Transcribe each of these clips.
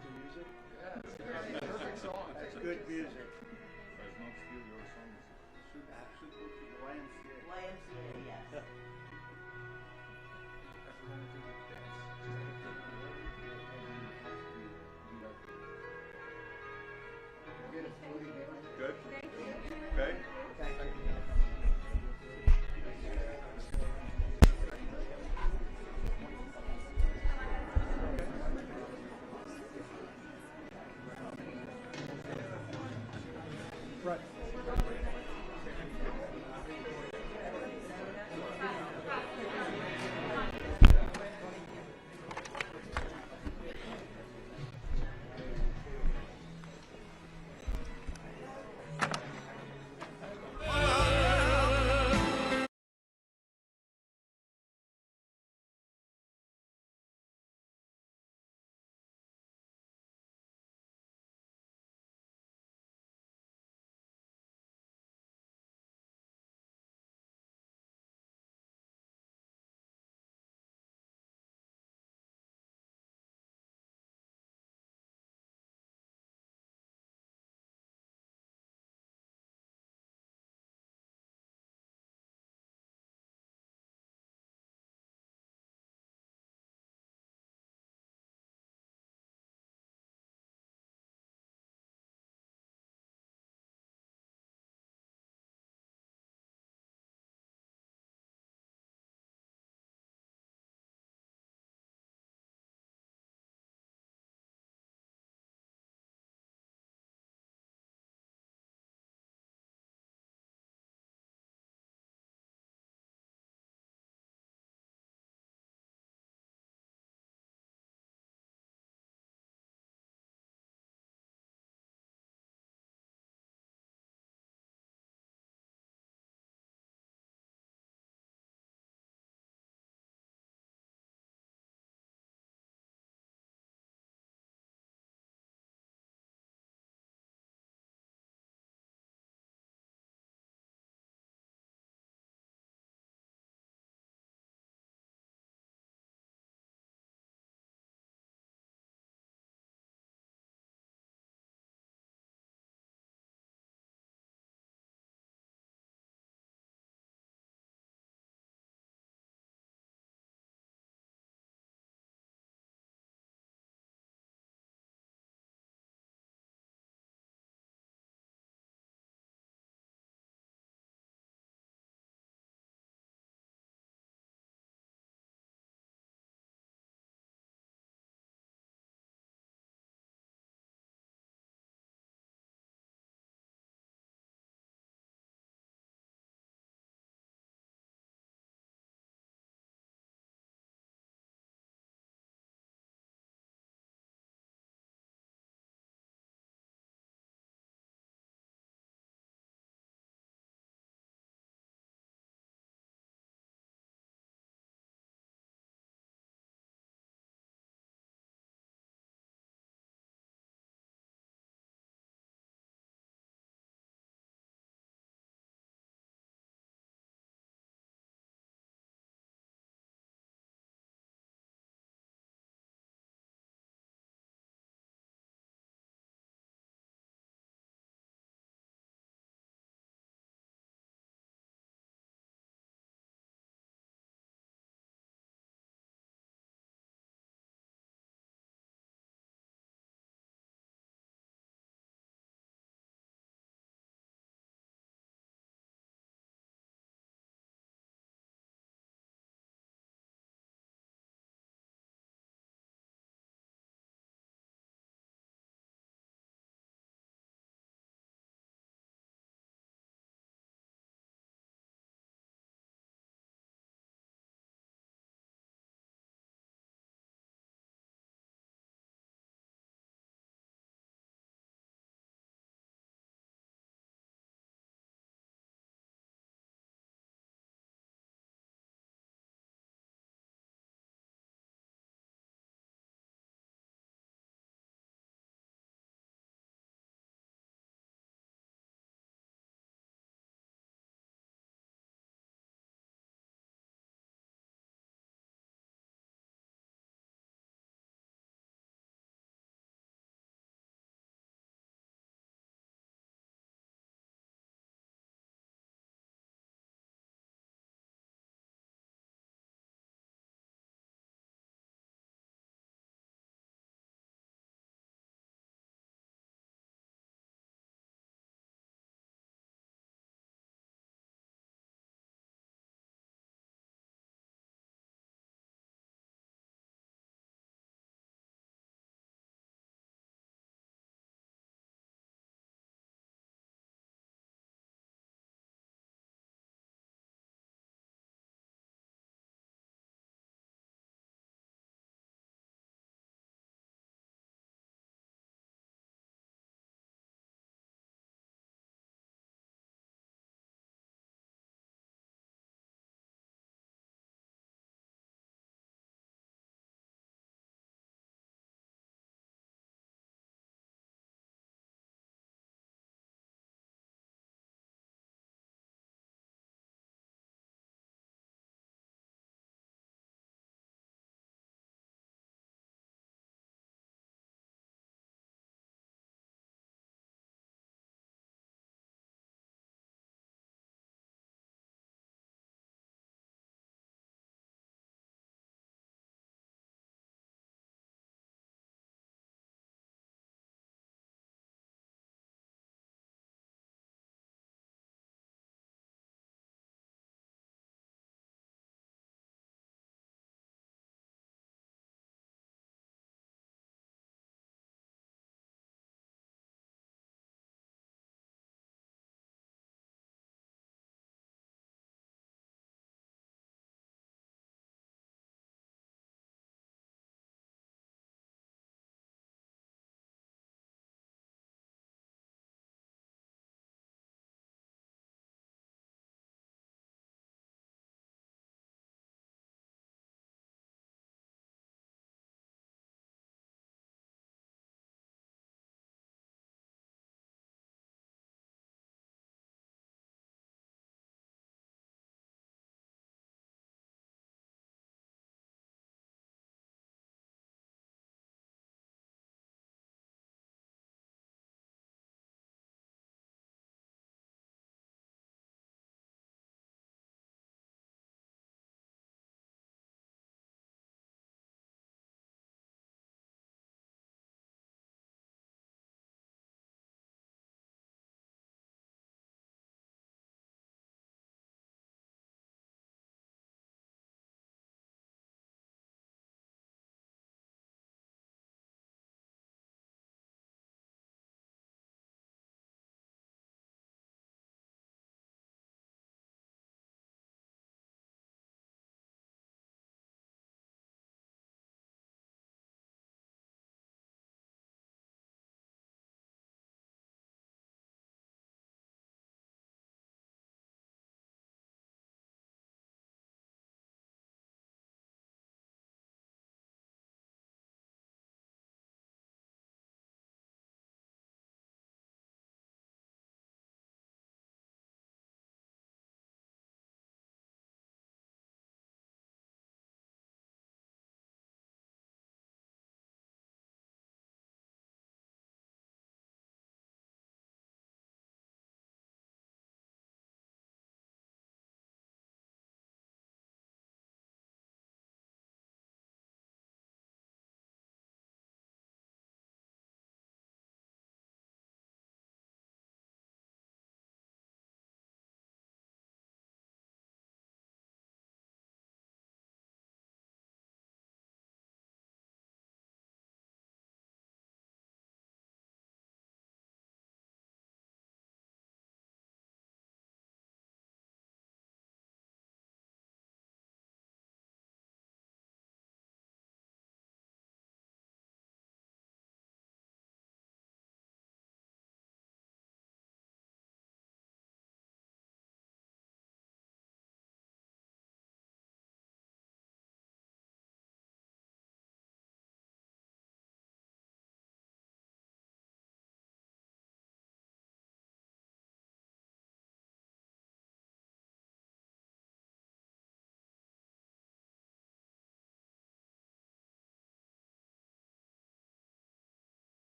like the music? Yeah, it's a perfect song. That's good music. Does not steal your song. Should go to the YMCA. YMCA, yes. Good. Okay. Thank you. Right.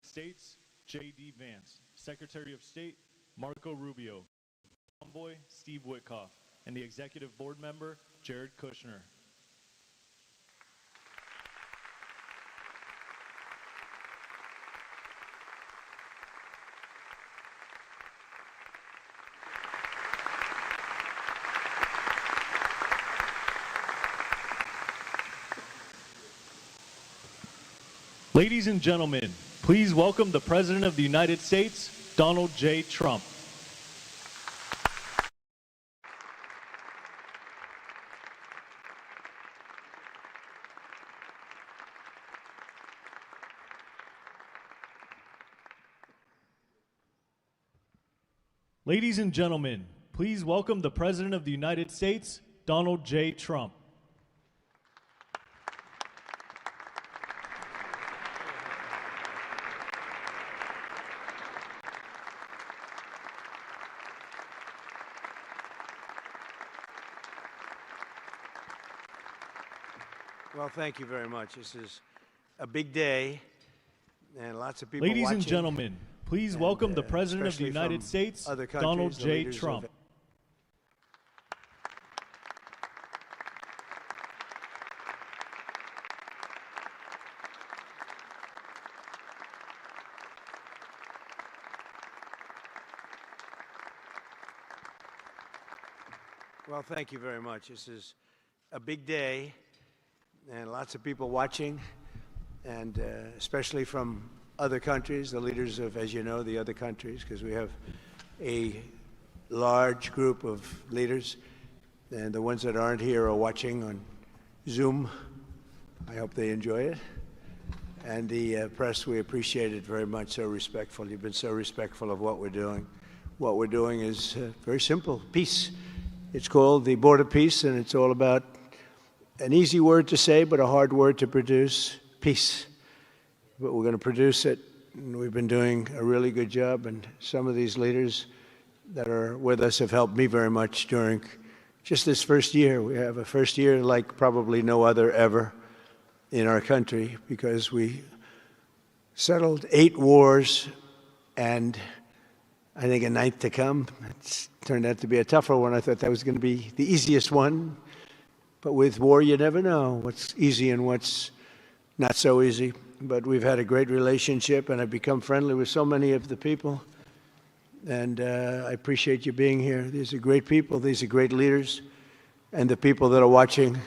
States, J.D. Vance, Secretary of State, Marco Rubio, envoy, Steve Witkoff, and the Executive Board Member, Jared Kushner. Ladies and gentlemen, please welcome the President of the United States, Donald J. Trump. Ladies and gentlemen, please welcome the President of the United States, Donald J. Trump. Well, thank you very much. This is a big day, and lots of people Ladies watching. and gentlemen, please welcome the President of the especially United from States, other countries, Donald the J. leaders of Trump. Well, thank you very much. This is a big day, and lots of people watching, and especially from other countries, the leaders of, as you know, the other countries, because we have a large group of leaders, and the ones that aren't here are watching on Zoom. I hope they enjoy it. And the press, we appreciate it very much, so respectful. You've been so respectful of what we're doing. What we're doing is very simple, peace. It's called the Border Peace, and it's all about an easy word to say, but a hard word to produce, peace. But we're going to produce it, and we've been doing a really good job, and some of these leaders that are with us have helped me very much during just this first year. We have a first year like probably no other ever in our country, because we settled 8 wars and I think a 9th to come. It's turned out to be a tougher one. I thought that was going to be the easiest one. But with war, you never know what's easy and what's not so easy. But we've had a great relationship, and I've become friendly with so many of the people. And I appreciate you being here. These are great people. These are great leaders. And the people that are watching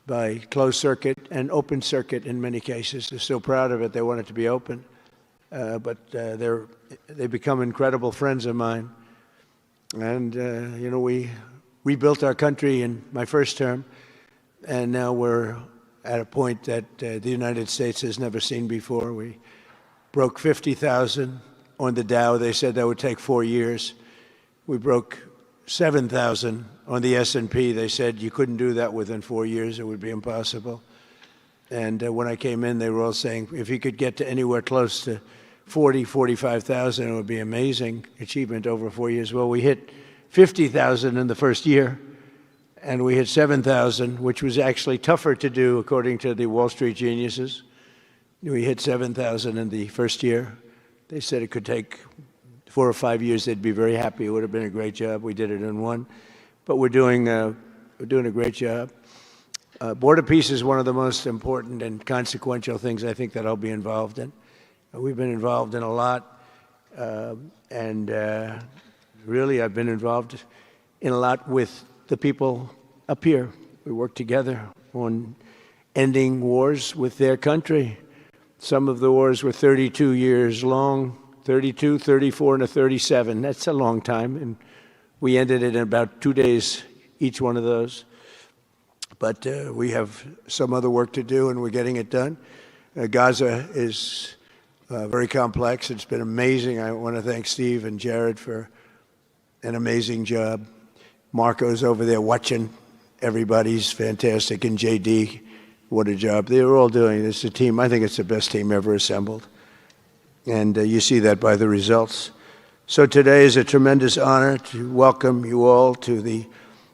by closed circuit and open circuit in many cases, they're so proud of it. They want it to be open. But they've become incredible friends of mine. And, you know, we rebuilt our country in my first term, and now we're at a point that the United States has never seen before. We broke 50,000 on the Dow. They said that would take 4 years. We broke 7,000 on the S&P. They said you couldn't do that within 4 years. It would be impossible. And when I came in, they were all saying, if you could get to anywhere close to 45,000, it would be amazing achievement over 4 years. Well, we hit 50,000 in the first year, and we hit 7,000, which was actually tougher to do, according to the Wall Street geniuses. We hit 7,000 in the first year. They said it could take 4 or 5 years. They'd be very happy. It would have been a great job. We did it in 1. But we're doing a great job. Border peace is one of the most important and consequential things I think that I'll be involved in. We've been involved in a lot, and really I've been involved in a lot with the people up here. We work together on ending wars with their country. Some of the wars were 32 years long, 32, 34, and a 37. That's a long time, and we ended it in about 2 days, each one of those. But we have some other work to do, and we're getting it done. Gaza is very complex. It's been amazing. I want to thank Steve and Jared for an amazing job. Marco's over there watching everybody's fantastic, and JD, what a job. They're all doing. It's a team. I think it's the best team ever assembled. And you see that by the results. So today is a tremendous honor to welcome you all to the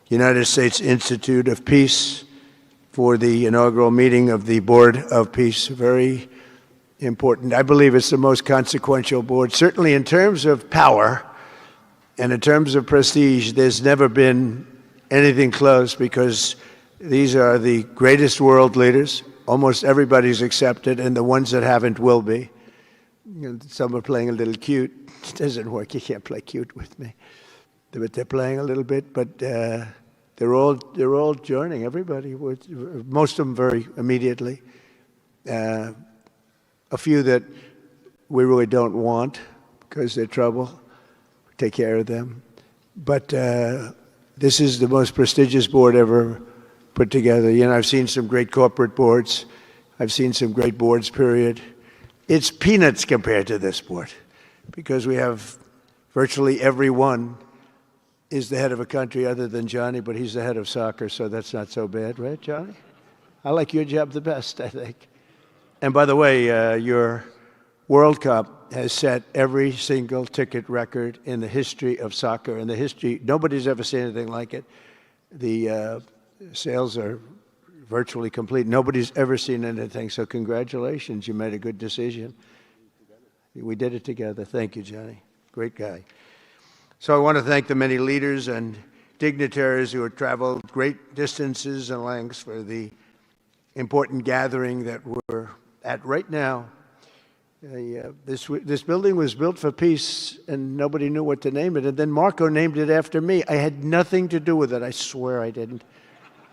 United States Institute of Peace for the inaugural meeting of the Board of Peace. Very important. I believe it's the most consequential board, certainly in terms of power and in terms of prestige. There's never been anything close, because these are the greatest world leaders. Almost everybody's accepted, and the ones that haven't will be. You know, some are playing a little cute. It doesn't work. You can't play cute with me. But they're playing a little bit. But they're all joining. Everybody, most of them very immediately. A few that we really don't want because they're trouble. Take care of them. But this is the most prestigious board ever put together. You know, I've seen some great corporate boards. I've seen some great boards, period. It's peanuts compared to this board, because we have virtually everyone is the head of a country other than Johnny, but he's the head of soccer, so that's not so bad, right, Johnny? I like your job the best, I think. And by the way, your World Cup has set every single ticket record in the history of soccer. In the history, nobody's ever seen anything like it. The sales are virtually complete. Nobody's ever seen anything, so congratulations. You made a good decision. We did it together. Thank you, Johnny. Great guy. So I want to thank the many leaders and dignitaries who have traveled great distances and lengths for the important gathering that we're at right now. This building was built for peace, and nobody knew what to name it. And then Marco named it after me. I had nothing to do with it. I swear I didn't.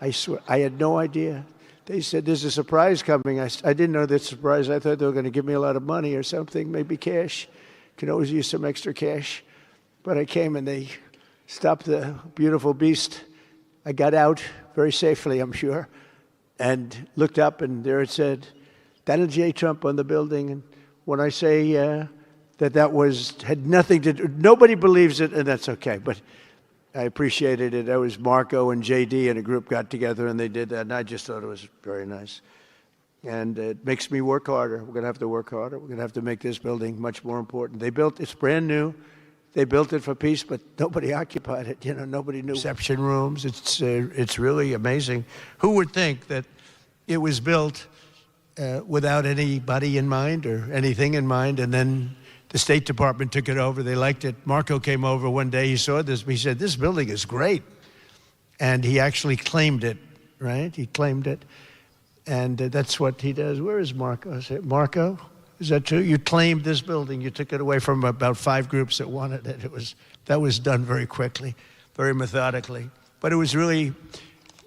I swear. I had no idea. They said, there's a surprise coming. I didn't know that surprise. I thought they were going to give me a lot of money or something, maybe cash. Could always use some extra cash. But I came and they stopped the beautiful beast. I got out very safely, I'm sure, and looked up, and there it said, Donald J. Trump on the building. And when I say that had nothing to do, nobody believes it, and that's okay. But I appreciated it. That was Marco and JD and a group got together and they did that, and I just thought it was very nice. And it makes me work harder. We're going to have to work harder. We're going to have to make this building much more important. It's brand new. They built it for peace, but nobody occupied it. You know, nobody knew. Reception rooms. It's really amazing. Who would think that it was built without anybody in mind or anything in mind, and then the State Department took it over. They liked it. Marco came over one day. He saw this. He said, this building is great. And he actually claimed it, right? He claimed it. And that's what he does. Where is Marco? I said, Marco, is that true? You claimed this building. You took it away from about 5 groups that wanted it. That was done very quickly, very methodically. But it was really,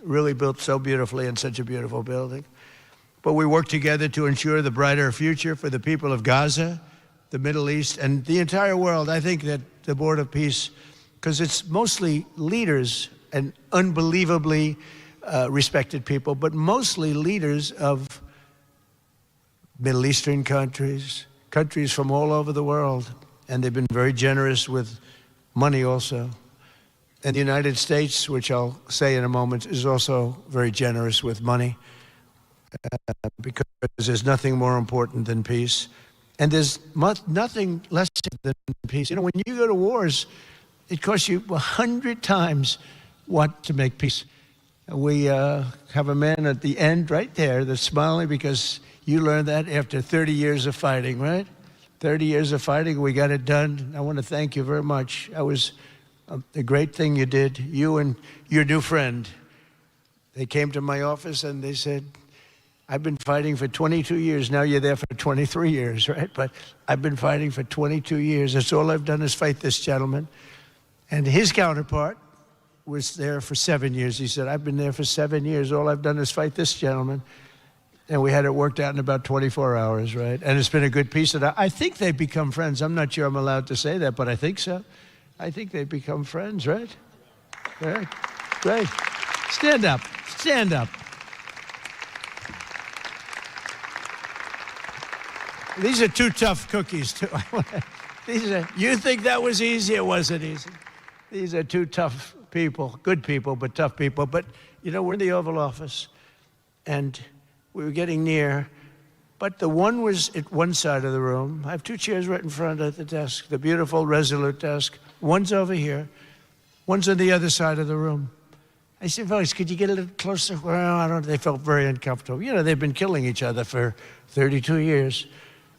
really built so beautifully and such a beautiful building. But we worked together to ensure the brighter future for the people of Gaza, the Middle East, and the entire world. I think that the Board of Peace, because it's mostly leaders and unbelievably respected people, but mostly leaders of Middle Eastern countries, countries from all over the world, and they've been very generous with money also. And the United States, which I'll say in a moment, is also very generous with money because there's nothing more important than peace. And there's nothing less than peace. You know, when you go to wars, it costs you 100 times what to make peace. We have a man at the end right there that's smiling because you learned that after 30 years of fighting, right? 30 years of fighting, we got it done. I want to thank you very much. That was a great thing you did. You and your new friend, they came to my office and they said, I've been fighting for 22 years. Now you're there for 23 years, right? But I've been fighting for 22 years. That's all I've done is fight this gentleman. And his counterpart was there for 7 years. He said, I've been there for 7 years. All I've done is fight this gentleman. And we had it worked out in about 24 hours, right? And it's been a good peace. And I think they've become friends. I'm not sure I'm allowed to say that, but I think so. I think they've become friends, right? Right. Great. Stand up. Stand up. These are 2 tough cookies, too. You think that was easy? It wasn't easy. These are 2 tough people, good people, but tough people. But, you know, we're in the Oval Office, and we were getting near, but the one was at one side of the room. I have 2 chairs right in front of the desk, the beautiful, resolute desk. One's over here. One's on the other side of the room. I said, fellas, could you get a little closer? Well, I don't know. They felt very uncomfortable. You know, they've been killing each other for 32 years.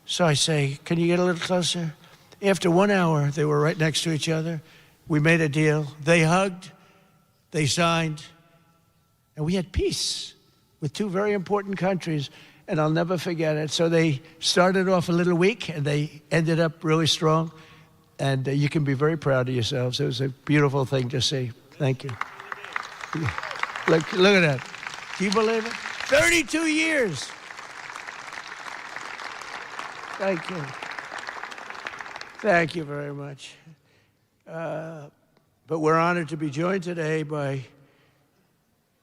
So I say, can you get a little closer? After 1 hour, they were right next to each other. We made a deal. They hugged, they signed, and we had peace with two very important countries, and I'll never forget it. So they started off a little weak, and they ended up really strong, and you can be very proud of yourselves. It was a beautiful thing to see. Thank you. Look at that. Do you believe it? 32 years. Thank you. Thank you very much. But we're honored to be joined today by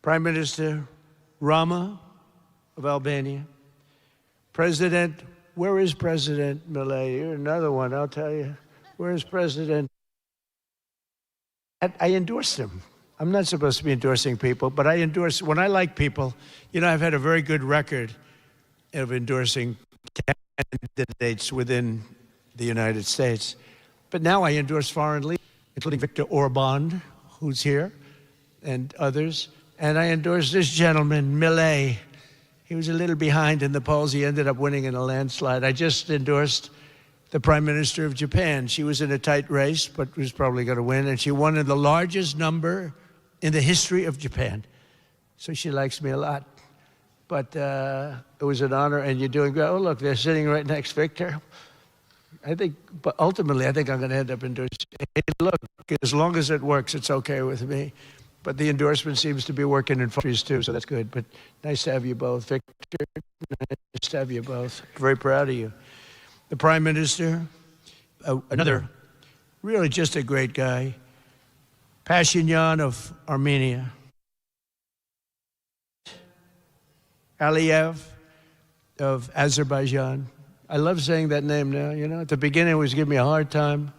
Prime Minister Rama of Albania. President, where is President Milei? You're another one, I'll tell you. Where is President? I endorsed him. I'm not supposed to be endorsing people, but I endorse, when I like people, you know, I've had a very good record of endorsing candidates within the United States. But now I endorse foreign leaders, including Viktor Orban, who's here, and others. And I endorse this gentleman, Milei. He was a little behind in the polls. He ended up winning in a landslide. I just endorsed the Prime Minister of Japan. She was in a tight race, but was probably going to win. And she won in the largest number in the history of Japan. So she likes me a lot. But it was an honor, and you're doing great. Oh, look, they're sitting right next, Victor. But ultimately, I think I'm going to end up endorsing. Hey, look, as long as it works, it's okay with me. But the endorsement seems to be working in countries too, so that's good. But nice to have you both. Victor, nice to have you both. Very proud of you. The Prime Minister, another really just a great guy, Pashinyan of Armenia. Aliyev of Azerbaijan. I love saying that name now, you know. At the beginning, it was giving me a hard time.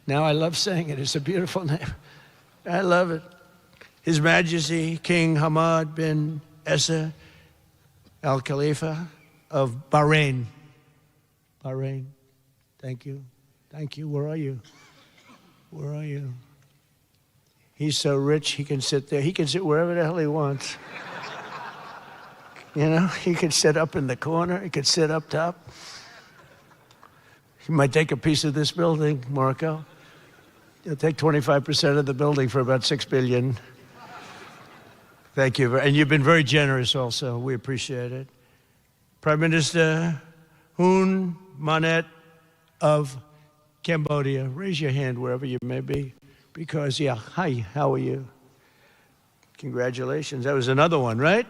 Now I love saying it. It's a beautiful name. I love it. His Majesty, King Hamad bin Isa Al Khalifa of Bahrain. Bahrain. Thank you. Thank you. Where are you? Where are you? He's so rich, he can sit there. He can sit wherever the hell he wants. You know, he could sit up in the corner. He could sit up top. He might take a piece of this building, Marco. He'll take 25% of the building for about $6 billion. Thank you. And you've been very generous also. We appreciate it. Prime Minister Hun Manet of Cambodia. Raise your hand wherever you may be. Because, yeah, hi, how are you? Congratulations. That was another one, right?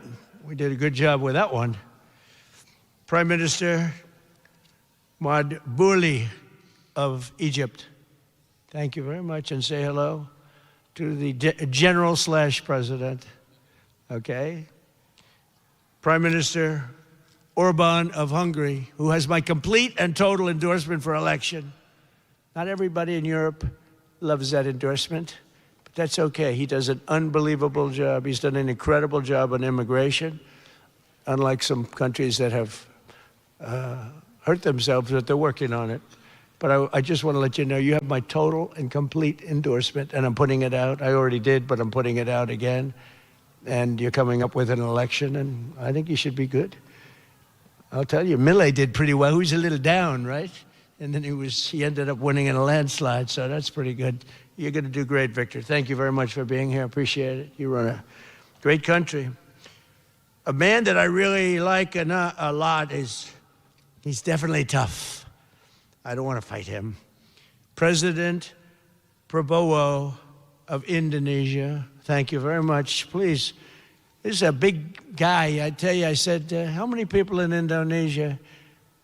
We did a good job with that one. Prime Minister Madbouli of Egypt. Thank you very much, and say hello to the General/President. Okay. Prime Minister Orban of Hungary, who has my complete and total endorsement for election. Not everybody in Europe loves that endorsement. That's okay. He does an unbelievable job. He's done an incredible job on immigration, unlike some countries that have hurt themselves, but they're working on it. But I just want to let you know, you have my total and complete endorsement, and I'm putting it out. I already did, but I'm putting it out again. And you're coming up with an election, and I think you should be good. I'll tell you, Milei did pretty well. He was a little down, right? And then he ended up winning in a landslide, so that's pretty good. You're going to do great, Victor. Thank you very much for being here. Appreciate it. You run a great country. A man that I really like a lot he's definitely tough. I don't want to fight him. President Prabowo of Indonesia. Thank you very much. Please, this is a big guy. I tell you, I said, how many people in Indonesia?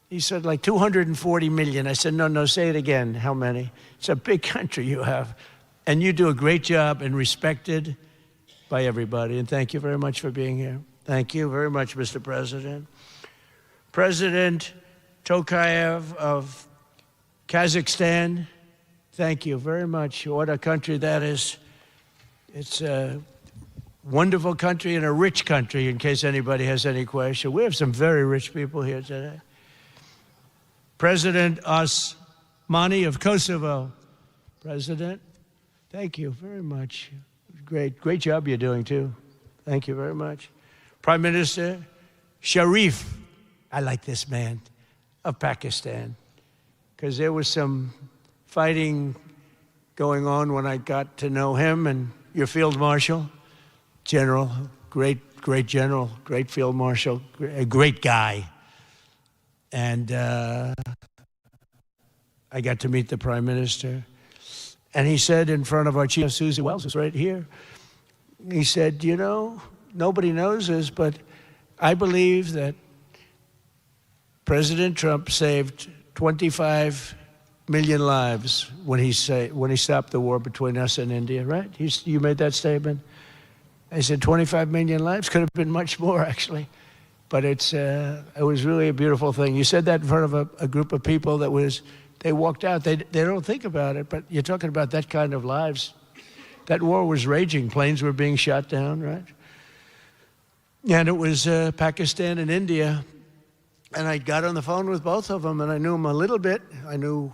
He said, like 240 million. I said, no, say it again. How many? It's a big country you have. And you do a great job and respected by everybody. And thank you very much for being here. Thank you very much, Mr. President. President Tokayev of Kazakhstan, thank you very much. What a country that is. It's a wonderful country and a rich country, in case anybody has any question. We have some very rich people here today. President Osmani of Kosovo. President, thank you very much. Great job you're doing, too. Thank you very much. Prime Minister Sharif. I like this man. of Pakistan, because there was some fighting going on when I got to know him, and your field marshal, general, great general, great field marshal, a great guy. And I got to meet the prime minister. And he said in front of our chief, Susie Wells was right here, he said, you know, nobody knows this, but I believe that President Trump saved 25 million lives when he stopped the war between us and India, right? You made that statement? I said 25 million lives, could have been much more actually. But it was really a beautiful thing. You said that in front of a group of people they walked out. They don't think about it, but you're talking about that kind of lives. That war was raging. Planes were being shot down, right? And it was Pakistan and India. And I got on the phone with both of them, and I knew them a little bit. I knew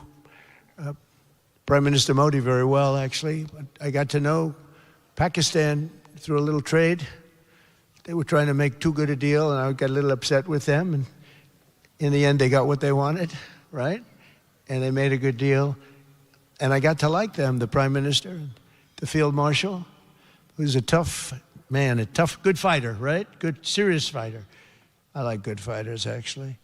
Prime Minister Modi very well, actually. But I got to know Pakistan through a little trade. They were trying to make too good a deal, and I got a little upset with them. And in the end, they got what they wanted, right? And they made a good deal. And I got to like them, the prime minister, the field marshal, who's a tough man, a tough, good fighter, right? Good, serious fighter. I like good fighters, actually.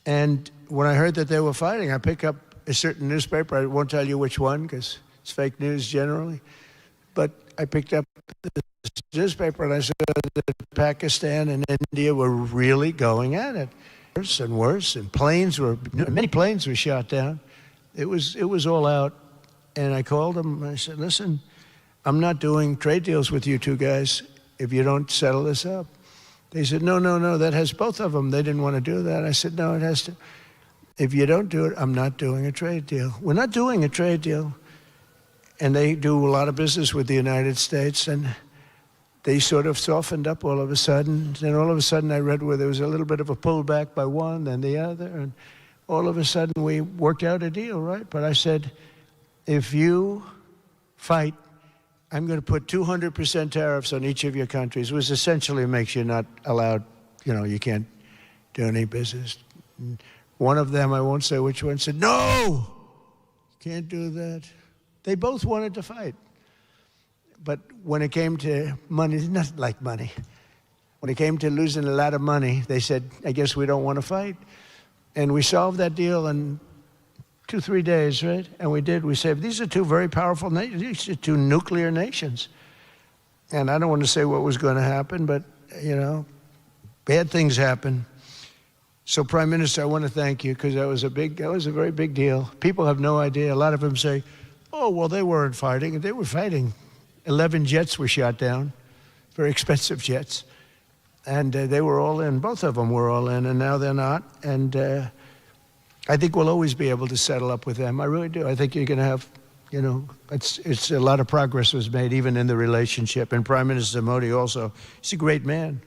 And when I heard that they were fighting, I picked up a certain newspaper. I won't tell you which one, because it's fake news generally. But I picked up this newspaper, and I saw that Pakistan and India were really going at it. Worse and worse, and many planes were shot down. It was all out. And I called them, and I said, listen, I'm not doing trade deals with you two guys if you don't settle this up. They said, no, that has both of them. They didn't want to do that. I said, no, it has to. If you don't do it, I'm not doing a trade deal. We're not doing a trade deal. And they do a lot of business with the United States, and they sort of softened up all of a sudden. Then all of a sudden I read where there was a little bit of a pullback by one, then the other, and all of a sudden we worked out a deal, right? But I said, if you fight, I'm going to put 200% tariffs on each of your countries, which essentially makes you not allowed, you can't do any business. And one of them, I won't say which one, said, no, can't do that. They both wanted to fight. But when it came to money, it's not like money. When it came to losing a lot of money, they said, I guess we don't want to fight. And we solved that deal in 2-3 days, right? And we did. We said, these are two very powerful nations. These are two nuclear nations. And I don't want to say what was going to happen, but, bad things happen. So, Prime Minister, I want to thank you, because that was a very big deal. People have no idea. A lot of them say, oh, well, they weren't fighting. They were fighting. 11 jets were shot down, very expensive jets. And they were all in. Both of them were all in, and now they're not. And I think we'll always be able to settle up with them. I really do. I think you're going to have, it's a lot of progress was made, even in the relationship. And Prime Minister Modi also, he's a great man.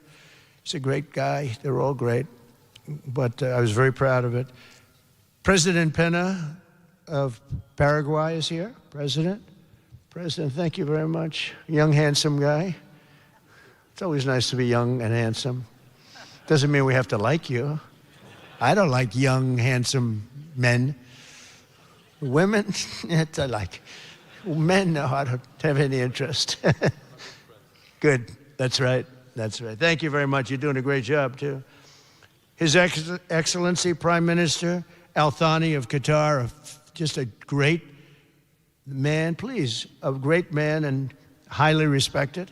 He's a great guy. They're all great. But I was very proud of it. President Pena of Paraguay is here. President, thank you very much. Young, handsome guy. It's always nice to be young and handsome. Doesn't mean we have to like you. I don't like young, handsome men. Women, I like. Men, no, I don't have any interest. Good, that's right. Thank you very much. You're doing a great job, too. His Excellency Prime Minister Al Thani of Qatar, just a great man, a great man and highly respected.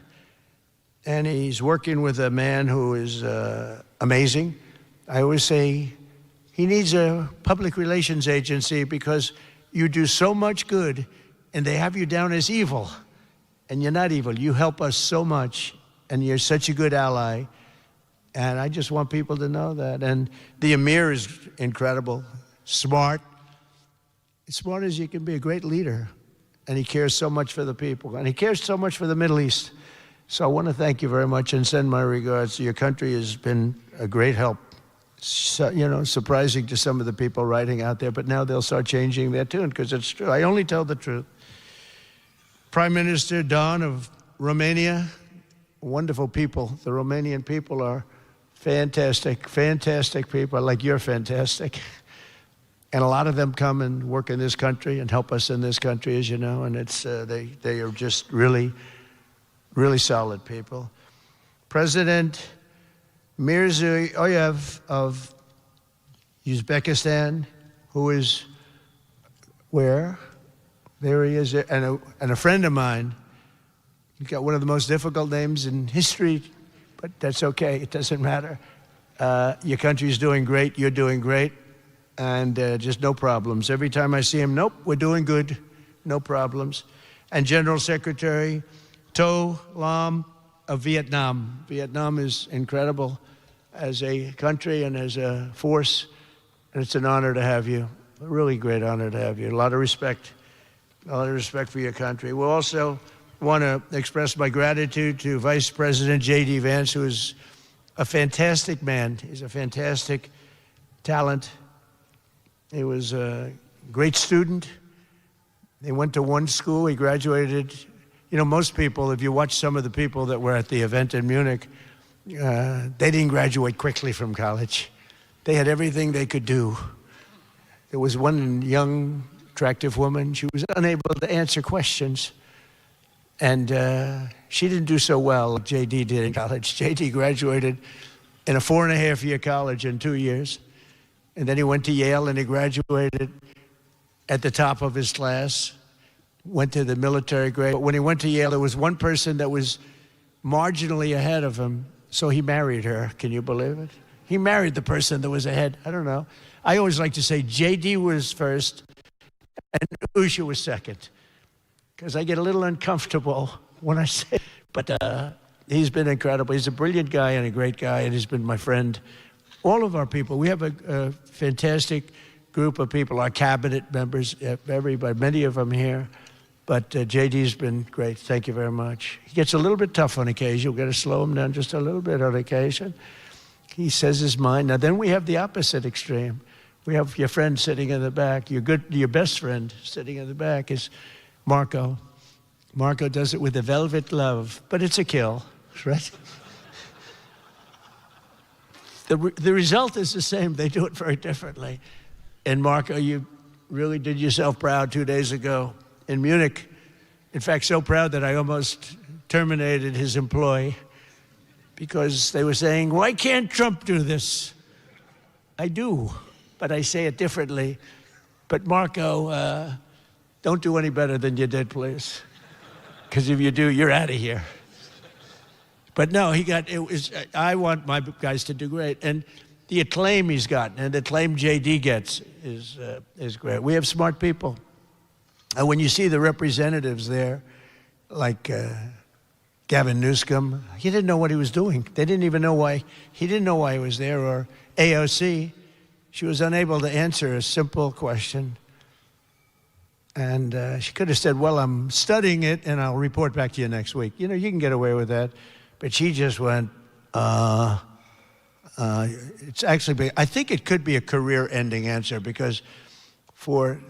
And he's working with a man who is amazing. I always say he needs a public relations agency, because you do so much good and they have you down as evil. And you're not evil. You help us so much, and you're such a good ally. And I just want people to know that. And the Emir is incredible, smart, as smart as you can be, a great leader. And he cares so much for the people. And he cares so much for the Middle East. So I want to thank you very much and send my regards. Your country has been a great help. So, surprising to some of the people writing out there, but now they'll start changing their tune, because it's true. I only tell the truth. Prime Minister Don of Romania, wonderful people. The Romanian people are fantastic people, like you're fantastic. And a lot of them come and work in this country and help us in this country, as you know, and it's, they are just really, really solid people. President Mirziyoyev of Uzbekistan, who is where? There he is, and a friend of mine. He's got one of the most difficult names in history, but that's okay, it doesn't matter. Your country's doing great, you're doing great, and just no problems. Every time I see him, nope, we're doing good, no problems. And General Secretary To Lam of Vietnam. Vietnam is incredible as a country and as a force, and it's an honor to have you, a really great honor to have you. A lot of respect for your country. We'll also want to express my gratitude to Vice President J.D. Vance, who is a fantastic man. He's a fantastic talent. He was a great student. He went to one school. He graduated. You know, most people, if you watch some of the people that were at the event in Munich, they didn't graduate quickly from college. They had everything they could do. There was one young, attractive woman. She was unable to answer questions. And she didn't do so well like J.D. did in college. J.D. graduated in a 4.5-year college in 2 years. And then he went to Yale and he graduated at the top of his class, went to the military grade. But when he went to Yale, there was one person that was marginally ahead of him, so he married her. Can you believe it? He married the person that was ahead. I don't know. I always like to say J.D. was first and Usha was second, because I get a little uncomfortable when I say it. But he's been incredible. He's a brilliant guy and a great guy, and he's been my friend. All of our people, we have a fantastic group of people, our cabinet members, everybody, many of them here. But J.D.'s been great. Thank you very much. He gets a little bit tough on occasion. We've got to slow him down just a little bit on occasion. He says his mind. Now, then we have the opposite extreme. We have your friend sitting in the back. Your best friend sitting in the back is Marco. Marco does it with a velvet glove, but it's a kill, right? The result is the same. They do it very differently. And Marco, you really did yourself proud 2 days ago in Munich. In fact, so proud that I almost terminated his employ because they were saying, why can't Trump do this? I do, but I say it differently. But Marco, don't do any better than you did, please. Because if you do, you're out of here. But no, I want my guys to do great. And the acclaim he's gotten and the acclaim J.D. gets is great. We have smart people. And when you see the representatives there, like Gavin Newsom, he didn't know what he was doing. They didn't even know why. He didn't know why he was there. Or AOC, she was unable to answer a simple question. And she could have said, well, I'm studying it and I'll report back to you next week. You know, you can get away with that. But she just went, it's actually, I think it could be a career-ending answer because for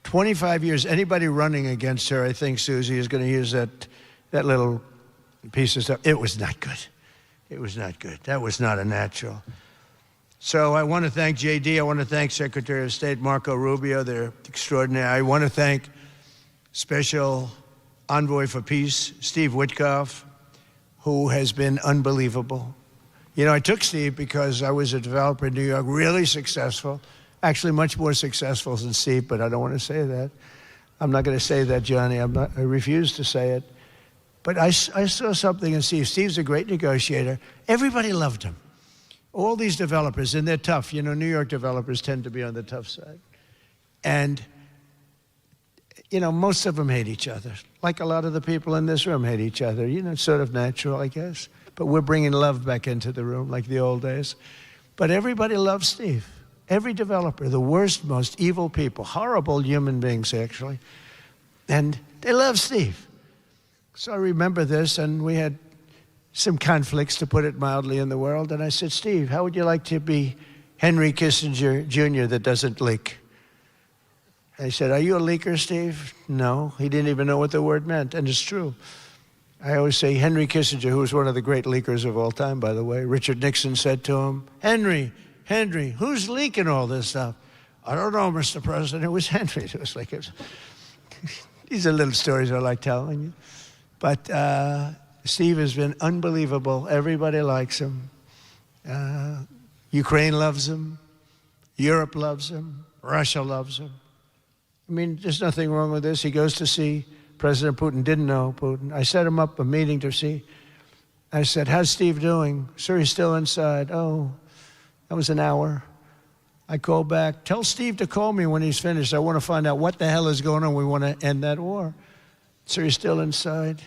25 years, anybody running against her, I think Susie is going to use that little piece of stuff. It was not good. It was not good. That was not a natural. So I want to thank J.D. I want to thank Secretary of State Marco Rubio. They're extraordinary. I want to thank Special Envoy for Peace, Steve Witkoff, who has been unbelievable. You know, I took Steve because I was a developer in New York, really successful, actually much more successful than Steve, but I don't want to say that. I'm not going to say that, Johnny. I refuse to say it. But I saw something in Steve. Steve's a great negotiator. Everybody loved him. All these developers, and they're tough. You know, New York developers tend to be on the tough side. And, you know, most of them hate each other. Like a lot of the people in this room hate each other. You know, it's sort of natural, I guess. But we're bringing love back into the room like the old days. But everybody loves Steve. Every developer, the worst, most evil people, horrible human beings, actually. And they love Steve. So I remember this, and we had some conflicts, to put it mildly, in the world. And I said, Steve, how would you like to be Henry Kissinger Jr. that doesn't leak? I said, are you a leaker, Steve? No. He didn't even know what the word meant, and it's true. I always say Henry Kissinger, who was one of the great leakers of all time, by the way, Richard Nixon said to him, Henry, who's leaking all this stuff? I don't know, Mr. President. It was Henry. It was like, these are little stories I like telling you. But Steve has been unbelievable. Everybody likes him. Ukraine loves him. Europe loves him. Russia loves him. I mean, there's nothing wrong with this. He goes to see President Putin. Didn't know Putin. I set him up a meeting to see. I said, how's Steve doing? Sir, he's still inside. Oh, that was an hour. I called back. Tell Steve to call me when he's finished. I want to find out what the hell is going on. We want to end that war. Sir, he's still inside.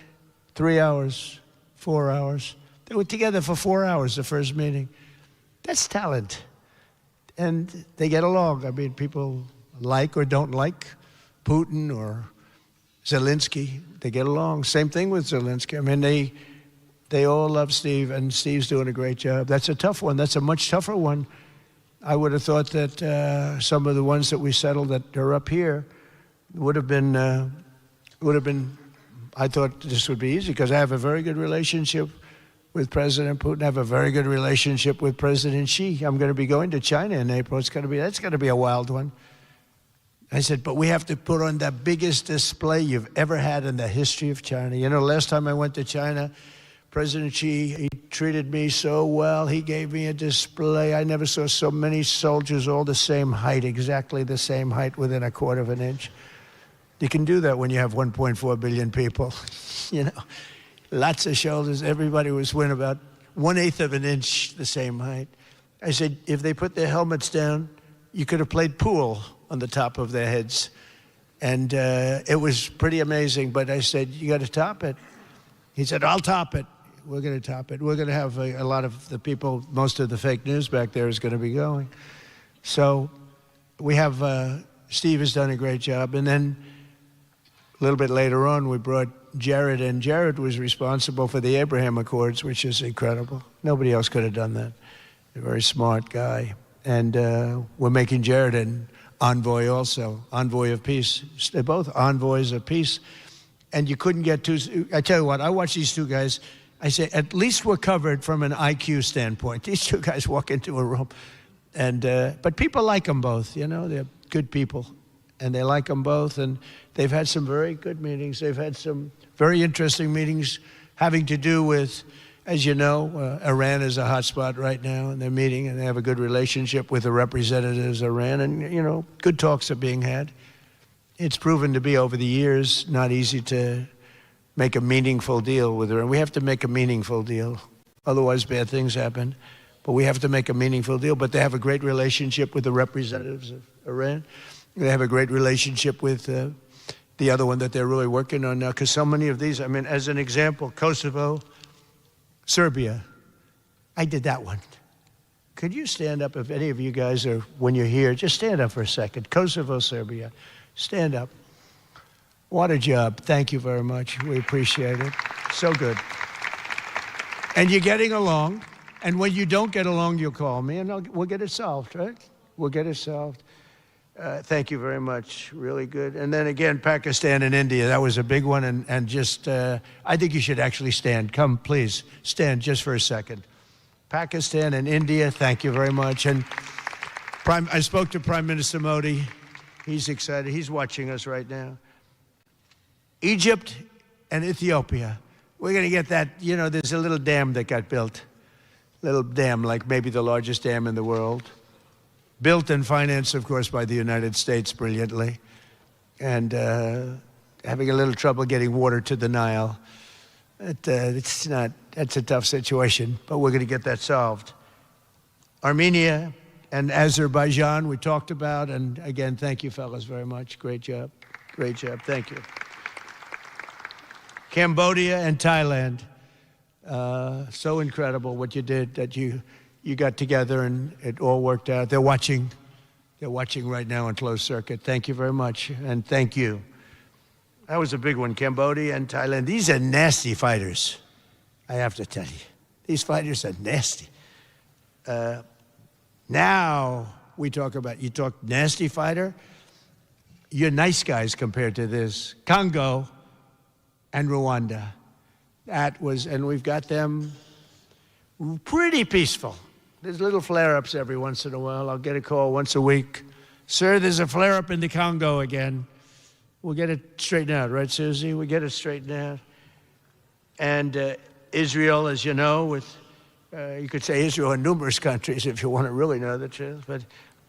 3 hours, 4 hours. They were together for 4 hours, the first meeting. That's talent. And they get along. I mean, people like or don't like Putin or Zelensky. They get along. Same thing with Zelensky. I mean, they all love Steve, and Steve's doing a great job. That's a tough one. That's a much tougher one. I would have thought that some of the ones that we settled that are up here would have been, I thought this would be easy because I have a very good relationship with President Putin. I have a very good relationship with President Xi. I'm going to be going to China in April. That's going to be a wild one. I said, but we have to put on the biggest display you've ever had in the history of China. You know, last time I went to China, President Xi, he treated me so well. He gave me a display. I never saw so many soldiers all the same height, exactly the same height within a quarter of an inch. You can do that when you have 1.4 billion people. You know, lots of shoulders. Everybody was within about 1/8 of an inch the same height. I said, if they put their helmets down, you could have played pool on the top of their heads. And it was pretty amazing. But I said, you got to top it. He said, I'll top it. We're going to top it. We're going to have a lot of the people, most of the fake news back there is going to be going. So we have, Steve has done a great job. And then a little bit later on, we brought Jared in. Jared was responsible for the Abraham Accords, which is incredible. Nobody else could have done that. A very smart guy. And we're making Jared an envoy also, envoy of peace. They're both envoys of peace. And you couldn't get two. I tell you what, I watch these two guys. I say, at least we're covered from an IQ standpoint. These two guys walk into a room. And, but people like them both, you know. They're good people. And they like them both. And they've had some very good meetings. They've had some very interesting meetings having to do with, as you know, Iran is a hot spot right now. And they're meeting, and they have a good relationship with the representatives of Iran. And, you know, good talks are being had. It's proven to be, over the years, not easy to make a meaningful deal with Iran. We have to make a meaningful deal. Otherwise, bad things happen. But we have to make a meaningful deal. But they have a great relationship with the representatives of Iran. They have a great relationship with the other one that they're really working on now. Because so many of these, I mean, as an example, Kosovo, Serbia. I did that one. Could you stand up, if any of you guys are, when you're here, just stand up for a second. Kosovo, Serbia. Stand up. What a job. Thank you very much. We appreciate it. So good. And you're getting along. And when you don't get along, you'll call me, and we'll get it solved, right? We'll get it solved. Thank you very much. Really good. And then again, Pakistan and India. That was a big one. And just, I think you should actually stand. Come, please. Stand just for a second. Pakistan and India, thank you very much. And I spoke to Prime Minister Modi. He's excited. He's watching us right now. Egypt and Ethiopia. We're going to get that. You know, there's a little dam that got built. Little dam, like maybe the largest dam in the world. Built and financed, of course, by the United States brilliantly. And having a little trouble getting water to the Nile. It's not, that's a tough situation, but we're going to get that solved. Armenia and Azerbaijan, we talked about. And again, thank you, fellas, very much. Great job. Great job. Thank you. Cambodia and Thailand. So incredible what you did, that you got together and it all worked out. They're watching right now on closed circuit. Thank you very much, and thank you. That was a big one, Cambodia and Thailand. These are nasty fighters, I have to tell you. These fighters are nasty. Now we talk about, you talk nasty fighter, you're nice guys compared to this. Congo and Rwanda. That was, and we've got them pretty peaceful. There's little flare-ups every once in a while. I'll get a call once a week. Sir, there's a flare-up in the Congo again. We'll get it straightened out, right, Susie? We'll get it straightened out. And Israel, as you know, with, you could say Israel and numerous countries if you want to really know the truth, but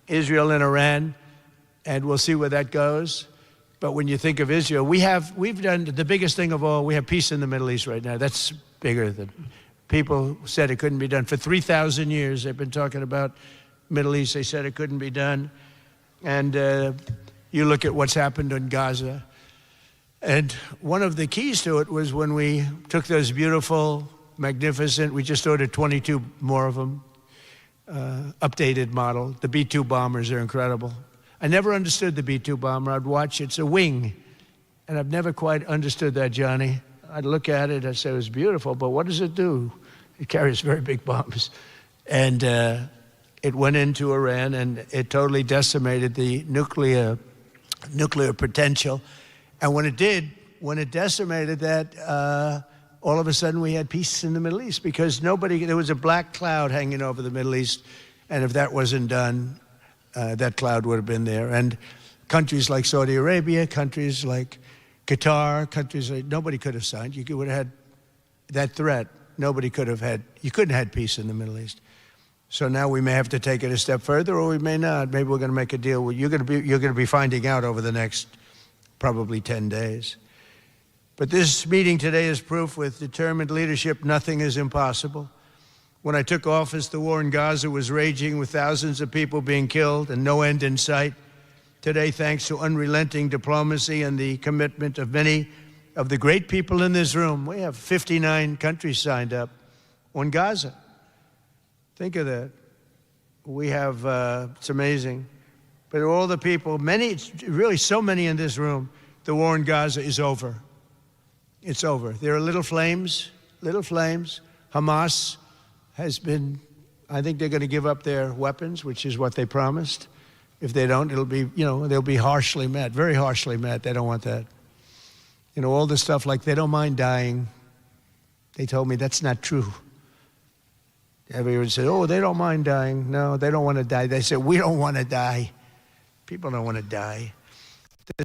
Israel and Iran, and we'll see where that goes. But when you think of Israel, we've done the biggest thing of all. We have peace in the Middle East right now. That's bigger than people said it couldn't be done. For 3,000 years, they've been talking about Middle East. They said it couldn't be done. And you look at what's happened in Gaza. And one of the keys to it was when we took those beautiful, magnificent, we just ordered 22 more of them, updated model. The B-2 bombers are incredible. I never understood the B-2 bomber. I'd watch, it's a wing. And I've never quite understood that, Johnny. I'd look at it, I'd say it was beautiful, but what does it do? It carries very big bombs. And it went into Iran and it totally decimated the nuclear potential. And when it decimated that, all of a sudden we had peace in the Middle East because there was a black cloud hanging over the Middle East. And if that wasn't done, that cloud would have been there. And countries like Saudi Arabia, countries like Qatar, countries like, nobody could have signed. You would have had that threat. Nobody could have had, you couldn't have had peace in the Middle East. So now we may have to take it a step further or we may not. Maybe we're going to make a deal. You're going to be finding out over the next probably 10 days. But this meeting today is proof with determined leadership, nothing is impossible. When I took office, the war in Gaza was raging with thousands of people being killed and no end in sight. Today, thanks to unrelenting diplomacy and the commitment of many of the great people in this room, we have 59 countries signed up on Gaza. Think of that. We have, it's amazing. But all the people, many, really so many in this room, the war in Gaza is over. It's over. There are little flames. Hamas has been, I think they're going to give up their weapons, which is what they promised. If they don't, it'll be, they'll be harshly met, very harshly met. They don't want that. All the stuff like they don't mind dying. They told me that's not true. Everyone said, oh, they don't mind dying. No, they don't want to die. They said, we don't want to die. People don't want to die. The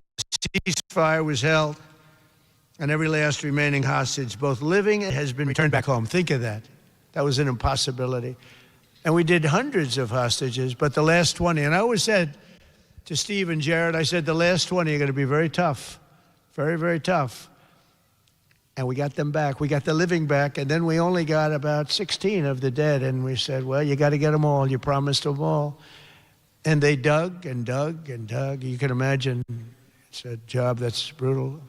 ceasefire was held, and every last remaining hostage, both living and has been returned back home. Think of that. That was an impossibility. And we did hundreds of hostages, but the last 20, and I always said to Steve and Jared, I said, the last 20 are going to be very tough, very, very tough. And we got them back. We got the living back, and then we only got about 16 of the dead, and we said, well, you got to get them all. You promised them all. And they dug and dug and dug. You can imagine it's a job that's brutal.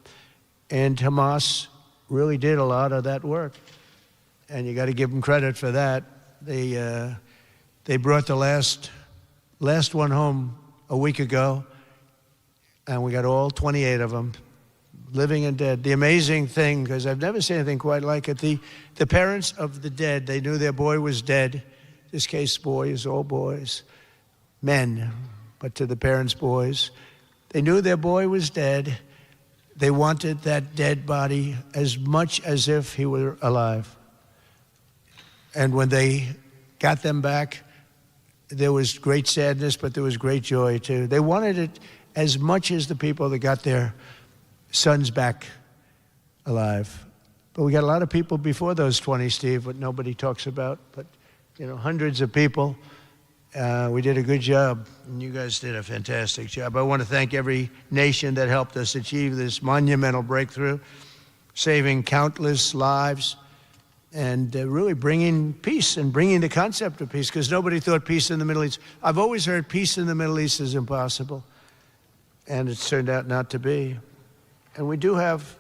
And Hamas really did a lot of that work. And you got to give them credit for that. They brought the last one home a week ago, and we got all 28 of them, living and dead. The amazing thing, because I've never seen anything quite like it, the parents of the dead, they knew their boy was dead. This case, boys, all boys, men, but to the parents' boys. They knew their boy was dead. They wanted that dead body as much as if he were alive. And when they got them back, there was great sadness, but there was great joy too. They wanted it as much as the people that got their sons back alive. But we got a lot of people before those 20, Steve, what nobody talks about, but hundreds of people. We did a good job, and you guys did a fantastic job. I want to thank every nation that helped us achieve this monumental breakthrough, saving countless lives, and really bringing peace and bringing the concept of peace, because nobody thought peace in the Middle East. I've always heard peace in the Middle East is impossible, and it's turned out not to be. And we do have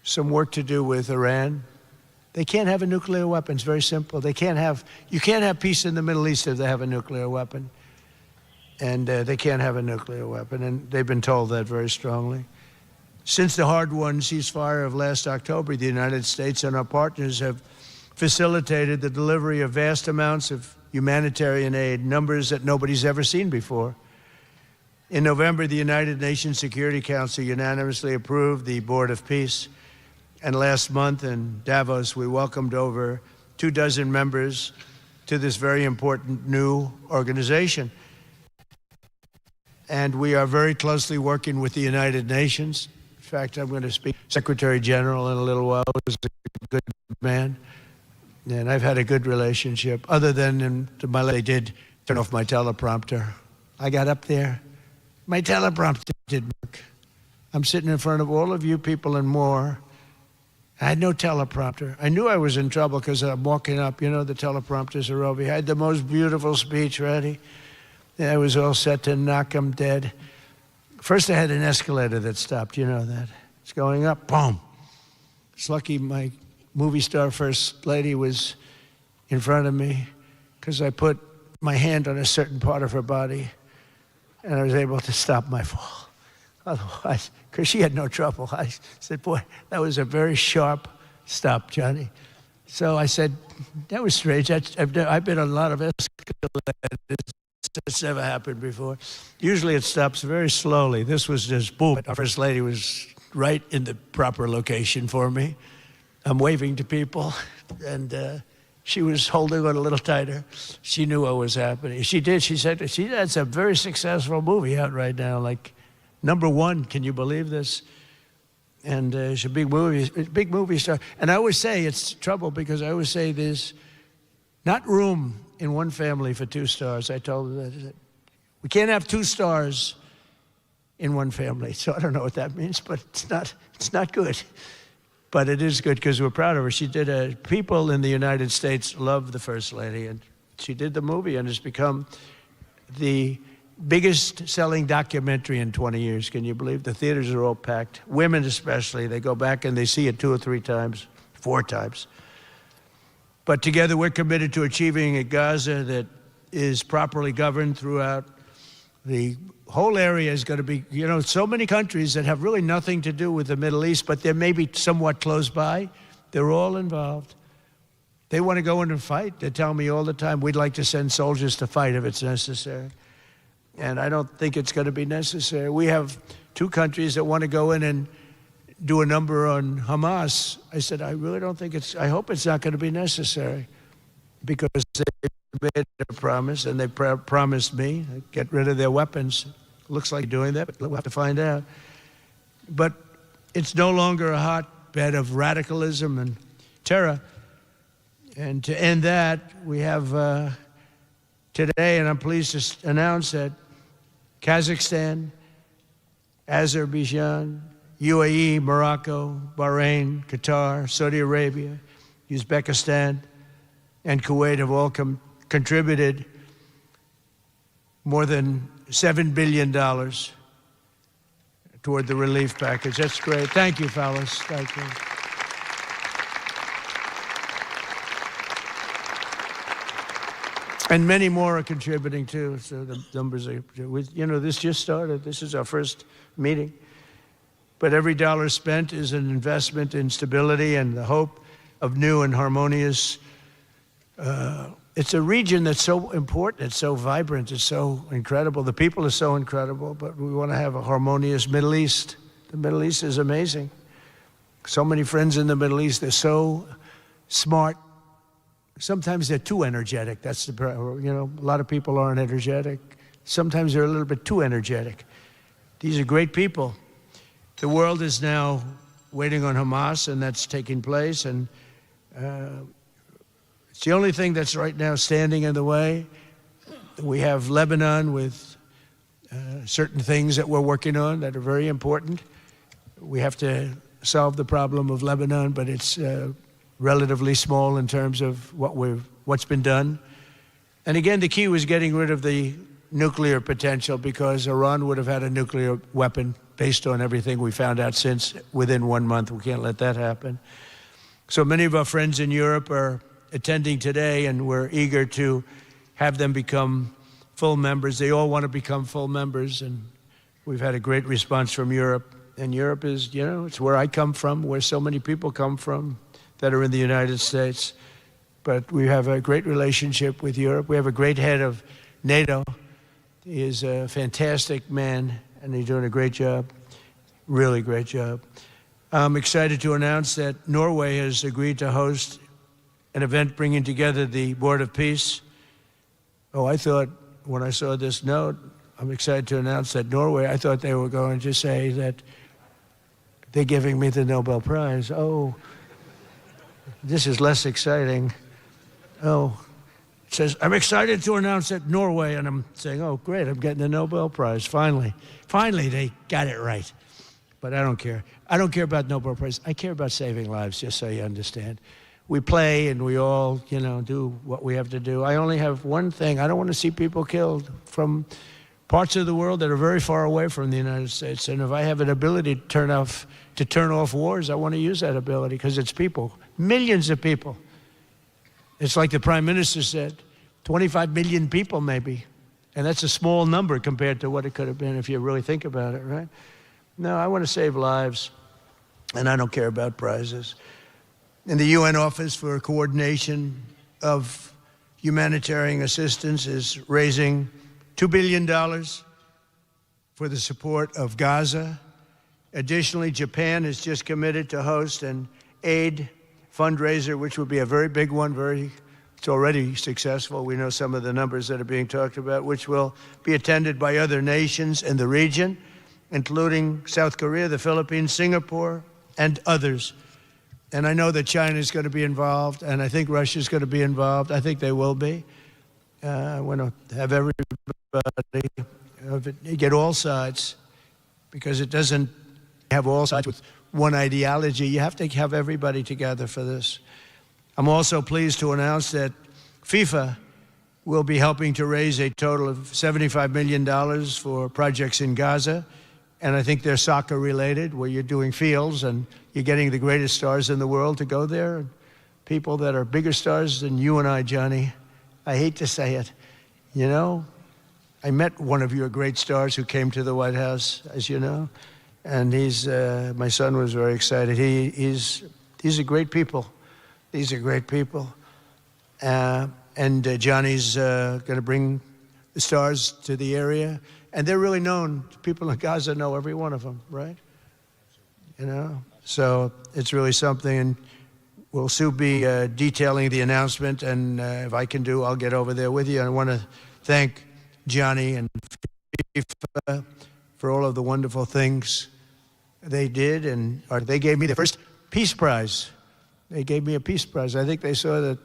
some work to do with Iran. They can't have a nuclear weapon. It's very simple. You can't have peace in the Middle East if they have a nuclear weapon. And they can't have a nuclear weapon, and they've been told that very strongly. Since the hard-won ceasefire of last October, the United States and our partners have facilitated the delivery of vast amounts of humanitarian aid, numbers that nobody's ever seen before. In November, the United Nations Security Council unanimously approved the Board of Peace. And last month in Davos, we welcomed over 24 members to this very important new organization. and we are very closely working with the United Nations. In fact, I'm going to speak to Secretary General in a little while, who's a good man, and I've had a good relationship, other than they did turn off my teleprompter. I got up there, my teleprompter didn't work. I'm sitting in front of all of you people and more. I had no teleprompter. I knew I was in trouble because I'm walking up. You know, the teleprompters are over here. I had the most beautiful speech ready. I was all set to knock them dead. First, I had an escalator that stopped. You know that. It's going up. Boom. It's lucky my movie star first lady was in front of me because I put my hand on a certain part of her body and I was able to stop my fall. Otherwise, because she had no trouble. I said, boy, that was a very sharp stop, Johnny. So I said, that was strange. I've been on a lot of escalators. It's never happened before. Usually it stops very slowly. This was just boom. Our first lady was right in the proper location for me. I'm waving to people, and she was holding on a little tighter. She knew what was happening. She did. She said, that's a very successful movie out right now, like #1, can you believe this? And she's a big movie star. And I always say it's trouble because I always say there's not room in one family for 2 stars. I told her that. We can't have 2 stars in one family. So I don't know what that means, but it's not good. But it is good because we're proud of her. She did people in the United States love the First Lady, and she did the movie, and it's become the biggest selling documentary in 20 years. Can you believe? The theaters are all packed. Women especially, they go back and they see it 2 or 3 times, 4 times. But together we're committed to achieving a Gaza that is properly governed throughout. The whole area is going to be, you know, so many countries that have really nothing to do with the Middle East, but they're maybe somewhat close by. They're all involved. They want to go in and fight. They tell me all the time, we'd like to send soldiers to fight if it's necessary. And I don't think it's going to be necessary. We have 2 countries that want to go in and do a number on Hamas. I said, I really don't think I hope it's not going to be necessary, because they made a promise, and they promised me, get rid of their weapons. Looks like doing that, but we'll have to find out. But it's no longer a hotbed of radicalism and terror. And to end that, we have today, and I'm pleased to announce that Kazakhstan, Azerbaijan, UAE, Morocco, Bahrain, Qatar, Saudi Arabia, Uzbekistan, and Kuwait have all contributed more than $7 billion toward the relief package. That's great. Thank you, fellas. Thank you. And many more are contributing too, so the numbers are, you know, this just started. This is our first meeting. But every dollar spent is an investment in stability and the hope of new and harmonious. It's a region that's so important, it's so vibrant, it's so incredible. The people are so incredible, but we want to have a harmonious Middle East. The Middle East is amazing. So many friends in the Middle East, they're so smart. Sometimes they're too energetic. That's the problem. You know, a lot of people aren't energetic. Sometimes they're a little bit too energetic. These are great people. The world is now waiting on Hamas, and that's taking place. And it's the only thing that's right now standing in the way. We have Lebanon with certain things that we're working on that are very important. We have to solve the problem of Lebanon, but it's relatively small in terms of what's been done. And again, the key was getting rid of the nuclear potential, because Iran would have had a nuclear weapon based on everything we found out since within 1 month. We can't let that happen. So many of our friends in Europe are attending today, and we're eager to have them become full members. They all want to become full members, and we've had a great response from Europe. And Europe is, you know, it's where I come from, where so many people come from that are in the United States. But we have a great relationship with Europe. We have a great head of NATO. He is a fantastic man, and he's doing a great job, really great job. I'm excited to announce that Norway has agreed to host an event bringing together the Board of Peace. Oh, I thought when I saw this note, I'm excited to announce that Norway, I thought they were going to say that they're giving me the Nobel Prize. Oh, this is less exciting. Oh, it says, I'm excited to announce that Norway, and I'm saying, oh, great, I'm getting the Nobel Prize, finally. Finally, they got it right. But I don't care. I don't care about Nobel Prize. I care about saving lives, just so you understand. We play and we all, do what we have to do. I only have one thing. I don't want to see people killed from parts of the world that are very far away from the United States. And if I have an ability to turn off wars, I want to use that ability because it's people, millions of people. It's like the Prime Minister said, 25 million people maybe. And that's a small number compared to what it could have been if you really think about it, right? No, I want to save lives, and I don't care about prizes. And the UN Office for Coordination of Humanitarian Assistance is raising $2 billion for the support of Gaza. Additionally, Japan has just committed to host an aid fundraiser, which will be a very big one. It's already successful. We know some of the numbers that are being talked about, which will be attended by other nations in the region, including South Korea, the Philippines, Singapore, and others. And I know that China is going to be involved, and I think Russia is going to be involved. I think they will be. I want to have everybody get all sides, because it doesn't have all sides with one ideology. You have to have everybody together for this. I'm also pleased to announce that FIFA will be helping to raise a total of $75 million for projects in Gaza. And I think they're soccer related, where you're doing fields and you're getting the greatest stars in the world to go there. And people that are bigger stars than you and I, Johnny. I hate to say it. I met one of your great stars who came to the White House, as you know. And my son was very excited. These are great people. These are great people. And Johnny's going to bring the stars to the area. And they're really known. People in Gaza know every one of them, right? So it's really something. And we'll soon be detailing the announcement. And if I can I'll get over there with you. I want to thank Johnny and FIFA for all of the wonderful things they did. And they gave me the first Peace Prize. They gave me a Peace Prize. I think they saw that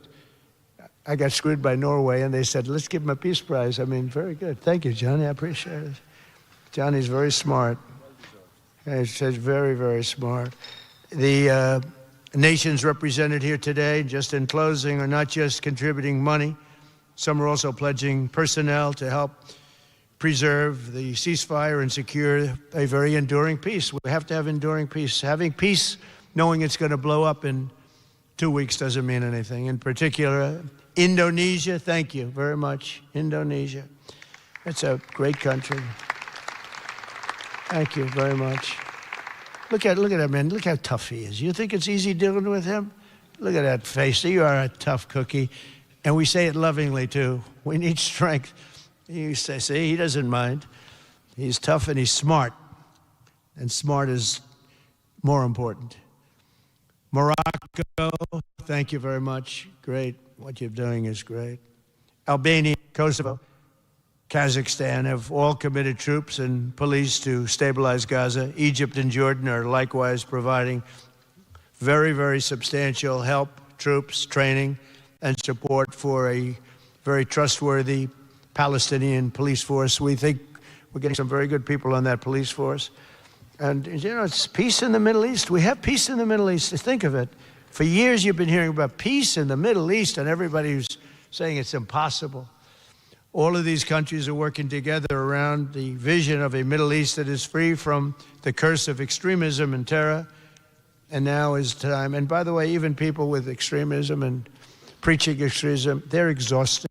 I got screwed by Norway, and they said, let's give him a Peace Prize. I mean, very good. Thank you, Johnny. I appreciate it. Johnny's very smart. He's very, very smart. The nations represented here today, just in closing, are not just contributing money. Some are also pledging personnel to help preserve the ceasefire and secure a very enduring peace. We have to have enduring peace. Having peace, knowing it's going to blow up in 2 weeks, doesn't mean anything. In particular, Indonesia, thank you very much. Indonesia. It's a great country. Thank you very much. Look at that man. Look how tough he is. You think it's easy dealing with him? Look at that face. You are a tough cookie. And we say it lovingly, too. We need strength. You say, see, he doesn't mind. He's tough and he's smart. And smart is more important. Morocco, thank you very much. Great. What you're doing is great. Albania, Kosovo, Kazakhstan have all committed troops and police to stabilize Gaza. Egypt and Jordan are likewise providing very, very substantial help, troops, training, and support for a very trustworthy Palestinian police force. We think we're getting some very good people on that police force. And, it's peace in the Middle East. We have peace in the Middle East. Think of it. For years, you've been hearing about peace in the Middle East, and everybody's saying it's impossible. All of these countries are working together around the vision of a Middle East that is free from the curse of extremism and terror. And now is time. And by the way, even people with extremism and preaching extremism, they're exhausted.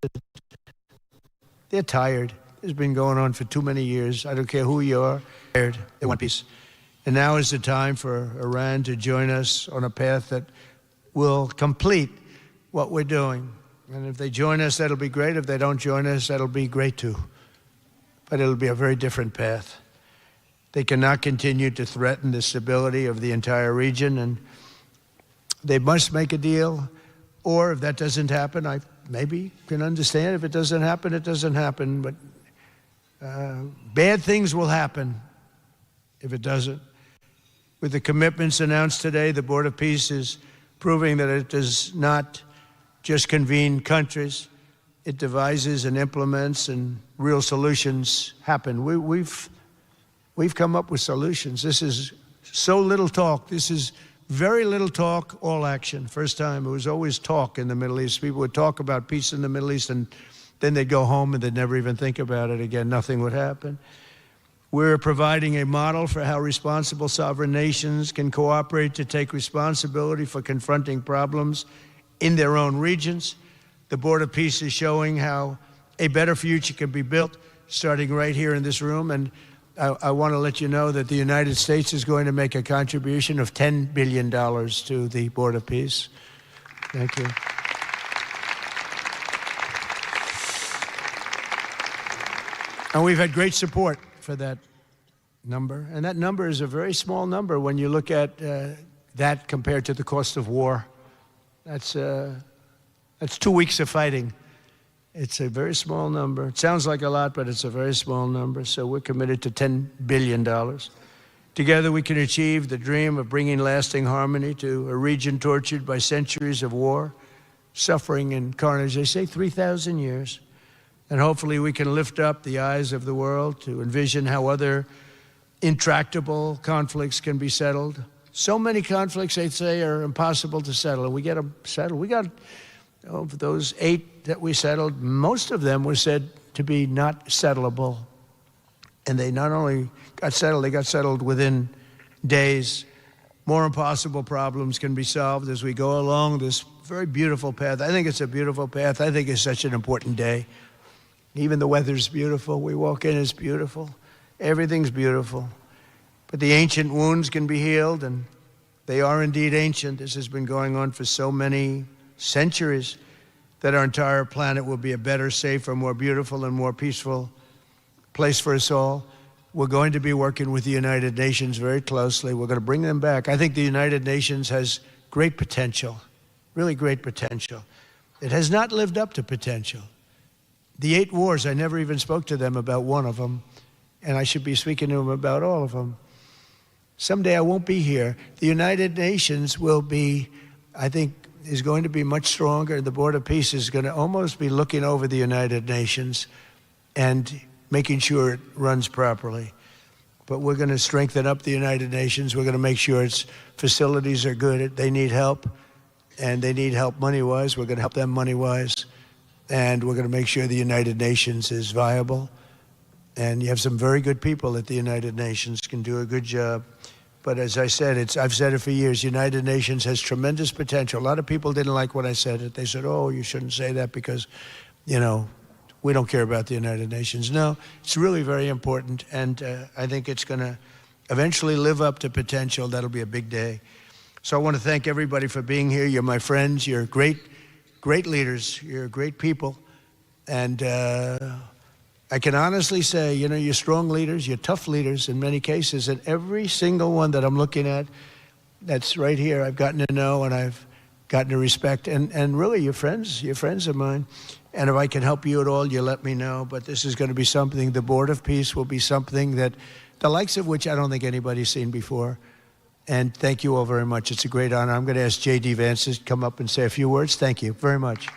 They're tired. It's been going on for too many years. I don't care who you are. They want peace. And now is the time for Iran to join us on a path that will complete what we're doing. And if they join us, that'll be great. If they don't join us, that'll be great too. But it'll be a very different path. They cannot continue to threaten the stability of the entire region, and they must make a deal. Or if that doesn't happen, I maybe can understand. If it doesn't happen, it doesn't happen. But Bad things will happen if it doesn't. With the commitments announced today, the Board of Peace is proving that it does not just convene countries. It devises and implements, and real solutions happen. We've come up with solutions. This is so little talk. This is very little talk, all action. First time, it was always talk in the Middle East. People would talk about peace in the Middle East, and then they'd go home and they'd never even think about it again. Nothing would happen. We're providing a model for how responsible sovereign nations can cooperate to take responsibility for confronting problems in their own regions. The Board of Peace is showing how a better future can be built, starting right here in this room. And I want to let you know that the United States is going to make a contribution of $10 billion to the Board of Peace. Thank you. And we've had great support for that number. And that number is a very small number when you look at that compared to the cost of war. That's 2 weeks of fighting. It's a very small number. It sounds like a lot, but it's a very small number. So we're committed to $10 billion. Together we can achieve the dream of bringing lasting harmony to a region tortured by centuries of war, suffering, and carnage. They say 3,000 years. And hopefully we can lift up the eyes of the world to envision how other intractable conflicts can be settled. So many conflicts, they say, are impossible to settle, and we get them settled. We got, of those 8 that we settled, most of them were said to be not settleable. And they not only got settled, they got settled within days. More impossible problems can be solved as we go along this very beautiful path. I think it's a beautiful path. I think it's such an important day. Even the weather's beautiful. We walk in, it's beautiful. Everything's beautiful. But the ancient wounds can be healed, and they are indeed ancient. This has been going on for so many centuries that our entire planet will be a better, safer, more beautiful, and more peaceful place for us all. We're going to be working with the United Nations very closely. We're going to bring them back. I think the United Nations has great potential, really great potential. It has not lived up to potential. The 8 wars, I never even spoke to them about one of them, and I should be speaking to them about all of them. Someday I won't be here. The United Nations will be, I think, is going to be much stronger. The Board of Peace is going to almost be looking over the United Nations and making sure it runs properly. But we're going to strengthen up the United Nations. We're going to make sure its facilities are good. They need help, and they need help money-wise. We're going to help them money-wise. And we're going to make sure the United Nations is viable. And you have some very good people at the United Nations, can do a good job. But as I said, I've said it for years, United Nations has tremendous potential. A lot of people didn't like when I said it. They said, oh, you shouldn't say that because, you know, we don't care about the United Nations. No, it's really very important. And I think it's going to eventually live up to potential. That'll be a big day. So I want to thank everybody for being here. You're my friends. You're great leaders. You're great people. And I can honestly say, you know, you're strong leaders, you're tough leaders in many cases, and every single one that I'm looking at that's right here, I've gotten to know and I've gotten to respect, and really you're friends of mine. And if I can help you at all, you let me know. But this is going to be something, the Board of Peace will be something that the likes of which I don't think anybody's seen before. And thank you all very much. It's a great honor. I'm going to ask J.D. Vance to come up and say a few words. Thank you very much.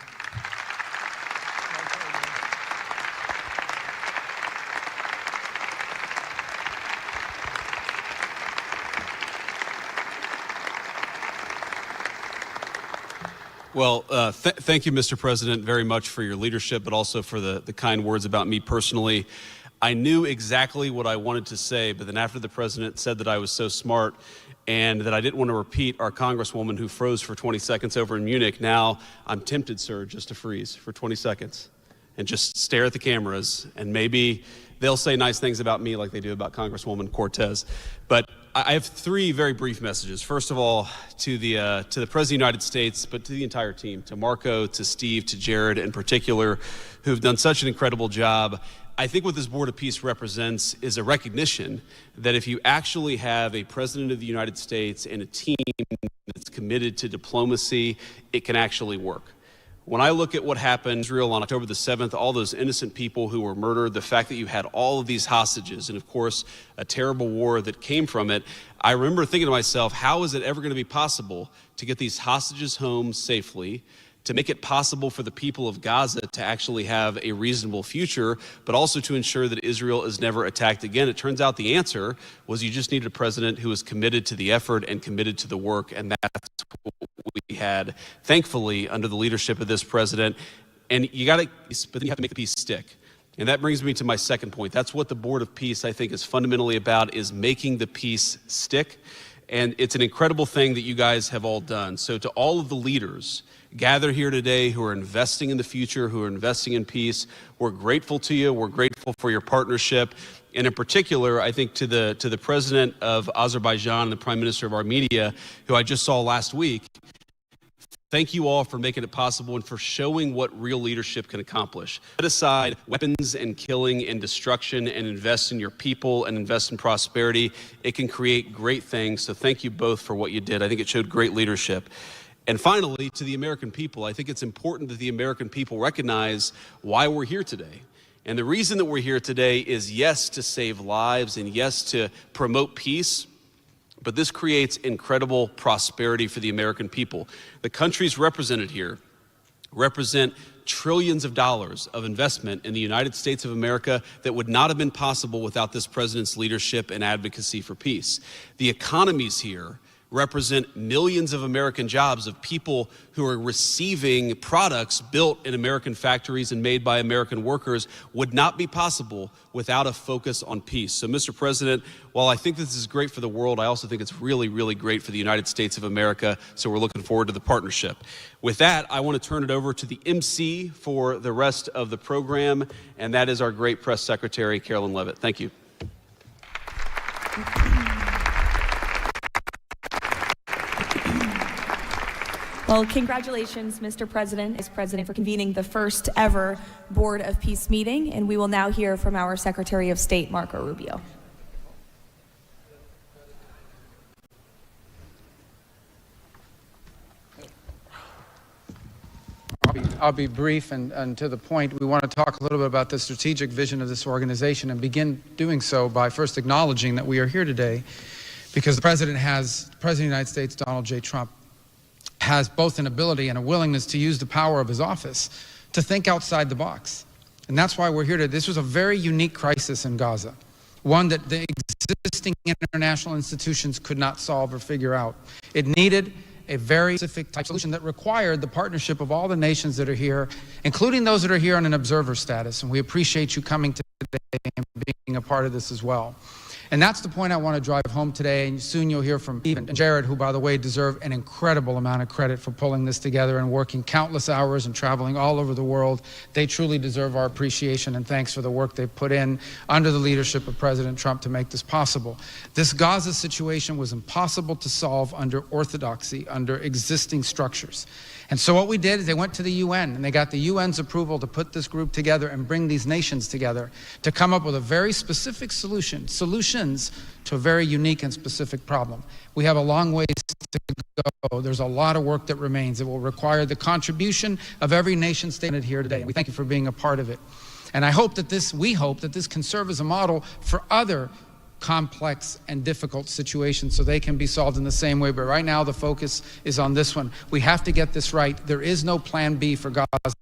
Well, thank you, Mr. President, very much for your leadership, but also for the kind words about me personally. I knew exactly what I wanted to say, but then after the president said that I was so smart and that I didn't want to repeat our congresswoman who froze for 20 seconds over in Munich, now I'm tempted, sir, just to freeze for 20 seconds and just stare at the cameras, and maybe they'll say nice things about me like they do about Congresswoman Cortez. But I have 3 very brief messages. First of all, to the President of the United States, but to the entire team, to Marco, to Steve, to Jared in particular, who've done such an incredible job. I think what this Board of Peace represents is a recognition that if you actually have a President of the United States and a team that's committed to diplomacy, it can actually work. When I look at what happened in Israel on October the 7th, all those innocent people who were murdered, the fact that you had all of these hostages, and of course, a terrible war that came from it, I remember thinking to myself, how is it ever going to be possible to get these hostages home safely, to make it possible for the people of Gaza to actually have a reasonable future, but also to ensure that Israel is never attacked again? It turns out the answer was you just needed a president who was committed to the effort and committed to the work, and that's what we had, thankfully, under the leadership of this president. And but then you have to make the peace stick. And that brings me to my second point. That's what the Board of Peace, I think, is fundamentally about, is making the peace stick. And it's an incredible thing that you guys have all done. So to all of the leaders gathered here today who are investing in the future, who are investing in peace, we're grateful to you. We're grateful for your partnership. And in particular, I think to the president of Azerbaijan and the prime minister of Armenia, who I just saw last week, thank you all for making it possible and for showing what real leadership can accomplish. Set aside weapons and killing and destruction and invest in your people and invest in prosperity. It can create great things. So thank you both for what you did. I think it showed great leadership. And finally, to the American people, I think it's important that the American people recognize why we're here today. And the reason that we're here today is, yes, to save lives and yes, to promote peace, but this creates incredible prosperity for the American people. The countries represented here represent trillions of dollars of investment in the United States of America that would not have been possible without this president's leadership and advocacy for peace. The economies here represent millions of American jobs of people who are receiving products built in American factories and made by American workers would not be possible without a focus on peace. So, Mr. President, while I think this is great for the world, I also think it's really, really great for the United States of America. So we're looking forward to the partnership. With that, I want to turn it over to the MC for the rest of the program, and that is our great press secretary, Carolyn Levitt. Thank you. Well, congratulations, Mr. President, Vice President, for convening the first ever Board of Peace meeting. And we will now hear from our Secretary of State, Marco Rubio. I'll be brief and to the point. We want to talk a little bit about the strategic vision of this organization and begin doing so by first acknowledging that we are here today because the President of the United States, Donald J. Trump, has both an ability and a willingness to use the power of his office to think outside the box. And that's why we're here today. This was a very unique crisis in Gaza, one that the existing international institutions could not solve or figure out. It needed a very specific type of solution that required the partnership of all the nations that are here, including those that are here on an observer status. And we appreciate you coming today and being a part of this as well. And that's the point I want to drive home today, and soon you'll hear from Eve and Jared, who, by the way, deserve an incredible amount of credit for pulling this together and working countless hours and traveling all over the world. They truly deserve our appreciation and thanks for the work they've put in under the leadership of President Trump to make this possible. This Gaza situation was impossible to solve under orthodoxy, under existing structures. And so what we did is they went to the UN and they got the UN's approval to put this group together and bring these nations together to come up with a very specific solutions to a very unique and specific problem. We have a long ways to go. There's a lot of work that remains. It will require the contribution of every nation state here today. And we thank you for being a part of it. And we hope that this can serve as a model for other complex and difficult situations so they can be solved in the same way. But right now the focus is on this one. We have to get this right. There is no plan B for Gaza.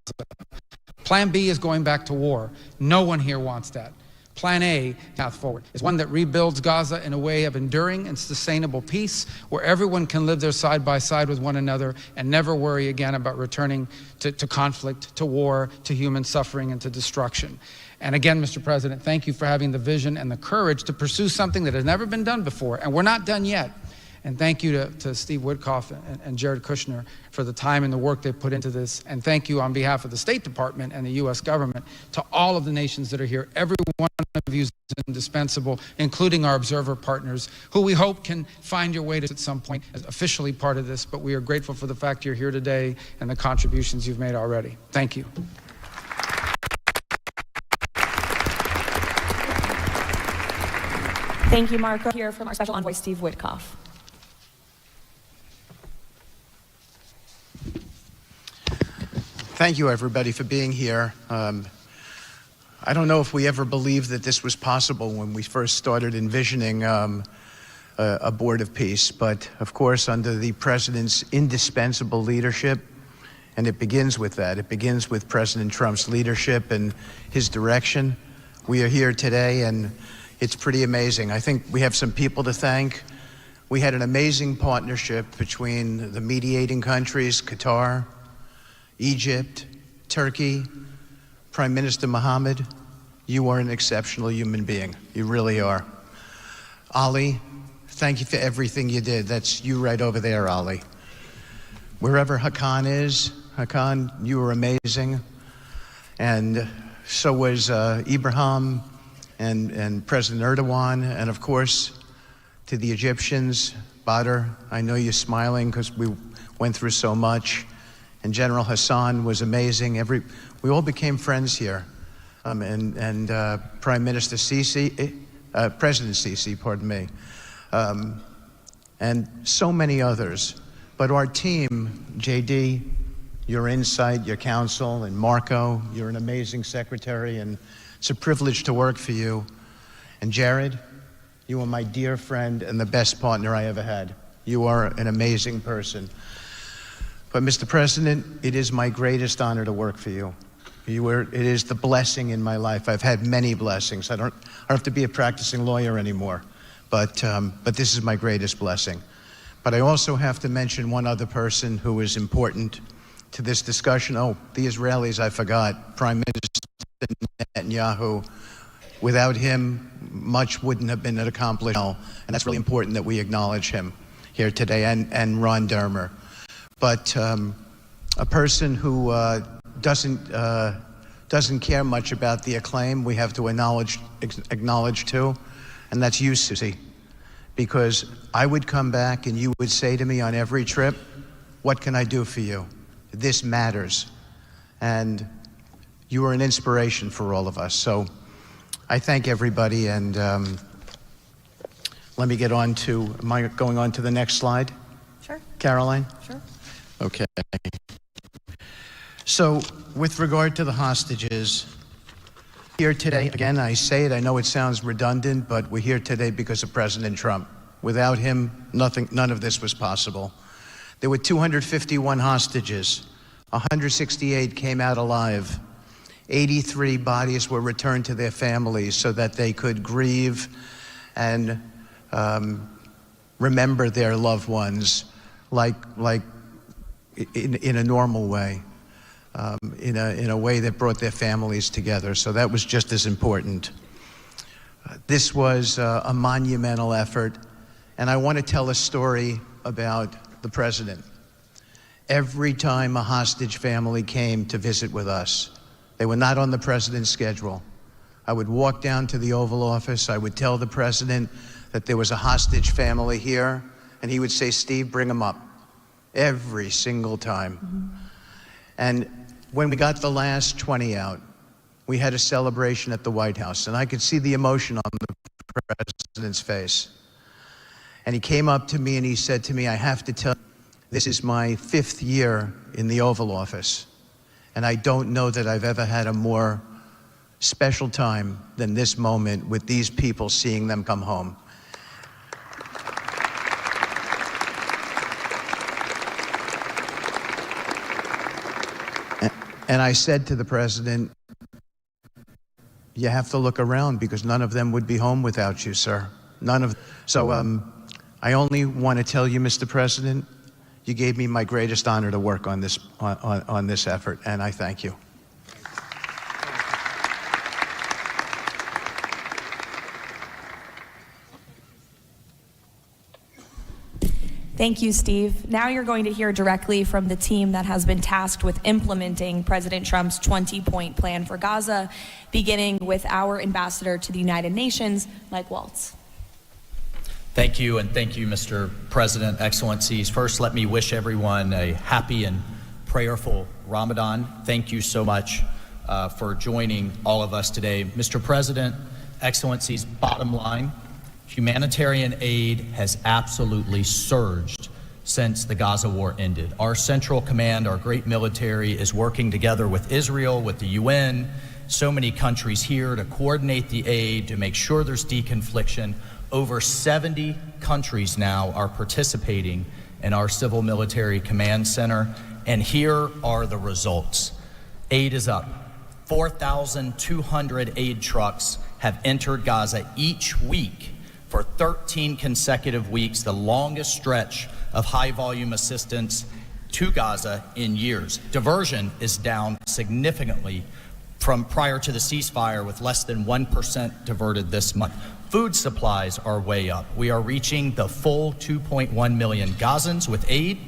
Plan B is going back to war. No one here wants that. Plan A, path forward, is one that rebuilds Gaza in a way of enduring and sustainable peace where everyone can live there side by side with one another and never worry again about returning to conflict, to war, to human suffering, and to destruction. And again, Mr. President, thank you for having the vision and the courage to pursue something that has never been done before, and we're not done yet. And thank you to Steve Witkoff and Jared Kushner for the time and the work they've put into this. And thank you on behalf of the State Department and the U.S. government to all of the nations that are here. Every one of you is indispensable, including our observer partners, who we hope can find your way to at some point as officially part of this. But we are grateful for the fact you're here today and the contributions you've made already. Thank you. Thank you, Marco. Here from our special envoy, Steve Witkoff. Thank you, everybody, for being here. I don't know if we ever believed that this was possible when we first started envisioning a board of peace, but of course, under the president's indispensable leadership, and it begins with that. It begins with President Trump's leadership and his direction. We are here today, and it's pretty amazing. I think we have some people to thank. We had an amazing partnership between the mediating countries, Qatar, Egypt, Turkey, Prime Minister Mohammed. You are an exceptional human being. You really are. Ali, thank you for everything you did. That's you right over there, Ali. Wherever Hakan is, Hakan, you were amazing. And so was Ibrahim and President Erdogan. And of course, to the Egyptians, Badr, I know you're smiling because we went through so much. And General Hassan was amazing. We all became friends here. And Prime Minister Sisi, President Sisi, pardon me, and so many others. But our team, JD, your insight, your counsel, and Marco, you're an amazing secretary, and it's a privilege to work for you. And Jared, you are my dear friend and the best partner I ever had. You are an amazing person. But Mr. President, it is my greatest honor to work for you. It is the blessing in my life. I've had many blessings. I don't have to be a practicing lawyer anymore, but this is my greatest blessing. But I also have to mention one other person who is important to this discussion. Oh, the Israelis, I forgot. Prime Minister Netanyahu. Without him, much wouldn't have been accomplished. And that's really important that we acknowledge him here today, and Ron Dermer. But a person who doesn't care much about the acclaim we have to acknowledge too, and that's you, Susie. Because I would come back and you would say to me on every trip, what can I do for you? This matters. And you are an inspiration for all of us. So I thank everybody, and let me get on to, am I going on to the next slide? Sure. Caroline? Sure. Okay. So with regard to the hostages, here today, again, I say it, I know it sounds redundant, but we're here today because of President Trump. Without him, none of this was possible. There were 251 hostages. 168 came out alive. 83 bodies were returned to their families so that they could grieve and remember their loved ones like in a normal way, in a way that brought their families together. So that was just as important. This was a monumental effort, and I want to tell a story about the president. Every time a hostage family came to visit with us, they were not on the president's schedule. I would walk down to the Oval Office, I would tell the president that there was a hostage family here, and he would say, Steve, bring them up. Every single time. Mm-hmm. And when we got the last 20 out, we had a celebration at the White House, and I could see the emotion on the president's face. And he came up to me and he said to me, I have to tell you, this is my 5th year in the Oval Office, and I don't know that I've ever had a more special time than this moment with these people, seeing them come home. And I said to the president, you have to look around because none of them would be home without you, sir. None of. So I only want to tell you, Mr. President, you gave me my greatest honor to work on this on this effort, and I thank you. Thank you, Steve. Now you're going to hear directly from the team that has been tasked with implementing President Trump's 20-point plan for Gaza, beginning with our ambassador to the United Nations, Mike Waltz. Thank you, and thank you, Mr. President, Excellencies. First, let me wish everyone a happy and prayerful Ramadan. Thank you so much for joining all of us today. Mr. President, Excellencies, bottom line, humanitarian aid has absolutely surged since the Gaza war ended. Our Central Command, our great military, is working together with Israel, with the UN, so many countries here to coordinate the aid, to make sure there's deconfliction. Over 70 countries now are participating in our Civil Military Command Center, and here are the results. Aid is up. 4,200 aid trucks have entered Gaza each week for 13 consecutive weeks, the longest stretch of high-volume assistance to Gaza in years. Diversion is down significantly from prior to the ceasefire, with less than 1% diverted this month. Food supplies are way up. We are reaching the full 2.1 million Gazans with aid,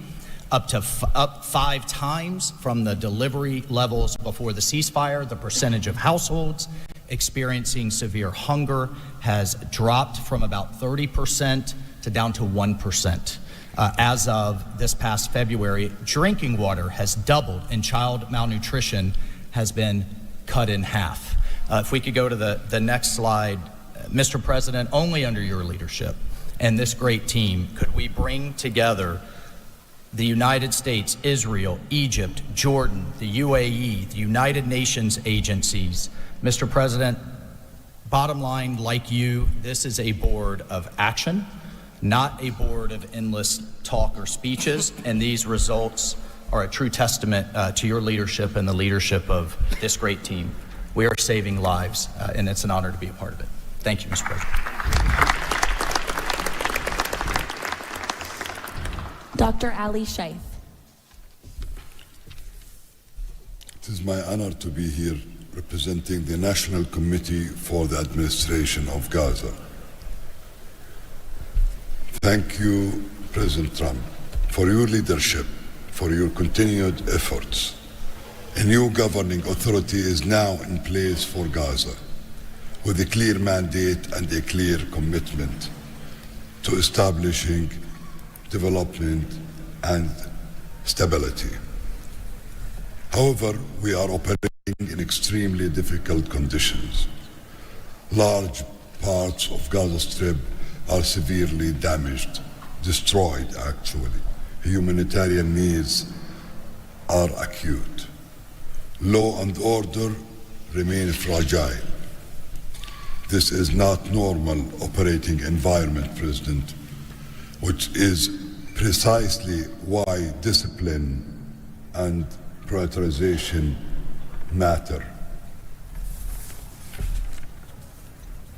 up 5 times from the delivery levels before the ceasefire. The percentage of households experiencing severe hunger has dropped from about 30% to down to 1%. As of this past February, drinking water has doubled and child malnutrition has been cut in half. If we could go to the next slide. Mr. President, only under your leadership and this great team could we bring together the United States, Israel, Egypt, Jordan, the UAE, the United Nations agencies. Mr. President, bottom line, like you, this is a board of action, not a board of endless talk or speeches, and these results are a true testament to your leadership and the leadership of this great team. We are saving lives, and it's an honor to be a part of it. Thank you, Mr. President. Dr. Ali Shaith. It is my honor to be here representing the National Committee for the Administration of Gaza. Thank you, President Trump, for your leadership, for your continued efforts. A new governing authority is now in place for Gaza, with a clear mandate and a clear commitment to establishing development and stability. However, we are operating in extremely difficult conditions. Large parts of Gaza Strip are severely damaged, destroyed actually. Humanitarian needs are acute. Law and order remain fragile. This is not normal operating environment, President, which is precisely why discipline and prioritization matter.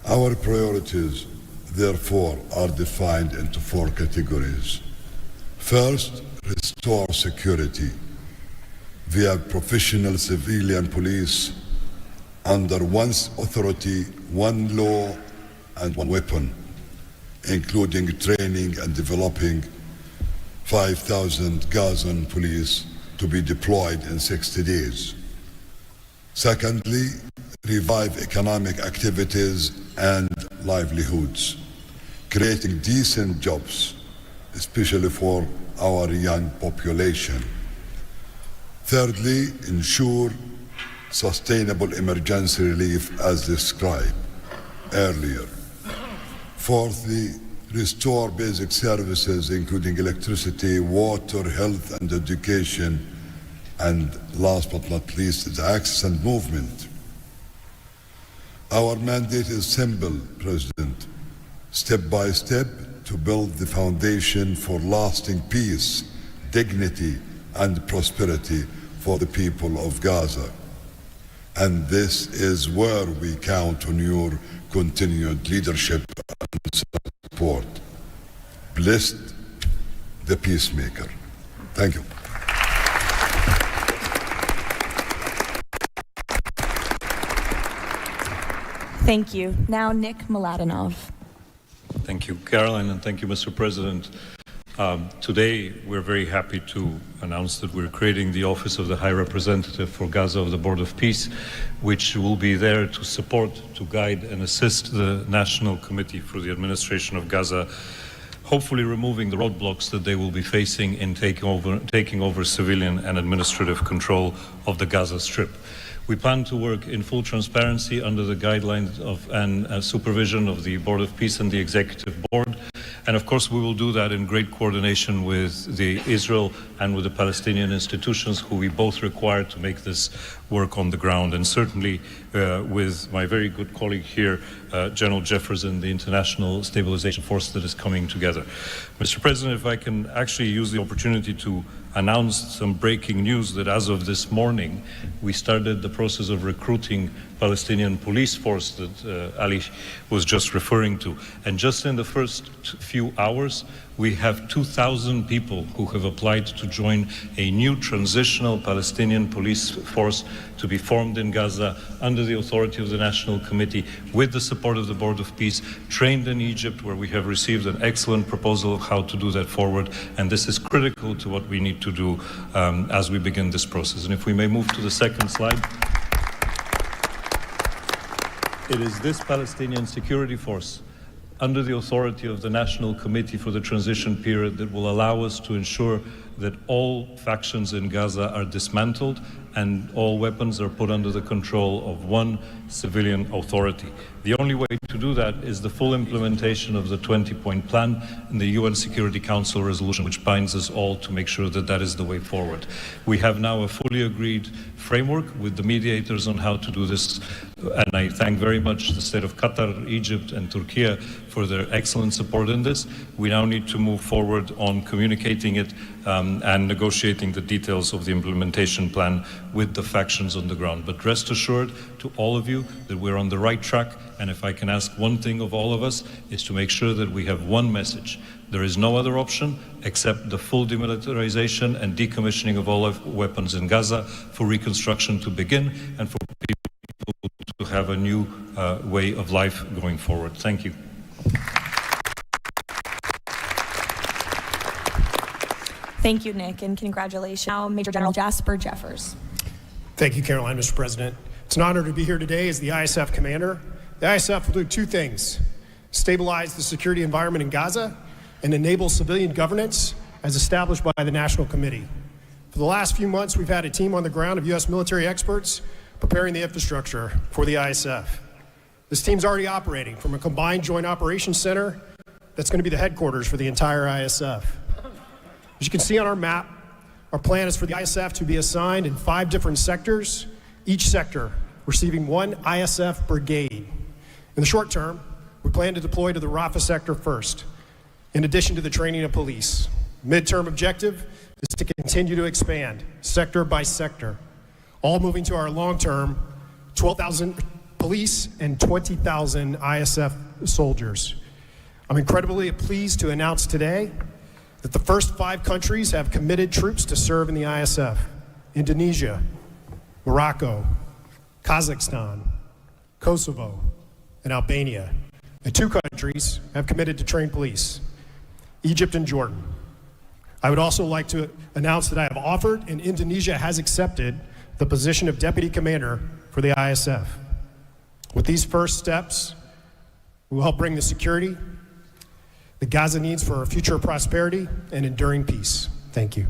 Our priorities, therefore, are defined into 4 categories. First, restore security via professional civilian police under one authority, one law, and one weapon, including training and developing 5,000 Gazan police to be deployed in 60 days. Secondly, revive economic activities and livelihoods, creating decent jobs, especially for our young population. Thirdly, ensure sustainable emergency relief as described earlier. Fourthly, restore basic services including electricity, water, health and education, and last but not least, the access and movement. Our mandate is simple, President, step by step to build the foundation for lasting peace, dignity, and prosperity for the people of Gaza. And this is where we count on your continued leadership and support. Blessed the peacemaker. Thank you. Thank you. Now, Nick Mladenov. Thank you, Caroline, and thank you, Mr. President. Today, we're very happy to announce that we're creating the Office of the High Representative for Gaza of the Board of Peace, which will be there to support, to guide, and assist the National Committee for the Administration of Gaza, hopefully removing the roadblocks that they will be facing in taking over civilian and administrative control of the Gaza Strip. We plan to work in full transparency under the guidelines of and supervision of the Board of Peace and the Executive Board, And of course, we will do that in great coordination with the Israel and with the Palestinian institutions, who we both require to make this work on the ground. And certainly with my very good colleague here, General Jefferson, the International Stabilization Force that is coming together. Mr. President, if I can actually use the opportunity to announce some breaking news that as of this morning, we started the process of recruiting Palestinian police force that Ali was just referring to. And just in the first few hours, we have 2,000 people who have applied to join a new transitional Palestinian police force to be formed in Gaza under the authority of the National Committee, with the support of the Board of Peace, trained in Egypt, where we have received an excellent proposal of how to do that forward. And this is critical to what we need to do as we begin this process. And if we may move to the second slide. It is this Palestinian security force, under the authority of the National Committee for the Transition Period, that will allow us to ensure that all factions in Gaza are dismantled and all weapons are put under the control of one civilian authority. The only way to do that is the full implementation of the 20-point plan and the UN Security Council resolution, which binds us all to make sure that that is the way forward. We have now a fully agreed framework with the mediators on how to do this, and I thank very much the state of Qatar, Egypt and Turkey for their excellent support in this. We now need to move forward on communicating it and negotiating the details of the implementation plan with the factions on the ground. But rest assured to all of you that we're on the right track, and if I can ask one thing of all of us, is to make sure that we have one message. There is no other option except the full demilitarization and decommissioning of all weapons in Gaza for reconstruction to begin and for people to have a new way of life going forward. Thank you. Thank you, Nick, and congratulations. Now, Major General Jasper Jeffers. Thank you, Caroline, Mr. President. It's an honor to be here today as the ISF commander. The ISF will do two things: stabilize the security environment in Gaza and enable civilian governance as established by the National Committee. For the last few months, we've had a team on the ground of U.S. military experts preparing the infrastructure for the ISF. This team's already operating from a combined joint operations center that's going to be the headquarters for the entire ISF. As you can see on our map, our plan is for the ISF to be assigned in 5 different sectors, each sector receiving 1 ISF brigade. In the short term, we plan to deploy to the Rafah sector first, in addition to the training of police. Midterm objective is to continue to expand sector by sector, all moving to our long-term 12,000 police and 20,000 ISF soldiers. I'm incredibly pleased to announce today that the first 5 countries have committed troops to serve in the ISF: Indonesia, Morocco, Kazakhstan, Kosovo, and Albania. And 2 countries have committed to train police: Egypt and Jordan. I would also like to announce that I have offered and Indonesia has accepted the position of Deputy Commander for the ISF. With these first steps, we will help bring the security that Gaza needs for our future prosperity and enduring peace. Thank you.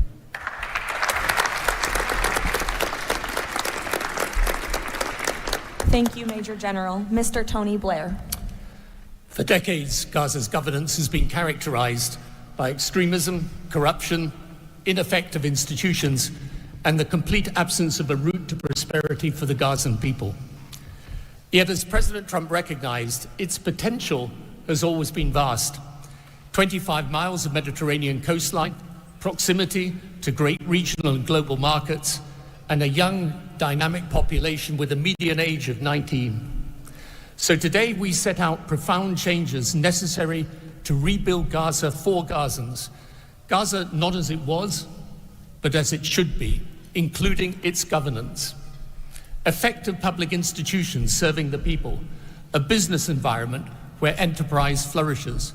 Thank you, Major General. Mr. Tony Blair. For decades, Gaza's governance has been characterized by extremism, corruption, ineffective institutions, and the complete absence of a route to prosperity for the Gazan people. Yet, as President Trump recognized, its potential has always been vast. 25 miles of Mediterranean coastline, proximity to great regional and global markets, and a young, dynamic population with a median age of 19. So today we set out profound changes necessary to rebuild Gaza for Gazans. Gaza not as it was, but as it should be, including its governance. Effective public institutions serving the people, a business environment where enterprise flourishes,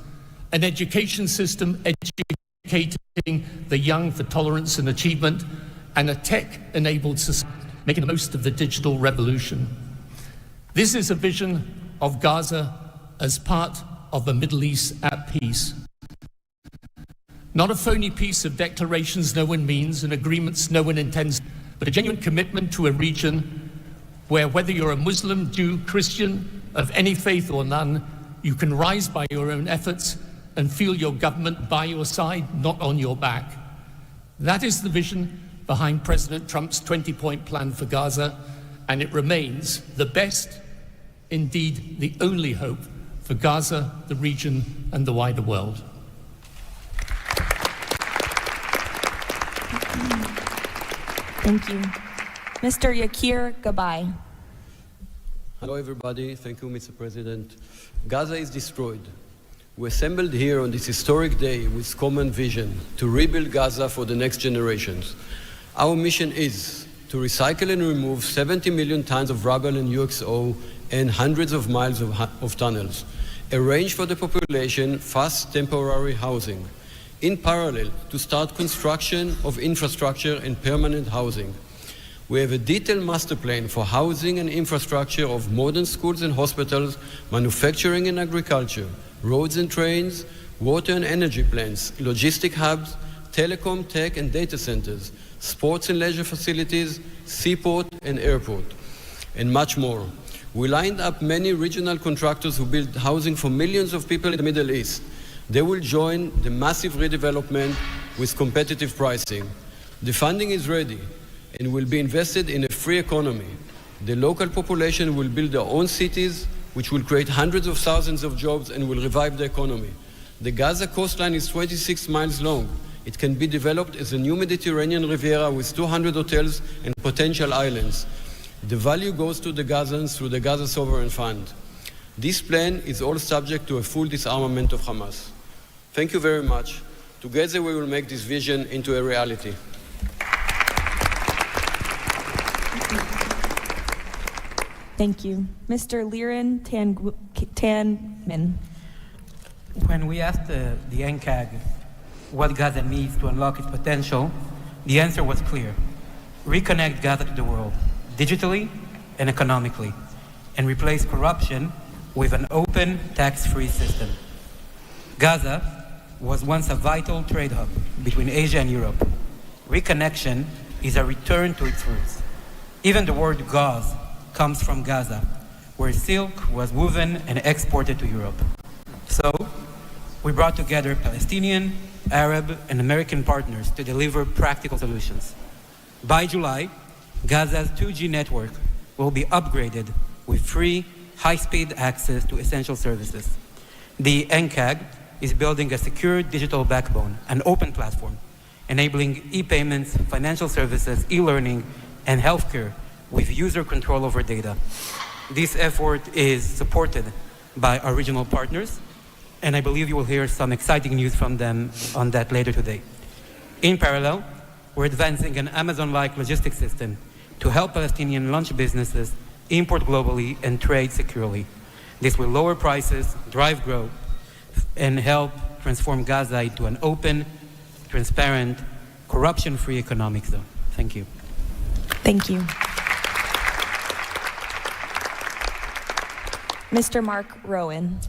an education system educating the young for tolerance and achievement, and a tech-enabled society making the most of the digital revolution. This is a vision of Gaza as part of a Middle East at peace. Not a phony piece of declarations no one means and agreements no one intends, but a genuine commitment to a region where, whether you're a Muslim, Jew, Christian, of any faith or none, you can rise by your own efforts and feel your government by your side, not on your back. That is the vision behind President Trump's 20-point plan for Gaza, and it remains the best, indeed the only hope for Gaza, the region, and the wider world. Thank you. Mr. Yakir Gabay. Hello, everybody. Thank you, Mr. President. Gaza is destroyed. We assembled here on this historic day with common vision to rebuild Gaza for the next generations. Our mission is to recycle and remove 70 million tons of rubble and UXO and hundreds of miles of tunnels. Arrange for the population fast temporary housing. In parallel, to start construction of infrastructure and permanent housing. We have a detailed master plan for housing and infrastructure of modern schools and hospitals, manufacturing and agriculture, roads and trains, water and energy plants, logistic hubs, telecom, tech and data centers, sports and leisure facilities, seaport and airport, and much more. We lined up many regional contractors who build housing for millions of people in the Middle East. They will join the massive redevelopment with competitive pricing. The funding is ready and will be invested in a free economy. The local population will build their own cities, which will create hundreds of thousands of jobs and will revive the economy. The Gaza coastline is 26 miles long. It can be developed as a new Mediterranean Riviera with 200 hotels and potential islands. The value goes to the Gazans through the Gaza Sovereign Fund. This plan is all subject to a full disarmament of Hamas. Thank you very much. Together we will make this vision into a reality. Thank you. Mr. Liren Tanman. When we asked the NCAG what Gaza needs to unlock its potential, the answer was clear. Reconnect Gaza to the world, digitally and economically, and replace corruption with an open, tax-free system. Gaza was once a vital trade hub between Asia and Europe. Reconnection is a return to its roots. Even the word gauze comes from Gaza, where silk was woven and exported to Europe. So, we brought together Palestinian, Arab, and American partners to deliver practical solutions. By July, Gaza's 2G network will be upgraded with free, high-speed access to essential services. The NCAG is building a secure digital backbone, an open platform, enabling e-payments, financial services, e-learning, and healthcare with user control over data. This effort is supported by our regional partners, and I believe you will hear some exciting news from them on that later today. In parallel, we're advancing an Amazon-like logistics system to help Palestinian launch businesses import globally and trade securely. This will lower prices, drive growth, and help transform Gaza into an open, transparent, corruption-free economic zone. Thank you. Thank you. Mr. Mark Rowan.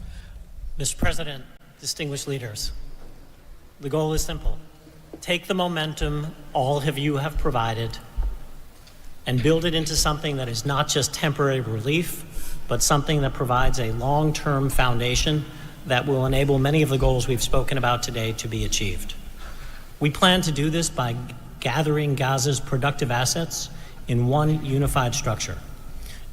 Mr. President, distinguished leaders, the goal is simple. Take the momentum all of you have provided and build it into something that is not just temporary relief, but something that provides a long-term foundation that will enable many of the goals we've spoken about today to be achieved. We plan to do this by gathering Gaza's productive assets in one unified structure.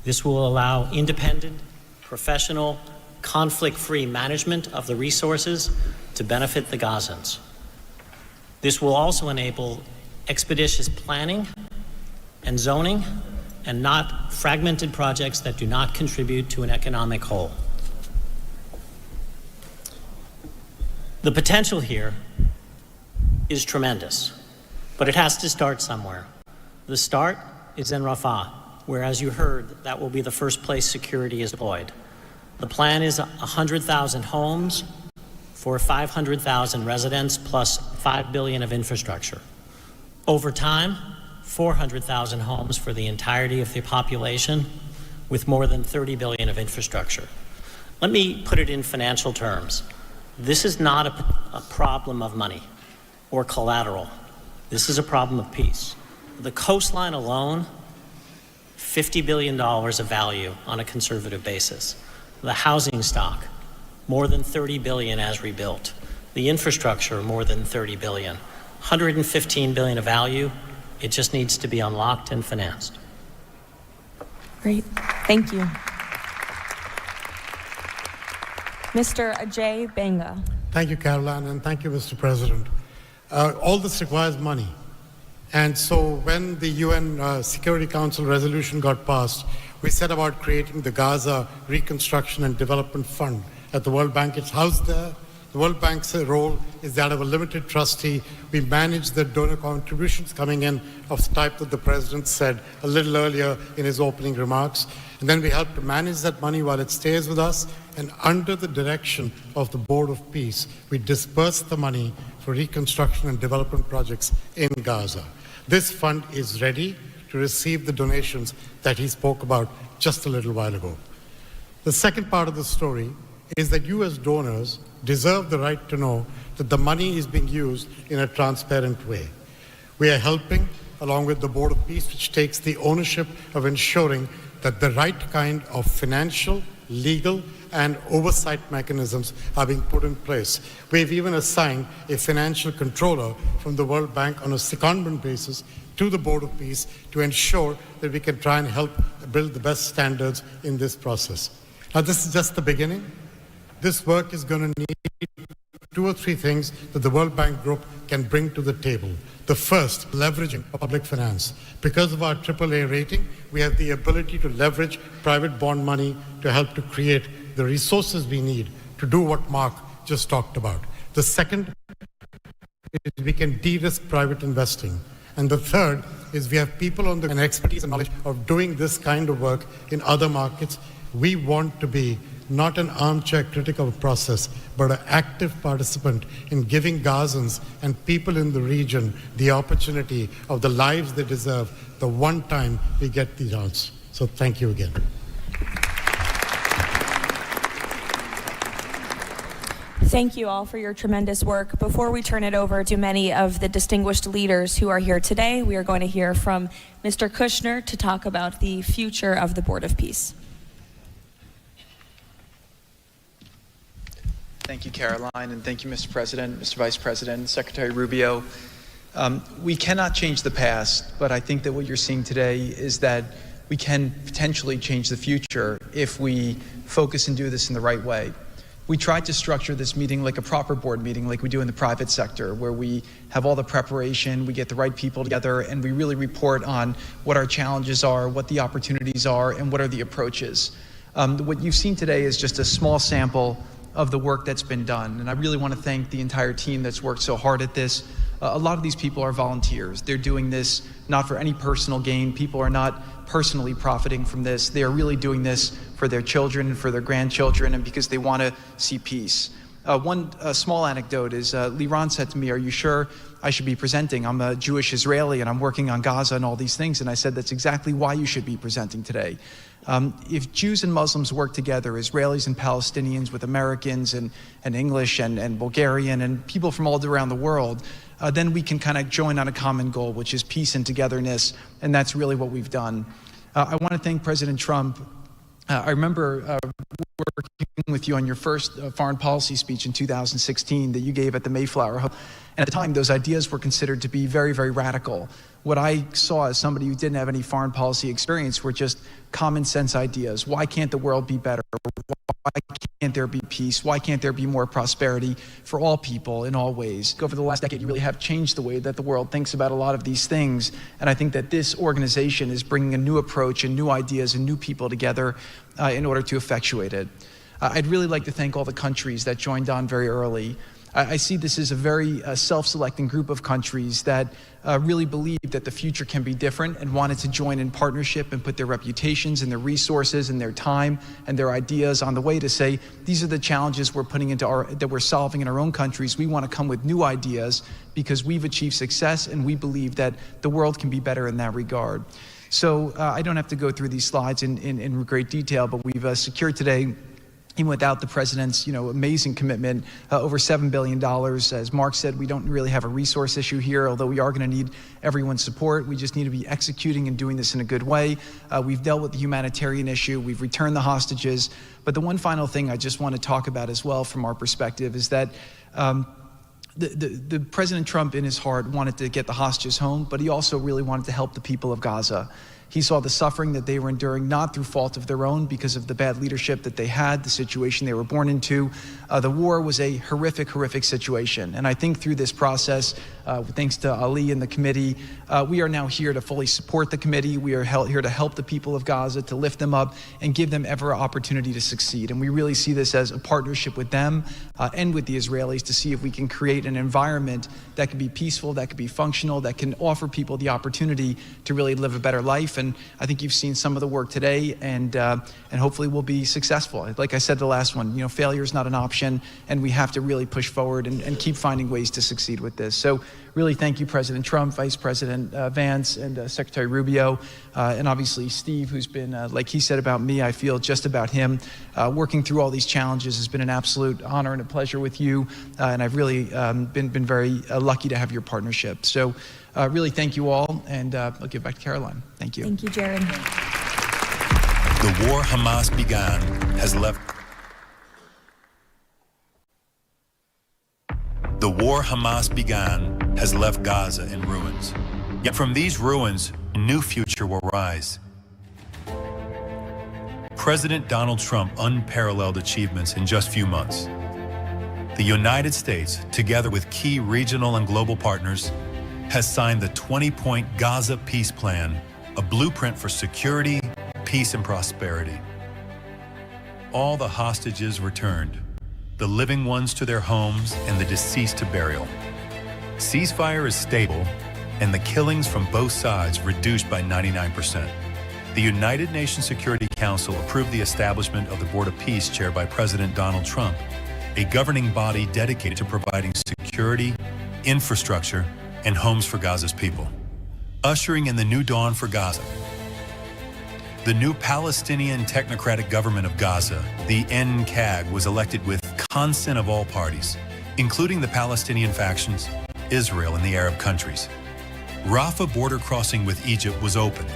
This will allow independent, professional, conflict-free management of the resources to benefit the Gazans. This will also enable expeditious planning and zoning and not fragmented projects that do not contribute to an economic whole. The potential here is tremendous, but it has to start somewhere. The start is in Rafah, where, as you heard, that will be the first place security is deployed. The plan is 100,000 homes for 500,000 residents plus $5 billion of infrastructure. Over time, 400,000 homes for the entirety of the population with more than $30 billion of infrastructure. Let me put it in financial terms. This is not a problem of money or collateral. This is a problem of peace. The coastline alone, $50 billion of value on a conservative basis. The housing stock, more than $30 billion as rebuilt. The infrastructure, more than $30 billion. $115 billion of value. It just needs to be unlocked and financed. Great. Thank you. Mr. Ajay Banga. Thank you, Caroline, and thank you, Mr. President. All this requires money. And so when the UN Security Council resolution got passed, we set about creating the Gaza Reconstruction and Development Fund at the World Bank. It's housed there. The World Bank's role is that of a limited trustee. We manage the donor contributions coming in of the type that the President said a little earlier in his opening remarks. And then we help to manage that money while it stays with us. And under the direction of the Board of Peace, we disperse the money for reconstruction and development projects in Gaza. This fund is ready to receive the donations that he spoke about just a little while ago. The second part of the story is that you as donors deserve the right to know that the money is being used in a transparent way. We are helping, along with the Board of Peace, which takes the ownership of ensuring that the right kind of financial, legal, and oversight mechanisms are being put in place. We've even assigned a financial controller from the World Bank on a secondment basis to the Board of Peace to ensure that we can try and help build the best standards in this process. Now, this is just the beginning. This work is going to need 2 or 3 things that the World Bank Group can bring to the table. The first, leveraging public finance. Because of our AAA rating, we have the ability to leverage private bond money to help to create the resources we need to do what Mark just talked about. The second is we can de-risk private investing. And the third is we have people on the expertise and knowledge of doing this kind of work in other markets. We want to be not an armchair critic of a process, but an active participant in giving Gazans and people in the region the opportunity of the lives they deserve the one time we get the chance. So thank you again. Thank you all for your tremendous work. Before we turn it over to many of the distinguished leaders who are here today, we are going to hear from Mr. Kushner to talk about the future of the Board of Peace. Thank you, Caroline, and thank you, Mr. President, Mr. Vice President, Secretary Rubio. We cannot change the past, but I think that what you're seeing today is that we can potentially change the future if we focus and do this in the right way. We tried to structure this meeting like a proper board meeting, like we do in the private sector, where we have all the preparation, we get the right people together, and we really report on what our challenges are, what the opportunities are, and what are the approaches. What you've seen today is just a small sample of the work that's been done. And I really want to thank the entire team that's worked so hard at this. A lot of these people are volunteers. They're doing this not for any personal gain. People are not personally profiting from this. They are really doing this for their children and for their grandchildren and because they want to see peace. One small anecdote is Liran said to me, "Are you sure I should be presenting? I'm a Jewish Israeli and I'm working on Gaza and all these things." And I said, that's exactly why you should be presenting today. If Jews and Muslims work together, Israelis and Palestinians with Americans and English and Bulgarian and people from all around the world, then we can kind of join on a common goal, which is peace and togetherness, and that's really what we've done. I want to thank President Trump. I remember working with you on your first foreign policy speech in 2016 that you gave at the Mayflower Hotel. And at the time, those ideas were considered to be very, very radical. What I saw as somebody who didn't have any foreign policy experience were just common sense ideas. Why can't the world be better? Why can't there be peace? Why can't there be more prosperity for all people in all ways? Over the last decade, you really have changed the way that the world thinks about a lot of these things. And I think that this organization is bringing a new approach and new ideas and new people together in order to effectuate it. I'd really like to thank all the countries that joined on very early. I see this as a very self-selecting group of countries that really believe that the future can be different and wanted to join in partnership and put their reputations and their resources and their time and their ideas on the way to say, these are the challenges we're putting into that we're solving in our own countries. We want to come with new ideas because we've achieved success and we believe that the world can be better in that regard. So I don't have to go through these slides in great detail, but we've secured today, even without the president's, amazing commitment, over $7 billion. As Mark said, we don't really have a resource issue here, although we are going to need everyone's support. We just need to be executing and doing this in a good way. We've dealt with the humanitarian issue. We've returned the hostages. But the one final thing I just want to talk about as well from our perspective is that the President Trump in his heart wanted to get the hostages home, but he also really wanted to help the people of Gaza. He saw the suffering that they were enduring, not through fault of their own, because of the bad leadership that they had, the situation they were born into. The war was a horrific, horrific situation. And I think through this process, thanks to Ali and the committee, we are now here to fully support the committee. We are here to help the people of Gaza, to lift them up and give them every opportunity to succeed. And we really see this as a partnership with them and with the Israelis to see if we can create an environment that can be peaceful, that can be functional, that can offer people the opportunity to really live a better life. And I think you've seen some of the work today, and hopefully we'll be successful. Like I said, the last one, failure is not an option, and we have to really push forward and keep finding ways to succeed with this. So really thank you, President Trump, Vice President Vance, and Secretary Rubio, and obviously Steve, who's been, like he said about me, I feel just about him. Working through all these challenges has been an absolute honor and a pleasure with you, and I've really been very lucky to have your partnership. So really thank you all, and I'll give back to Caroline. Thank you. Thank you, Jared. The war Hamas began has left. The war Hamas began has left Gaza in ruins. Yet from these ruins, a new future will rise. President Donald Trump's unparalleled achievements in just a few months. The United States, together with key regional and global partners, has signed the 20-point Gaza Peace Plan, a blueprint for security, peace, and prosperity. All the hostages returned, the living ones to their homes and the deceased to burial. Ceasefire is stable, and the killings from both sides reduced by 99%. The United Nations Security Council approved the establishment of the Board of Peace chaired by President Donald Trump, a governing body dedicated to providing security, infrastructure, and homes for Gaza's people, ushering in the new dawn for Gaza. The new Palestinian Technocratic Government of Gaza, the NCAG, was elected with consent of all parties, including the Palestinian factions, Israel, and the Arab countries. Rafah border crossing with Egypt was open.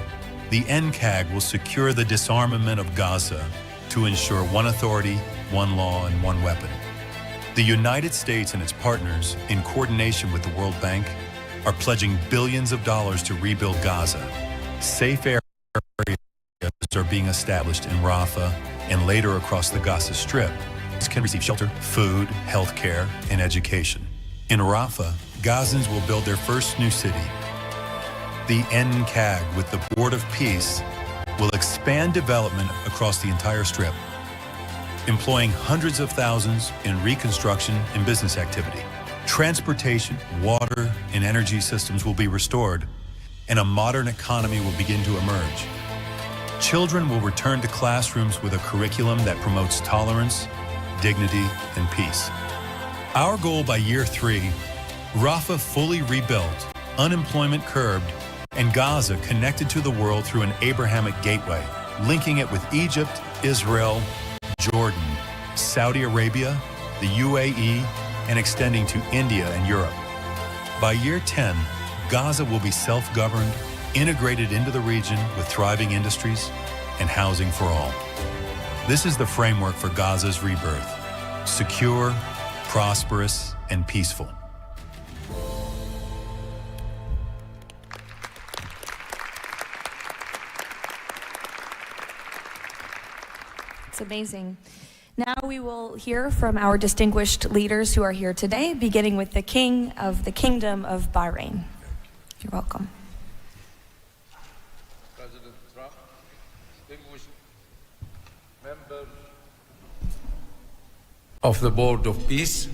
The NCAG will secure the disarmament of Gaza to ensure one authority, one law, and one weapon. The United States and its partners, in coordination with the World Bank, are pledging billions of dollars to rebuild Gaza. Safe areas are being established in Rafah and later across the Gaza Strip. These can receive shelter, food, health care, and education. In Rafah, Gazans will build their first new city. The NCAG, with the Board of Peace, will expand development across the entire Strip, employing hundreds of thousands in reconstruction and business activity. Transportation, water, and energy systems will be restored, and a modern economy will begin to emerge. Children will return to classrooms with a curriculum that promotes tolerance, dignity, and peace. Our goal by year 3, Rafah fully rebuilt, unemployment curbed, and Gaza connected to the world through an Abrahamic gateway, linking it with Egypt, Israel, Jordan, Saudi Arabia, the UAE, and extending to India and Europe. By year 10, Gaza will be self-governed, integrated into the region with thriving industries and housing for all. This is the framework for Gaza's rebirth: secure, prosperous, and peaceful. It's amazing. Now we will hear from our distinguished leaders who are here today, beginning with the King of the Kingdom of Bahrain. You're welcome. President Trump, distinguished members of the Board of Peace,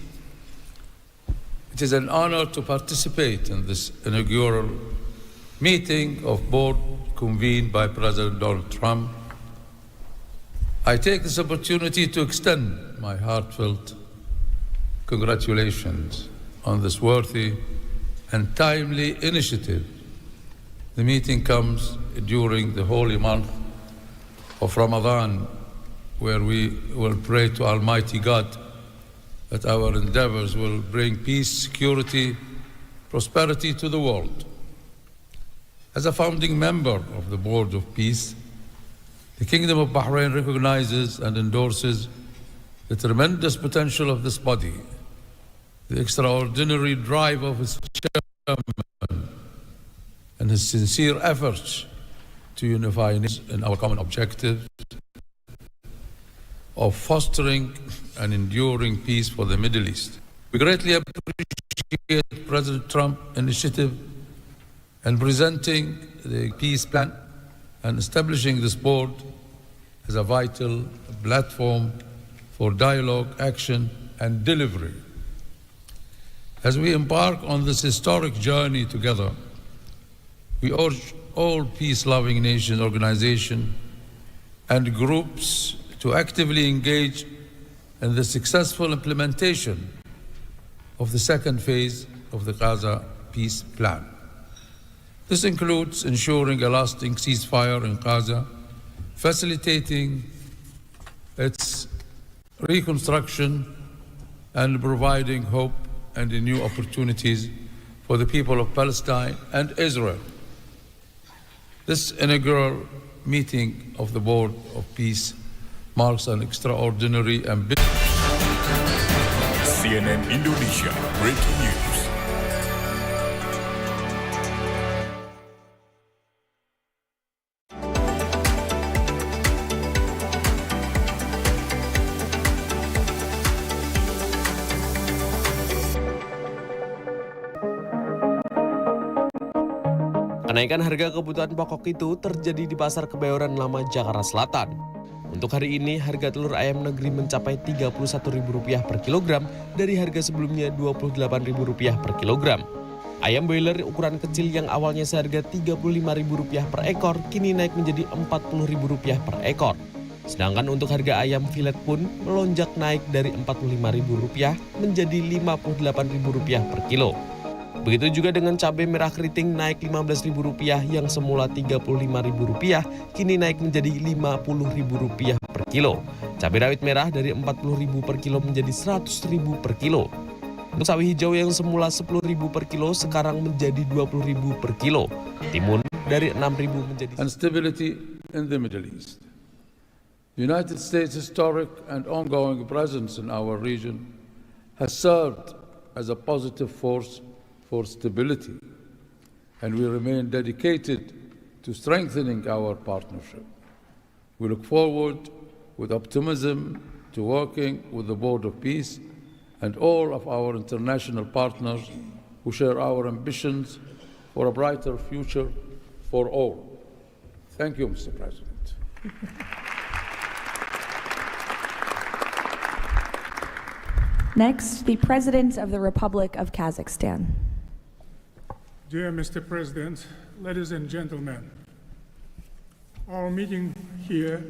it is an honor to participate in this inaugural meeting of board convened by President Donald Trump. I take this opportunity to extend my heartfelt congratulations on this worthy and timely initiative. The meeting comes during the holy month of Ramadan, where we will pray to Almighty God that our endeavors will bring peace, security, prosperity to the world. As a founding member of the Board of Peace, the Kingdom of Bahrain recognizes and endorses the tremendous potential of this body the extraordinary drive of its chairman and his sincere efforts to unify in our common objective of fostering and enduring peace for the Middle East. We greatly appreciate President Trump's initiative in presenting the peace plan and establishing this board as a vital platform for dialogue, action, and delivery. As we embark on this historic journey together, we urge all peace-loving nations, organizations, and groups to actively engage in the successful implementation of the second phase of the Gaza peace plan. This includes ensuring a lasting ceasefire in Gaza, facilitating its reconstruction, and providing hope and new opportunities for the people of Palestine and Israel. This inaugural meeting of the Board of Peace marks an extraordinary and big... CNN Indonesia Breaking News. Kenaikan harga kebutuhan pokok itu terjadi di Pasar Kebayoran Lama, Jakarta Selatan. Untuk hari ini, harga telur ayam negeri mencapai Rp31.000 per kilogram dari harga sebelumnya Rp28.000 per kilogram. Ayam broiler ukuran kecil yang awalnya seharga Rp35.000 per ekor kini naik menjadi Rp40.000 per ekor. Sedangkan untuk harga ayam filet pun melonjak naik dari Rp45.000 menjadi Rp58.000 per kilo. Begitu juga dengan cabai merah keriting naik Rp15.000 yang semula Rp35.000 kini naik menjadi Rp50.000 per kilo. Cabai rawit merah dari Rp40.000 per kilo menjadi Rp100.000 per kilo. Untuk sawi hijau yang semula Rp10.000 per kilo sekarang menjadi Rp20.000 per kilo. Timun dari Rp6.000 menjadi... And stability in the Middle East. The United States' historic and ongoing presence in our region has served as a positive force for stability, and we remain dedicated to strengthening our partnership. We look forward with optimism to working with the Board of Peace and all of our international partners who share our ambitions for a brighter future for all. Thank you, Mr. President. Next, the President of the Republic of Kazakhstan. Dear Mr. President, ladies and gentlemen, our meeting here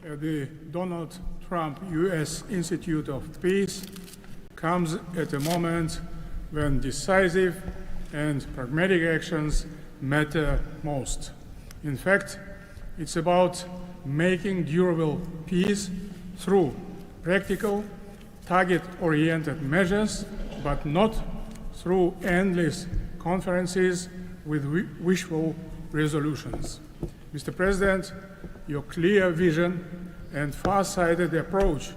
at the Donald Trump U.S. Institute of Peace comes at a moment when decisive and pragmatic actions matter most. In fact, it's about making durable peace through practical, target-oriented measures, but not through endless conferences with wishful resolutions. Mr. President, your clear vision and far-sighted approach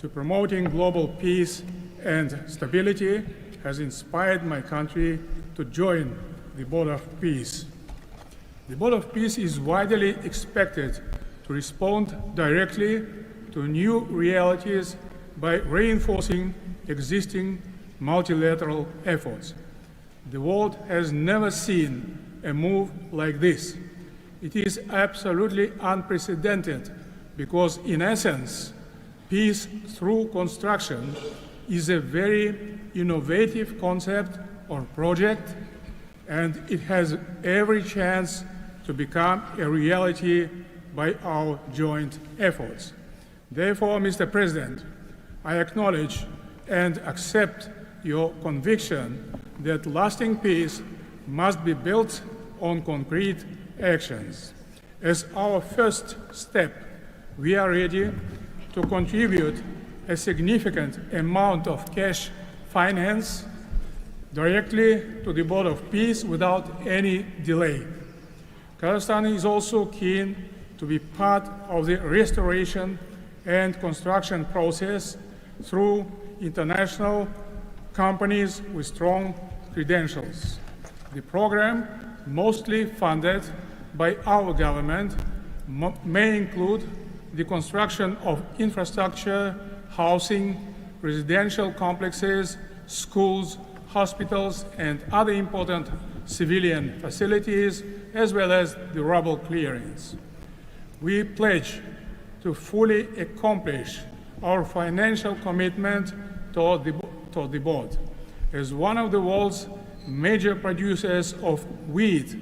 to promoting global peace and stability has inspired my country to join the Board of Peace. The Board of Peace is widely expected to respond directly to new realities by reinforcing existing multilateral efforts. The world has never seen a move like this. It is absolutely unprecedented because, in essence, peace through construction is a very innovative concept or project, and it has every chance to become a reality by our joint efforts. Therefore, Mr. President, I acknowledge and accept your conviction that lasting peace must be built on concrete actions. As our first step, we are ready to contribute a significant amount of cash finance directly to the Board of Peace without any delay. Kazakhstan is also keen to be part of the restoration and construction process through international companies with strong credentials. The program, mostly funded by our government, may include the construction of infrastructure, housing, residential complexes, schools, hospitals, and other important civilian facilities, as well as the rubble clearance. We pledge to fully accomplish our financial commitment toward the board. As one of the world's major producers of wheat,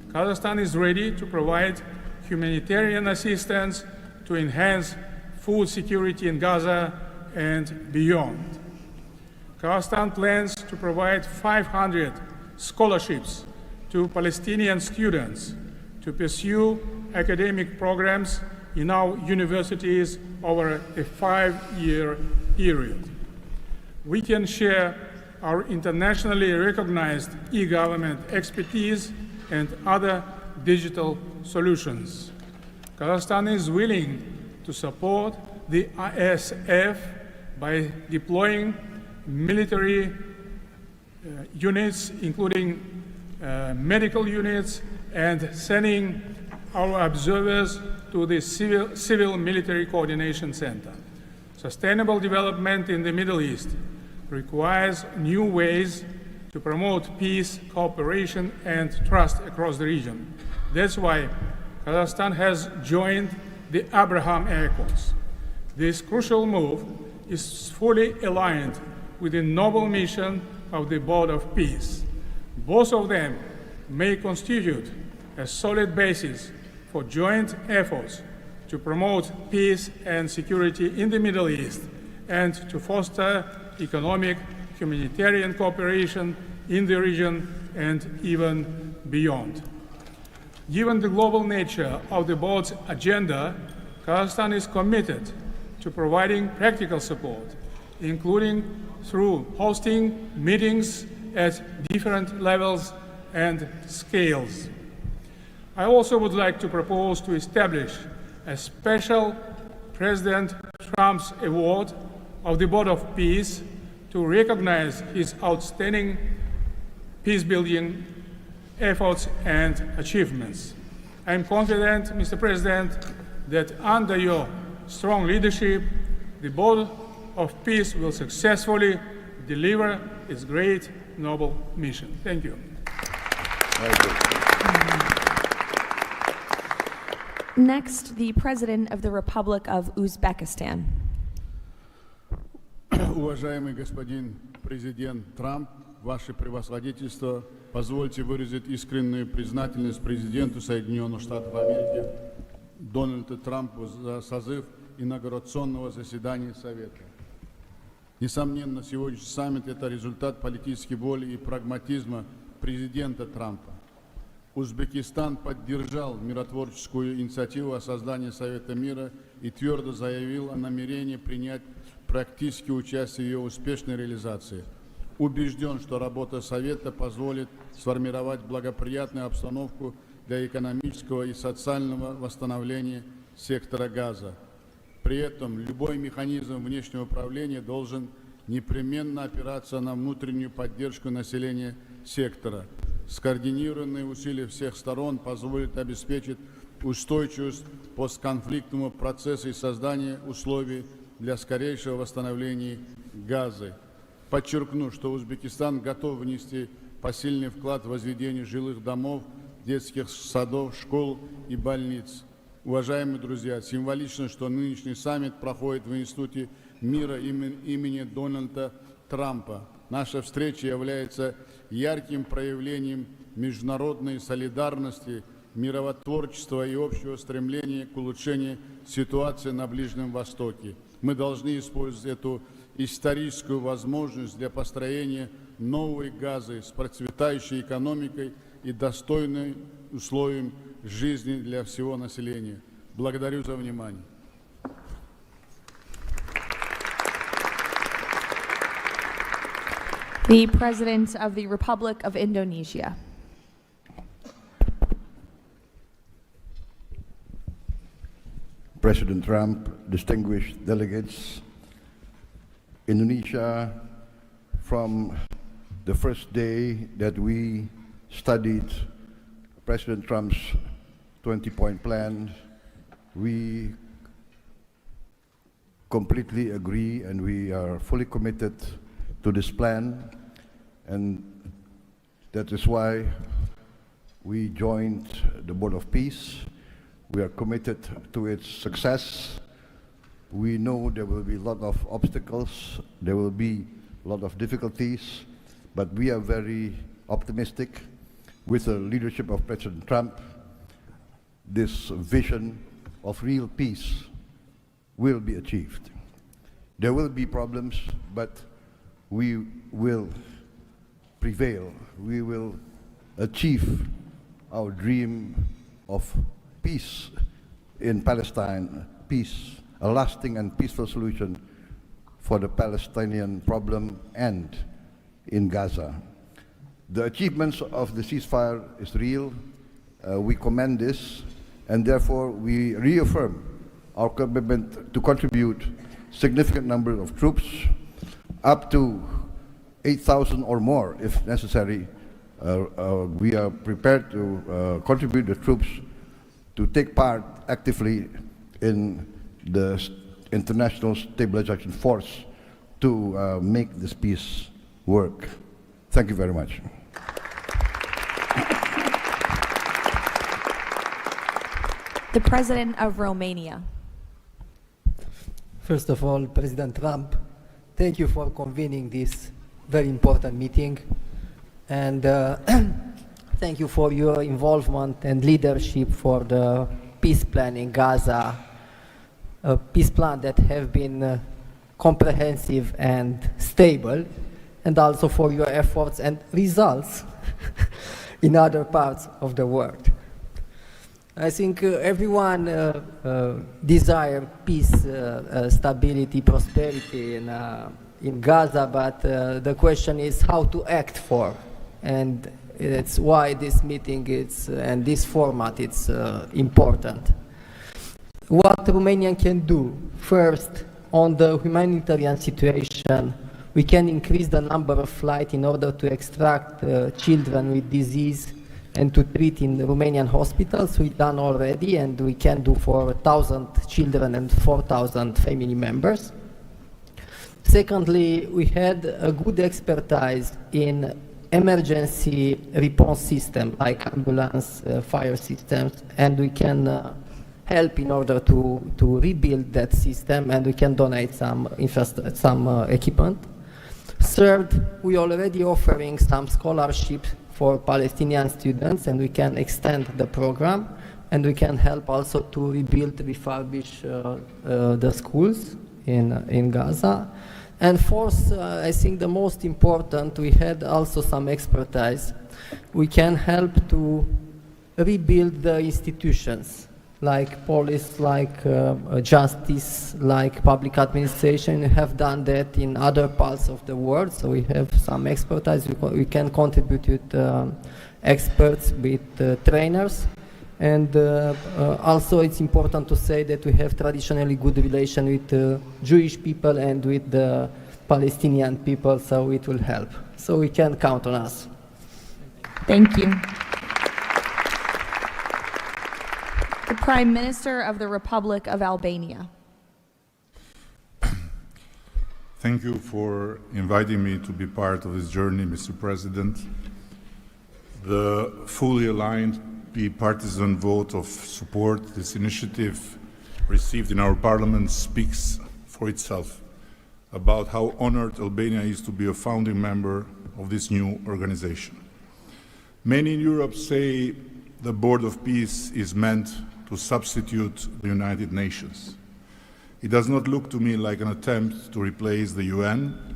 Kazakhstan is ready to provide humanitarian assistance to enhance food security in Gaza and beyond. Kazakhstan plans to provide 500 scholarships to Palestinian students to pursue academic programs in our universities over a 5-year period. We can share our internationally recognized e-government expertise and other digital solutions. Kazakhstan is willing to support the ISF by deploying military units, including medical units, and sending our observers to the Civil Military Coordination Center. Sustainable development in the Middle East requires new ways to promote peace, cooperation, and trust across the region. That's why Kazakhstan has joined the Abraham Accords. This crucial move is fully aligned with the noble mission of the Board of Peace. Both of them may constitute a solid basis for joint efforts to promote peace and security in the Middle East and to foster economic, humanitarian cooperation in the region and even beyond. Given the global nature of the board's agenda, Kazakhstan is committed to providing practical support, including through hosting meetings at different levels and scales. I also would like to propose to establish a special President Trump's Award of the Board of Peace to recognize his outstanding peace-building efforts and achievements. I am confident, Mr. President, that under your strong leadership, the Board of Peace will successfully deliver its great noble mission. Thank you. Next, the President of the Republic of Uzbekistan. Уважаемый господин президент Трамп, ваше превосходительство, позвольте выразить искреннюю признательность президенту Соединенных Штатов Америки Дональду Трампу за созыв инаугурационного заседания Совета. Несомненно, сегодняшний саммит – это результат политической воли и прагматизма президента Трампа. Узбекистан поддержал миротворческую инициативу о создании Совета мира и твердо заявил о намерении принять практическое участие в ее успешной реализации. Убежден, что работа Совета позволит сформировать благоприятную обстановку для экономического и социального восстановления сектора Газа. При этом любой механизм внешнего управления должен непременно опираться на внутреннюю поддержку населения сектора. Скоординированные усилия всех сторон позволят обеспечить устойчивость постконфликтного процесса и создание условий для скорейшего восстановления Газы. Подчеркну, что Узбекистан готов внести посильный вклад в возведение жилых домов, детских садов, школ и больниц. Уважаемые друзья, символично, что нынешний саммит проходит в Институте мира имени Дональда Трампа. Наша встреча является ярким проявлением международной солидарности, миротворчества и общего стремления к улучшению ситуации на Ближнем Востоке. Мы должны использовать эту историческую возможность для построения новой Газы с процветающей экономикой и достойным условием жизни для всего населения. Благодарю за внимание. The President of the Republic of Indonesia. President Trump, distinguished delegates, Indonesia from the first day that we studied President Trump's 20-point plan, we completely agree and we are fully committed to this plan, and that is why we joined the Board of Peace. We are committed to its success. We know there will be a lot of obstacles, there will be a lot of difficulties, but we are very optimistic with the leadership of President Trump. This vision of real peace will be achieved. There will be problems, but we will prevail. We will achieve our dream of peace in Palestine, peace, a lasting and peaceful solution for the Palestinian problem and in Gaza. The achievements of the ceasefire is real. We commend this, and therefore we reaffirm our commitment to contribute significant number of troops, up to 8,000 or more if necessary. We are prepared to contribute the troops to take part actively in the International Stabilization Force to make this peace work. Thank you very much. The President of Romania. First of all, President Trump, thank you for convening this very important meeting, and thank you for your involvement and leadership for the peace plan in Gaza, a peace plan that have been comprehensive and stable, and also for your efforts and results in other parts of the world. I think everyone desires peace, stability, prosperity in Gaza, but the question is how to act for, and it's why this meeting and this format is important. What Romania can do, first, on the humanitarian situation, we can increase the number of flights in order to extract children with disease and to treat in Romanian hospitals. We've done already, and we can do for 1,000 children and 4,000 family members. Secondly, we had a good expertise in emergency response system like ambulance, fire systems, and we can help in order to rebuild that system, and we can donate some equipment. Third, we already offering some scholarships for Palestinian students, and we can extend the program, and we can help also to rebuild, refurbish the schools in Gaza. And fourth, I think the most important, we had also some expertise. We can help to rebuild the institutions, like police, like justice, like public administration. We have done that in other parts of the world, so we have some expertise. We can contribute with experts, with trainers. And also it's important to say that we have traditionally good relation with Jewish people and with the Palestinian people, so it will help. So we can count on us. Thank you. The Prime Minister of the Republic of Albania. Thank you for inviting me to be part of this journey, Mr. President. The fully aligned bipartisan vote of support this initiative received in our parliament speaks for itself about how honored Albania is to be a founding member of this new organization. Many in Europe say the Board of Peace is meant to substitute the United Nations. It does not look to me like an attempt to replace the UN,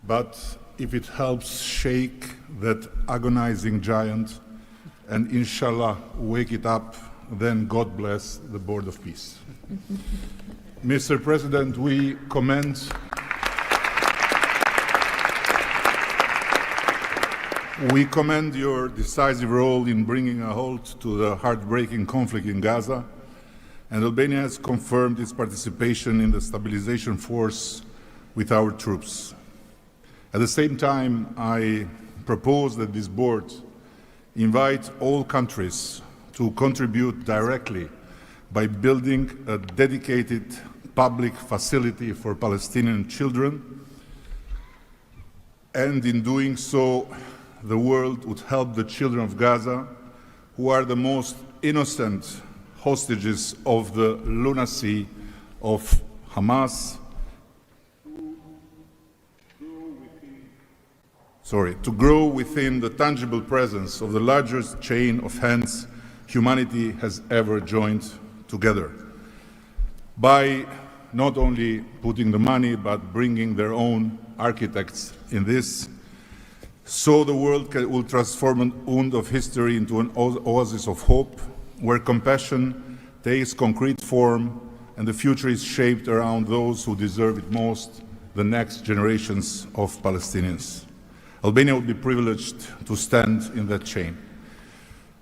but if it helps shake that agonizing giant and inshallah wake it up, then God bless the Board of Peace. Mr. President, we commend your decisive role in bringing a halt to the heartbreaking conflict in Gaza, and Albania has confirmed its participation in the stabilization force with our troops. At the same time, I propose that this board invite all countries to contribute directly by building a dedicated public facility for Palestinian children, and in doing so, the world would help the children of Gaza, who are the most innocent hostages of the lunacy of Hamas, to grow within the tangible presence of the largest chain of hands humanity has ever joined together, by not only putting the money, but bringing their own architects in this, so the world will transform an wound of history into an oasis of hope, where compassion takes concrete form and the future is shaped around those who deserve it most, the next generations of Palestinians. Albania will be privileged to stand in that chain.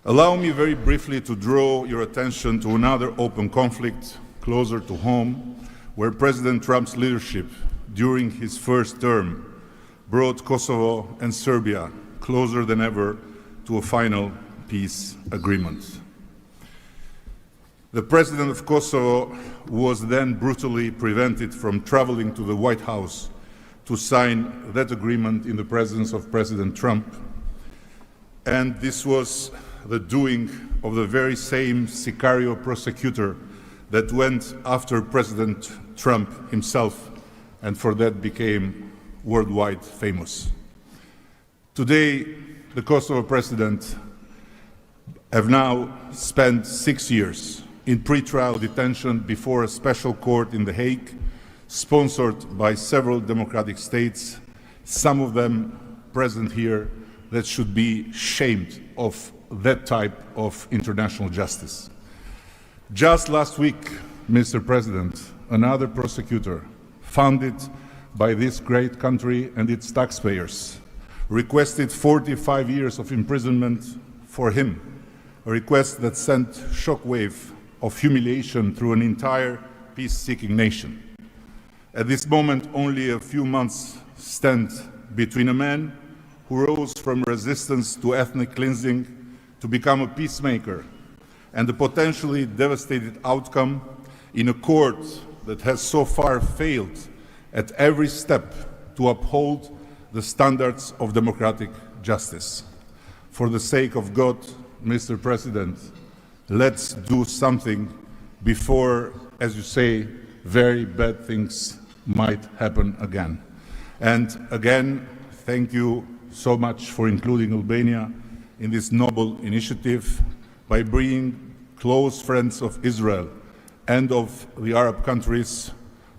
Allow me very briefly to draw your attention to another open conflict closer to home, where President Trump's leadership during his first term brought Kosovo and Serbia closer than ever to a final peace agreement. The president of Kosovo was then brutally prevented from traveling to the White House to sign that agreement in the presence of President Trump. And this was the doing of the very same Sicario prosecutor that went after President Trump himself, and for that became worldwide famous. Today, the Kosovo president have now spent 6 years in pretrial detention before a special court in The Hague, sponsored by several democratic states, some of them present here, that should be shamed of that type of international justice. Just last week, Mr. President, another prosecutor, funded by this great country and its taxpayers, requested 45 years of imprisonment for him, a request that sent shockwave of humiliation through an entire peace-seeking nation. At this moment, only a few months stand between a man who rose from resistance to ethnic cleansing to become a peacemaker, and the potentially devastating outcome in a court that has so far failed at every step to uphold the standards of democratic justice. For the sake of God, Mr. President, let's do something before, as you say, very bad things might happen again. And again, thank you so much for including Albania in this noble initiative by bringing close friends of Israel and of the Arab countries.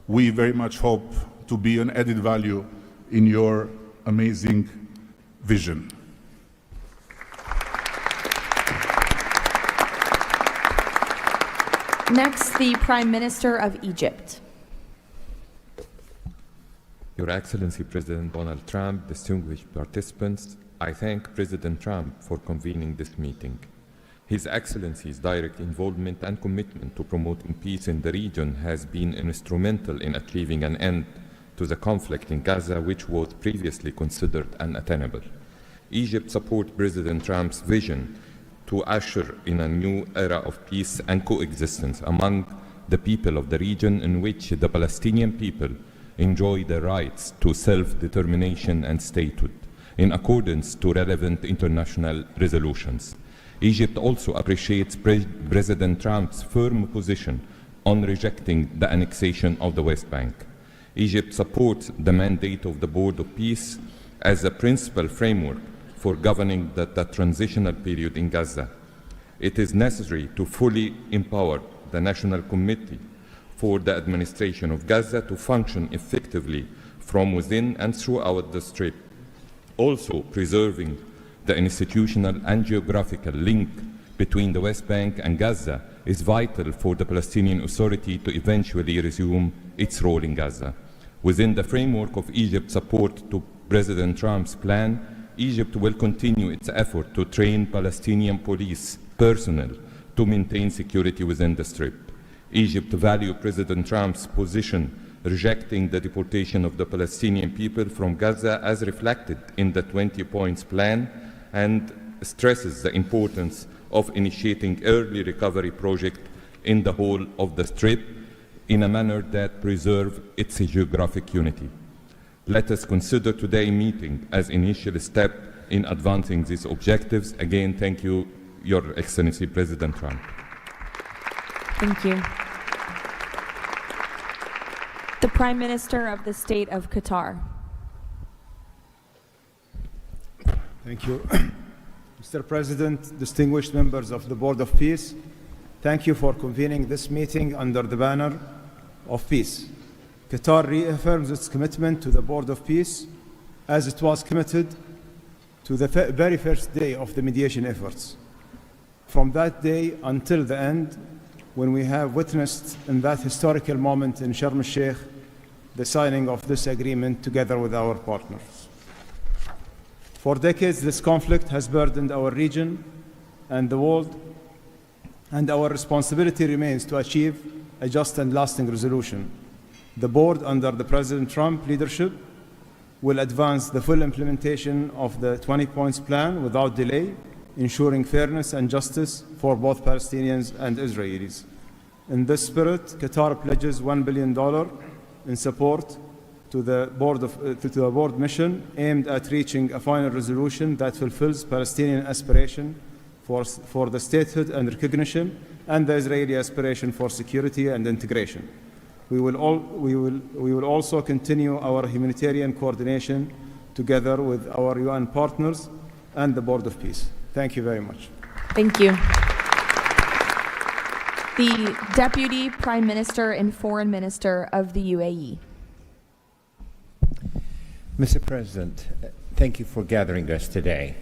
We very much hope to be an added value in your amazing vision. Next, the Prime Minister of Egypt. Your Excellency President Donald Trump, distinguished participants, I thank President Trump for convening this meeting. His Excellency's direct involvement and commitment to promoting peace in the region has been instrumental in achieving an end to the conflict in Gaza, which was previously considered unattainable. Egypt supports President Trump's vision to usher in a new era of peace and coexistence among the people of the region, in which the Palestinian people enjoy the rights to self-determination and statehood, in accordance to relevant international resolutions. Egypt also appreciates President Trump's firm position on rejecting the annexation of the West Bank. Egypt supports the mandate of the Board of Peace as a principal framework for governing the transitional period in Gaza. It is necessary to fully empower the National Committee for the Administration of Gaza to function effectively from within and throughout the Strip. Also, preserving the institutional and geographical link between the West Bank and Gaza is vital for the Palestinian Authority to eventually resume its role in Gaza. Within the framework of Egypt's support to President Trump's plan, Egypt will continue its effort to train Palestinian police personnel to maintain security within the Strip. Egypt values President Trump's position rejecting the deportation of the Palestinian people from Gaza as reflected in the 20 points plan, and stresses the importance of initiating early recovery project in the whole of the Strip in a manner that preserves its geographic unity. Let us consider today's meeting as initial step in advancing these objectives. Again, thank you, Your Excellency President Trump. Thank you. The Prime Minister of the State of Qatar. Thank you. Mr. President, distinguished members of the Board of Peace, thank you for convening this meeting under the banner of peace. Qatar reaffirms its commitment to the Board of Peace as it was committed to the very first day of the mediation efforts. From that day until the end, when we have witnessed in that historical moment in Sharm el-Sheikh the signing of this agreement together with our partners. For decades, this conflict has burdened our region and the world, and our responsibility remains to achieve a just and lasting resolution. The board, under the President Trump leadership, will advance the full implementation of the 20 points plan without delay, ensuring fairness and justice for both Palestinians and Israelis. In this spirit, Qatar pledges $1 billion in support to the board mission aimed at reaching a final resolution that fulfills Palestinian aspiration for the statehood and recognition, and the Israeli aspiration for security and integration. We will also continue our humanitarian coordination together with our UN partners and the Board of Peace. Thank you very much. Thank you. The Deputy Prime Minister and Foreign Minister of the UAE. Mr. President, thank you for gathering us today.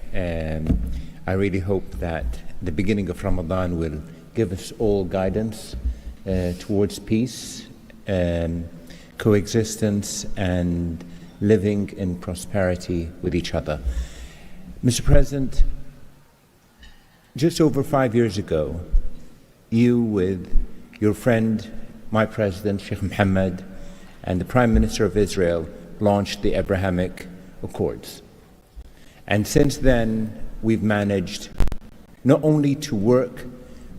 I really hope that the beginning of Ramadan will give us all guidance towards peace, coexistence, and living in prosperity with each other. Mr. President, just over 5 years ago, you with your friend, my president, Sheikh Mohammed, and the Prime Minister of Israel launched the Abrahamic Accords. And since then, we've managed not only to work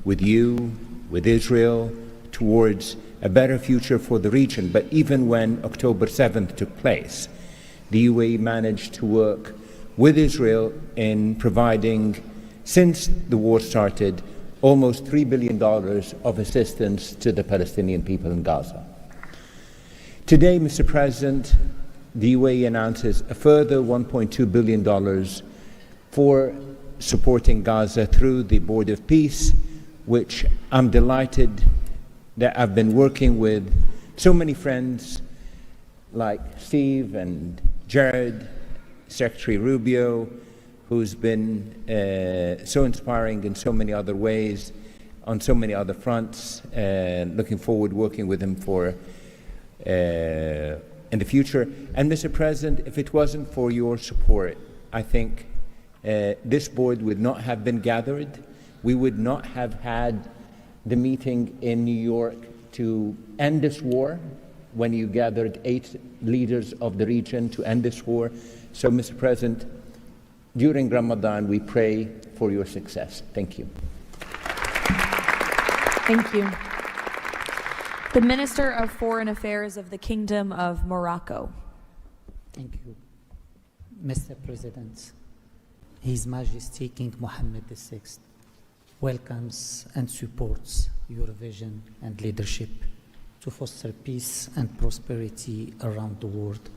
with you, with Israel, towards a better future for the region, but even when October 7th took place, the UAE managed to work with Israel in providing, since the war started, almost $3 billion of assistance to the Palestinian people in Gaza. Today, Mr. President, the UAE announces a further $1.2 billion for supporting Gaza through the Board of Peace, which I'm delighted that I've been working with so many friends like Steve and Jared, Secretary Rubio, who's been so inspiring in so many other ways, on so many other fronts, and looking forward working with him for in the future. And Mr. President, if it wasn't for your support, I think this board would not have been gathered. We would not have had the meeting in New York to end this war, when you gathered 8 leaders of the region to end this war. So, Mr. President, during Ramadan, we pray for your success. Thank you. Thank you. The Minister of Foreign Affairs of the Kingdom of Morocco. Thank you. Mr. President, His Majesty King Mohammed VI welcomes and supports your vision and leadership to foster peace and prosperity around the world,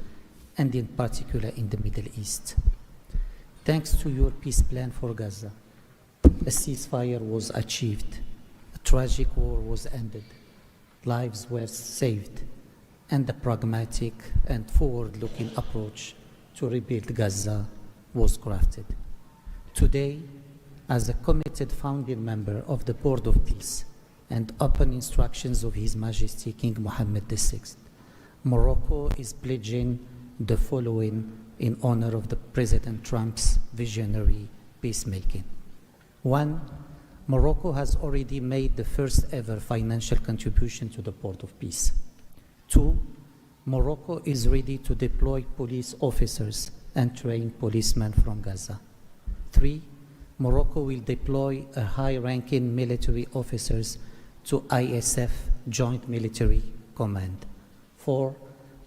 and in particular in the Middle East. Thanks to your peace plan for Gaza, a ceasefire was achieved, a tragic war was ended, lives were saved, and a pragmatic and forward-looking approach to rebuild Gaza was crafted. Today, as a committed founding member of the Board of Peace and upon instructions of His Majesty King Mohammed VI, Morocco is pledging the following in honor of the President Trump's visionary peacemaking. 1, Morocco has already made the first ever financial contribution to the Board of Peace. 2, Morocco is ready to deploy police officers and train policemen from Gaza. 3, Morocco will deploy a high-ranking military officers to ISF Joint Military Command. 4,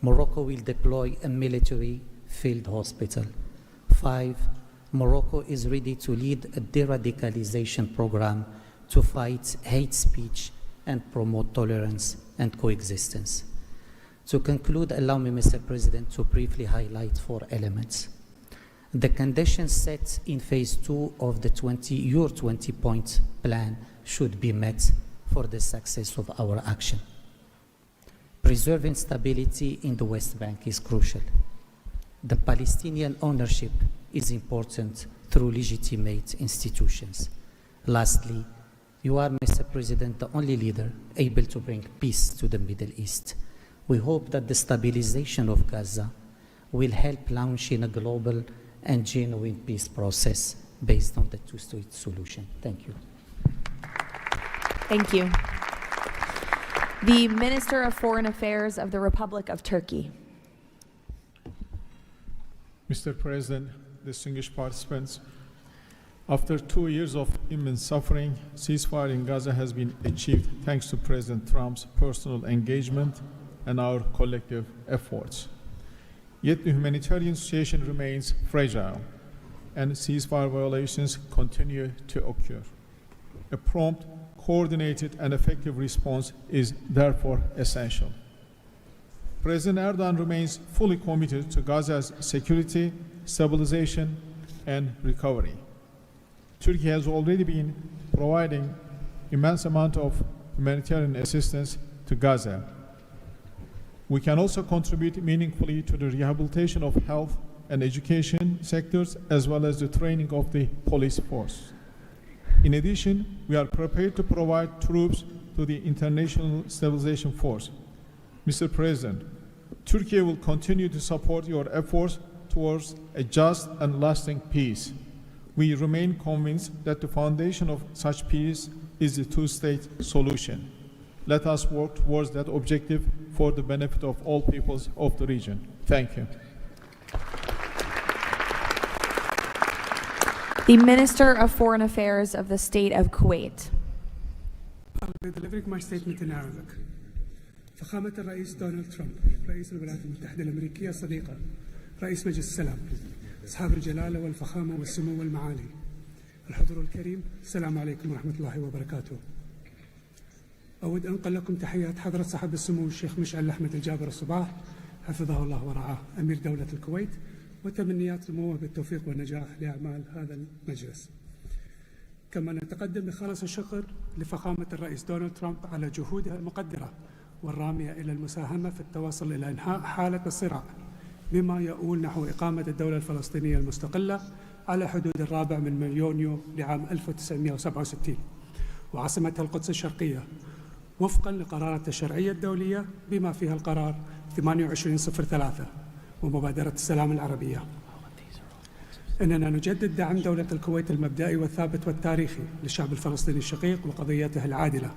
Morocco will deploy a military field hospital. 5, Morocco is ready to lead a de-radicalization program to fight hate speech and promote tolerance and coexistence. To conclude, allow me, Mr. President, to briefly highlight 4 elements. The conditions set in phase 2 of the 20-point plan should be met for the success of our action. Preserving stability in the West Bank is crucial. The Palestinian ownership is important through legitimate institutions. Lastly, you are, Mr. President, the only leader able to bring peace to the Middle East. We hope that the stabilization of Gaza will help launching a global and genuine peace process based on the two-state solution. Thank you. Thank you. The Minister of Foreign Affairs of the Republic of Turkey. Mr. President, distinguished participants, after 2 years of immense suffering, ceasefire in Gaza has been achieved thanks to President Trump's personal engagement and our collective efforts. Yet the humanitarian situation remains fragile and ceasefire violations continue to occur. A prompt, coordinated and effective response is therefore essential. President Erdogan remains fully committed to Gaza's security, stabilization and recovery. Turkey has already been providing immense amount of humanitarian assistance to Gaza. We can also contribute meaningfully to the rehabilitation of health and education sectors, as well as the training of the police force. In addition, we are prepared to provide troops to the International Stabilization Force. Mr. President, Turkey will continue to support your efforts towards a just and lasting peace. We remain convinced that the foundation of such peace is the two-state solution. Let us work towards that objective for the benefit of all peoples of the region. Thank you. The Minister of Foreign Affairs of the State of Kuwait. I'll be delivering my statement in Arabic. فخامة الرئيس دونالد ترامب رئيس الولايات المتحدة الأمريكية الصديقة رئيس مجلس السلام أصحاب الجلالة والفخامة والسمو والمعالي الحضور الكريم السلام عليكم ورحمة الله وبركاته. أود أن أنقل لكم تحيات حضرة صاحب السمو الشيخ مشعل أحمد الجابر الصباح حفظه الله ورعاه أمير دولة الكويت، وتمنيات سموه بالتوفيق والنجاح لأعمال هذا المجلس. كما نتقدم بخالص الشكر لفخامة الرئيس دونالد ترامب على جهودها المقدرة والرامية إلى المساهمة في التوصل إلى إنهاء حالة الصراع بما يؤول نحو إقامة الدولة الفلسطينية المستقلة على حدود 4 من يونيو لعام 1967 وعاصمتها القدس الشرقية وفقا لقرارات الشرعية الدولية بما فيها القرار 2803 ومبادرة السلام العربية. إننا نجدد دعم دولة الكويت المبدئي والثابت والتاريخي للشعب الفلسطيني الشقيق وقضيته العادلة،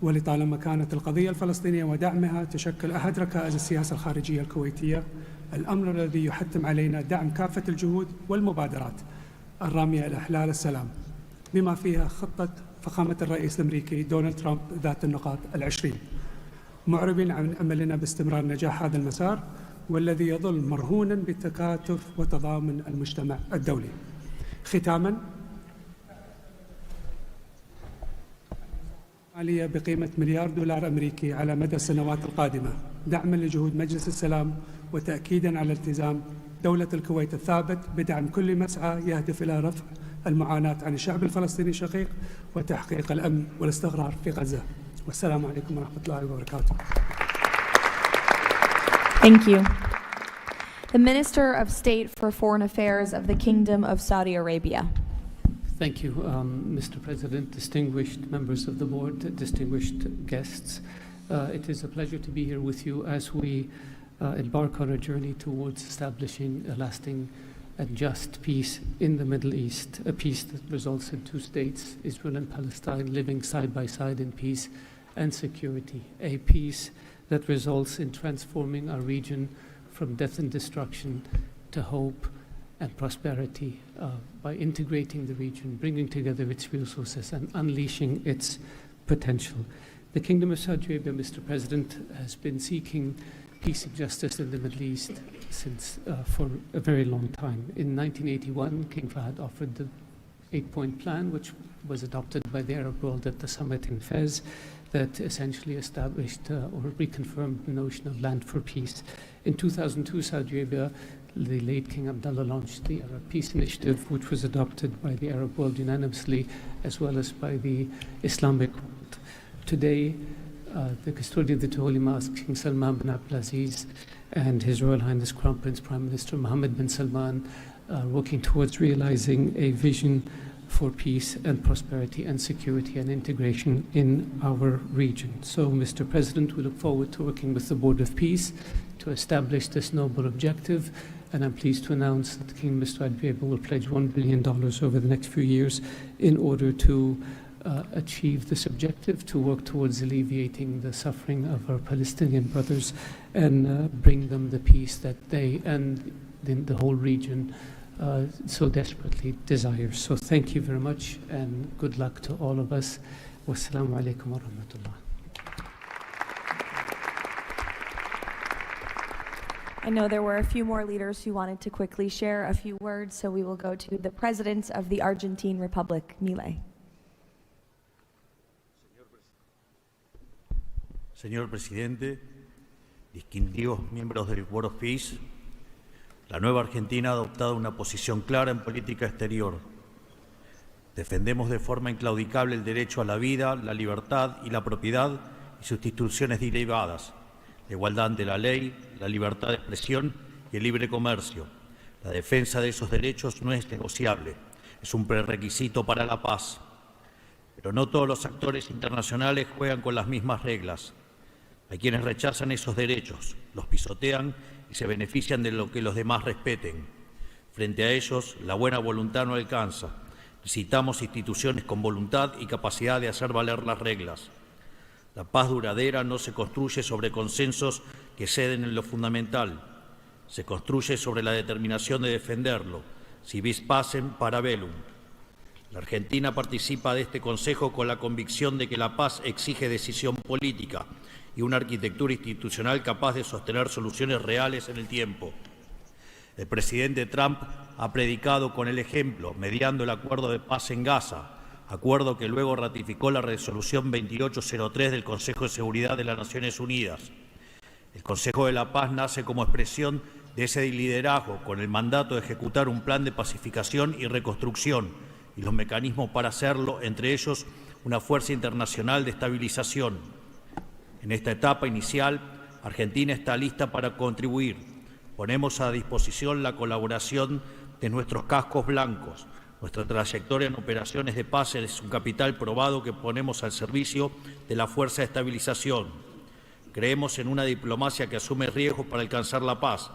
ولطالما كانت القضية الفلسطينية ودعمها تشكل أحد ركائز السياسة الخارجية الكويتية، الأمر الذي يحتم علينا دعم كافة الجهود والمبادرات الرامية إلى إحلال السلام بما فيها خطة فخامة الرئيس الأمريكي دونالد ترامب ذات النقاط 20، معربين عن أملنا باستمرار نجاح هذا المسار والذي يظل مرهونا بالتكاتف وتضامن المجتمع الدولي. ختاما، مالية بقيمة $1 مليار أمريكي على مدى السنوات القادمة دعما لجهود مجلس السلام وتأكيدا على التزام دولة الكويت الثابت بدعم كل مسعى يهدف إلى رفع المعاناة عن الشعب الفلسطيني الشقيق وتحقيق الأمن والاستقرار في غزة. والسلام عليكم ورحمة الله وبركاته. Thank you. The Minister of State for Foreign Affairs of the Kingdom of Saudi Arabia. Thank you, Mr. President, distinguished members of the board, distinguished guests. It is a pleasure to be here with you as we embark on a journey towards establishing a lasting and just peace in the Middle East, a peace that results in 2 states, Israel and Palestine, living side by side in peace and security, a peace that results in transforming our region from death and destruction to hope and prosperity by integrating the region, bringing together its resources, and unleashing its potential. The Kingdom of Saudi Arabia, Mr. President, has been seeking peace and justice in the Middle East for a very long time. In 1981, King Fahd offered the 8-point plan, which was adopted by the Arab world at the summit in Fez, that essentially established or reconfirmed the notion of land for peace. In 2002, Saudi Arabia, the late King Abdullah, launched the Arab Peace Initiative, which was adopted by the Arab world unanimously, as well as by the Islamic world. Today, the custodian of the two Holy Mosques, King Salman bin Abdulaziz, and His Royal Highness Crown Prince Prime Minister Mohammed bin Salman are working towards realizing a vision for peace and prosperity and security and integration in our region. So, Mr. President, we look forward to working with the Board of Peace to establish this noble objective, and I'm pleased to announce that the Kingdom of Saudi Arabia will pledge $1 billion over the next few years in order to achieve this objective, to work towards alleviating the suffering of our Palestinian brothers and bring them the peace that they and the whole region so desperately desires. So thank you very much, and good luck to all of us. Wassalamu alaikum wa rahmatullah. I know there were a few more leaders who wanted to quickly share a few words, so we will go to the President of the Argentine Republic, Milei. Señor Presidente, distinguidos miembros del Board of Peace, la nueva Argentina ha adoptado una posición clara en política exterior. Defendemos de forma inclaudicable el derecho a la vida, la libertad y la propiedad y sus instituciones derivadas, la igualdad ante la ley, la libertad de expresión y el libre comercio. La defensa de esos derechos no es negociable, es un prerequisito para la paz. Pero no todos los actores internacionales juegan con las mismas reglas. Hay quienes rechazan esos derechos, los pisotean y se benefician de lo que los demás respeten. Frente a ellos, la buena voluntad no alcanza. Necesitamos instituciones con voluntad y capacidad de hacer valer las reglas. La paz duradera no se construye sobre consensos que ceden en lo fundamental. Se construye sobre la determinación de defenderlo, si vis pacem para bellum. La Argentina participa de este Consejo con la convicción de que la paz exige decisión política y una arquitectura institucional capaz de sostener soluciones reales en el tiempo. El presidente Trump ha predicado con el ejemplo, mediando el acuerdo de paz en Gaza, acuerdo que luego ratificó la resolución 2803 del Consejo de Seguridad de las Naciones Unidas. El Consejo de la Paz nace como expresión de ese liderazgo, con el mandato de ejecutar un plan de pacificación y reconstrucción y los mecanismos para hacerlo, entre ellos una fuerza internacional de estabilización. En esta etapa inicial, Argentina está lista para contribuir. Ponemos a disposición la colaboración de nuestros cascos blancos. Nuestra trayectoria en operaciones de paz es un capital probado que ponemos al servicio de la fuerza de estabilización. Creemos en una diplomacia que asume riesgos para alcanzar la paz.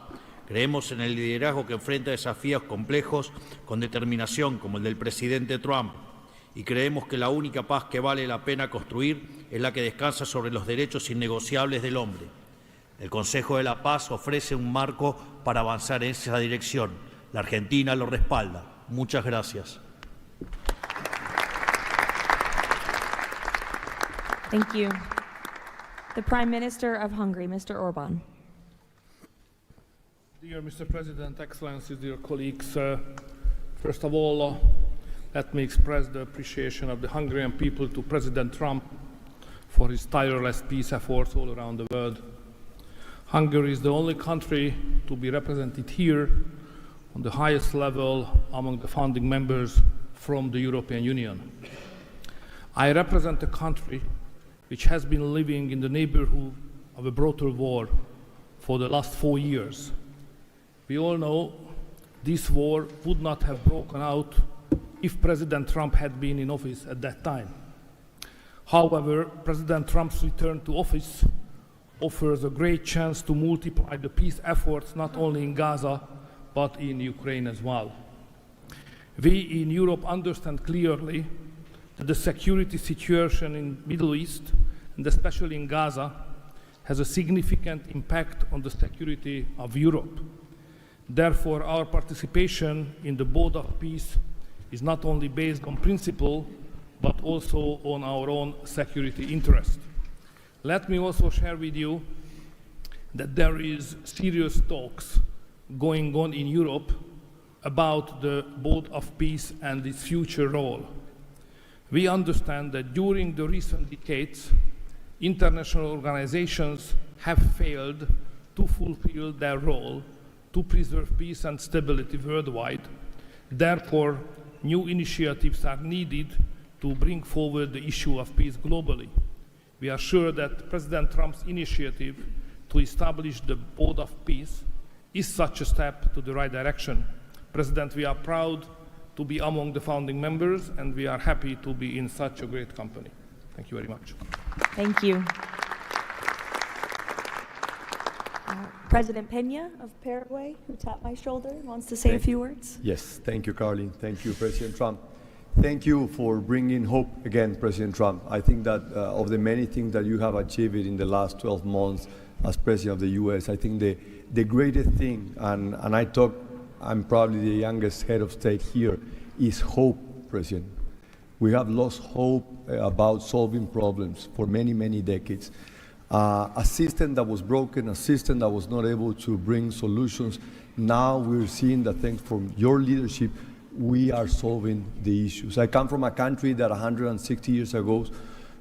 Creemos en el liderazgo que enfrenta desafíos complejos con determinación, como el del presidente Trump. Y creemos que la única paz que vale la pena construir es la que descansa sobre los derechos innegociables del hombre. El Consejo de la Paz ofrece un marco para avanzar en esa dirección. La Argentina lo respalda. Muchas gracias. Thank you. The Prime Minister of Hungary, Mr. Orbán. Dear Mr. President, Excellencies, dear colleagues, first of all, let me express the appreciation of the Hungarian people to President Trump for his tireless peace efforts all around the world. Hungary is the only country to be represented here on the highest level among the founding members from the European Union. I represent a country which has been living in the neighborhood of a brutal war for the last 4 years. We all know this war would not have broken out if President Trump had been in office at that time. However, President Trump's return to office offers a great chance to multiply the peace efforts not only in Gaza, but in Ukraine as well. We in Europe understand clearly that the security situation in the Middle East, and especially in Gaza, has a significant impact on the security of Europe. Therefore, our participation in the Board of Peace is not only based on principle, but also on our own security interest. Let me also share with you that there is serious talks going on in Europe about the Board of Peace and its future role. We understand that during the recent decades, international organizations have failed to fulfill their role to preserve peace and stability worldwide. Therefore, new initiatives are needed to bring forward the issue of peace globally. We are sure that President Trump's initiative to establish the Board of Peace is such a step to the right direction. President, we are proud to be among the founding members, and we are happy to be in such a great company. Thank you very much. Thank you. President Peña of Paraguay, who tapped my shoulder, wants to say a few words. Yes, thank you, Caroline. Thank you, President Trump. Thank you for bringing hope again, President Trump. I think that of the many things that you have achieved in the last 12 months as President of the U.S., I think the greatest thing, and I'm probably the youngest head of state here, is hope, President. We have lost hope about solving problems for many, many decades. A system that was broken, a system that was not able to bring solutions. Now we're seeing that thanks from your leadership, we are solving the issues. I come from a country that 160 years ago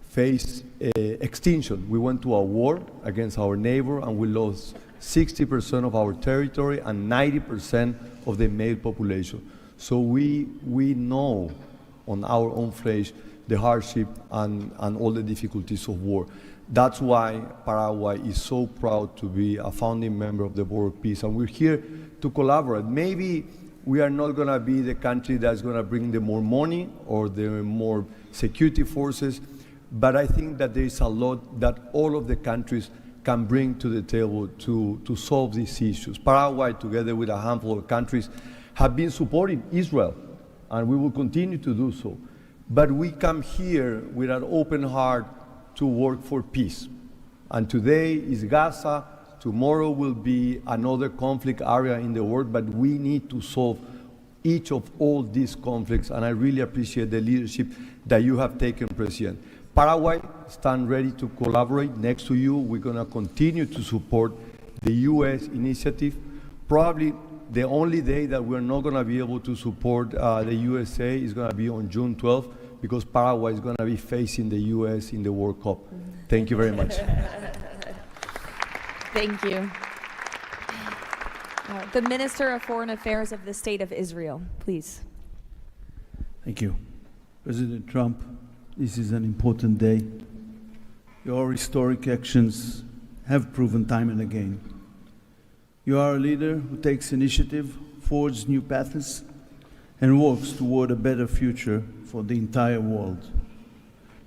faced extinction. We went to a war against our neighbor and we lost 60% of our territory and 90% of the male population. So we know on our own flesh the hardship and all the difficulties of war. That's why Paraguay is so proud to be a founding member of the Board of Peace, and we're here to collaborate. Maybe we are not going to be the country that's going to bring the more money or the more security forces, but I think that there is a lot that all of the countries can bring to the table to solve these issues. Paraguay, together with a handful of countries, have been supporting Israel, and we will continue to do so. But we come here with an open heart to work for peace. And today is Gaza, tomorrow will be another conflict area in the world, but we need to solve each of all these conflicts, and I really appreciate the leadership that you have taken, President. Paraguay stand ready to collaborate next to you. We're going to continue to support the U.S. initiative. Probably the only day that we're not going to be able to support the USA is going to be on June 12th, because Paraguay is going to be facing the U.S. in the World Cup. Thank you very much. Thank you. The Minister of Foreign Affairs of the State of Israel, please. Thank you. President Trump, this is an important day. Your historic actions have proven time and again. You are a leader who takes initiative, forges new paths, and works toward a better future for the entire world.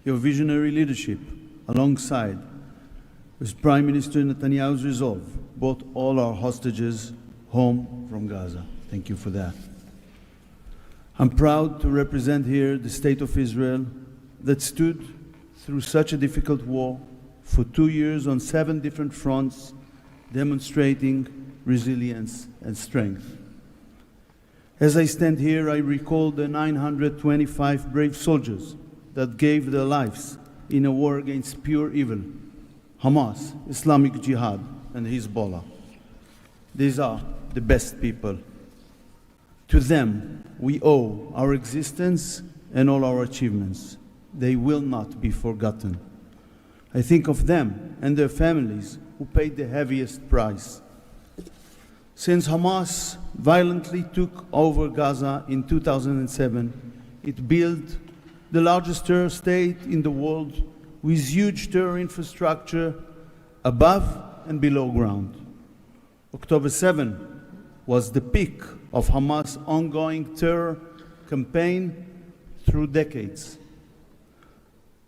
Your visionary leadership, alongside with Prime Minister Netanyahu's resolve, brought all our hostages home from Gaza. Thank you for that. I'm proud to represent here the State of Israel that stood through such a difficult war for 2 years on 7 different fronts, demonstrating resilience and strength. As I stand here, I recall the 925 brave soldiers that gave their lives in a war against pure evil, Hamas, Islamic Jihad, and Hezbollah. These are the best people. To them, we owe our existence and all our achievements. They will not be forgotten. I think of them and their families who paid the heaviest price. Since Hamas violently took over Gaza in 2007, it built the largest terror state in the world with huge terror infrastructure above and below ground. October 7 was the peak of Hamas' ongoing terror campaign through decades.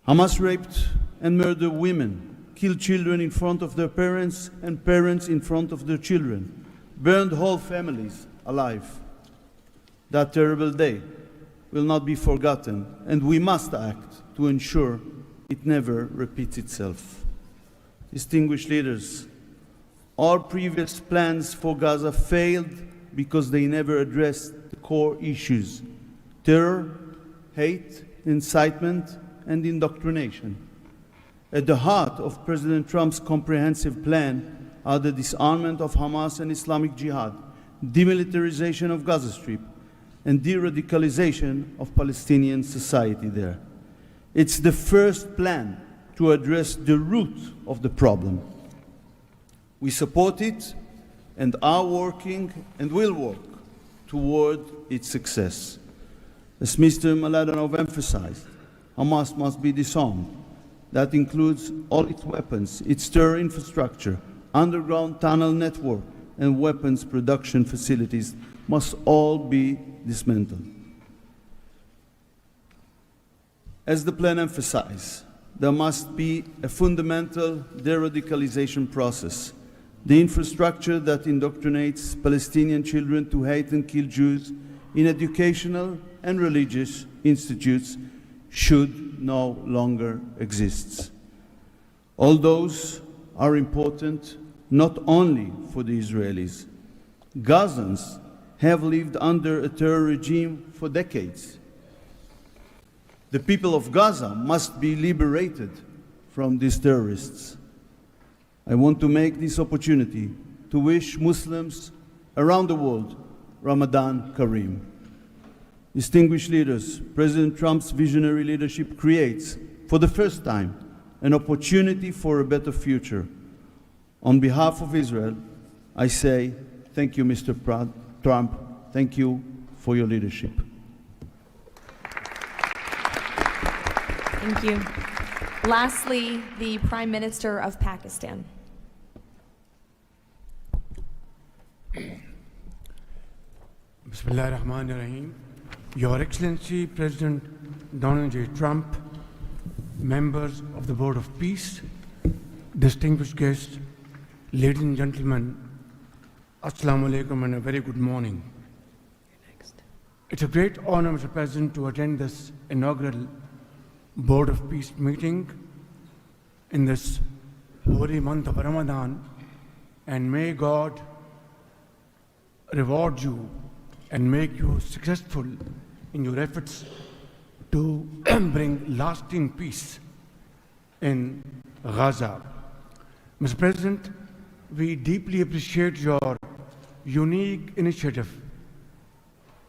Hamas raped and murdered women, killed children in front of their parents and parents in front of their children, burned whole families alive. That terrible day will not be forgotten, and we must act to ensure it never repeats itself. distinguished leaders, our previous plans for Gaza failed because they never addressed the core issues: terror, hate, incitement, and indoctrination. At the heart of President Trump's comprehensive plan are the disarmament of Hamas and Islamic Jihad, demilitarization of Gaza Strip, and de-radicalization of Palestinian society there. It's the first plan to address the root of the problem. We support it and are working and will work toward its success. As Mr. Mladenov emphasized, Hamas must be disarmed. That includes all its weapons, its terror infrastructure, underground tunnel network, and weapons production facilities must all be dismantled. As the plan emphasized, there must be a fundamental de-radicalization process. The infrastructure that indoctrinates Palestinian children to hate and kill Jews in educational and religious institutes should no longer exist. All those are important not only for the Israelis. Gazans have lived under a terror regime for decades. The people of Gaza must be liberated from these terrorists. I want to make this opportunity to wish Muslims around the world Ramadan Kareem. Distinguished leaders, President Trump's visionary leadership creates, for the first time, an opportunity for a better future. On behalf of Israel, I say thank you, Mr. Trump. Thank you for your leadership. Thank you. Lastly, the Prime Minister of Pakistan. Bismillah ar-Rahman ar-Rahim. Your Excellency, President Donald J. Trump, members of the Board of Peace, distinguished guests, ladies and gentlemen, Assalamu alaikum and a very good morning. It's a great honor, Mr. President, to attend this inaugural Board of Peace meeting in this holy month of Ramadan, and may God reward you and make you successful in your efforts to bring lasting peace in Gaza. Mr. President, we deeply appreciate your unique initiative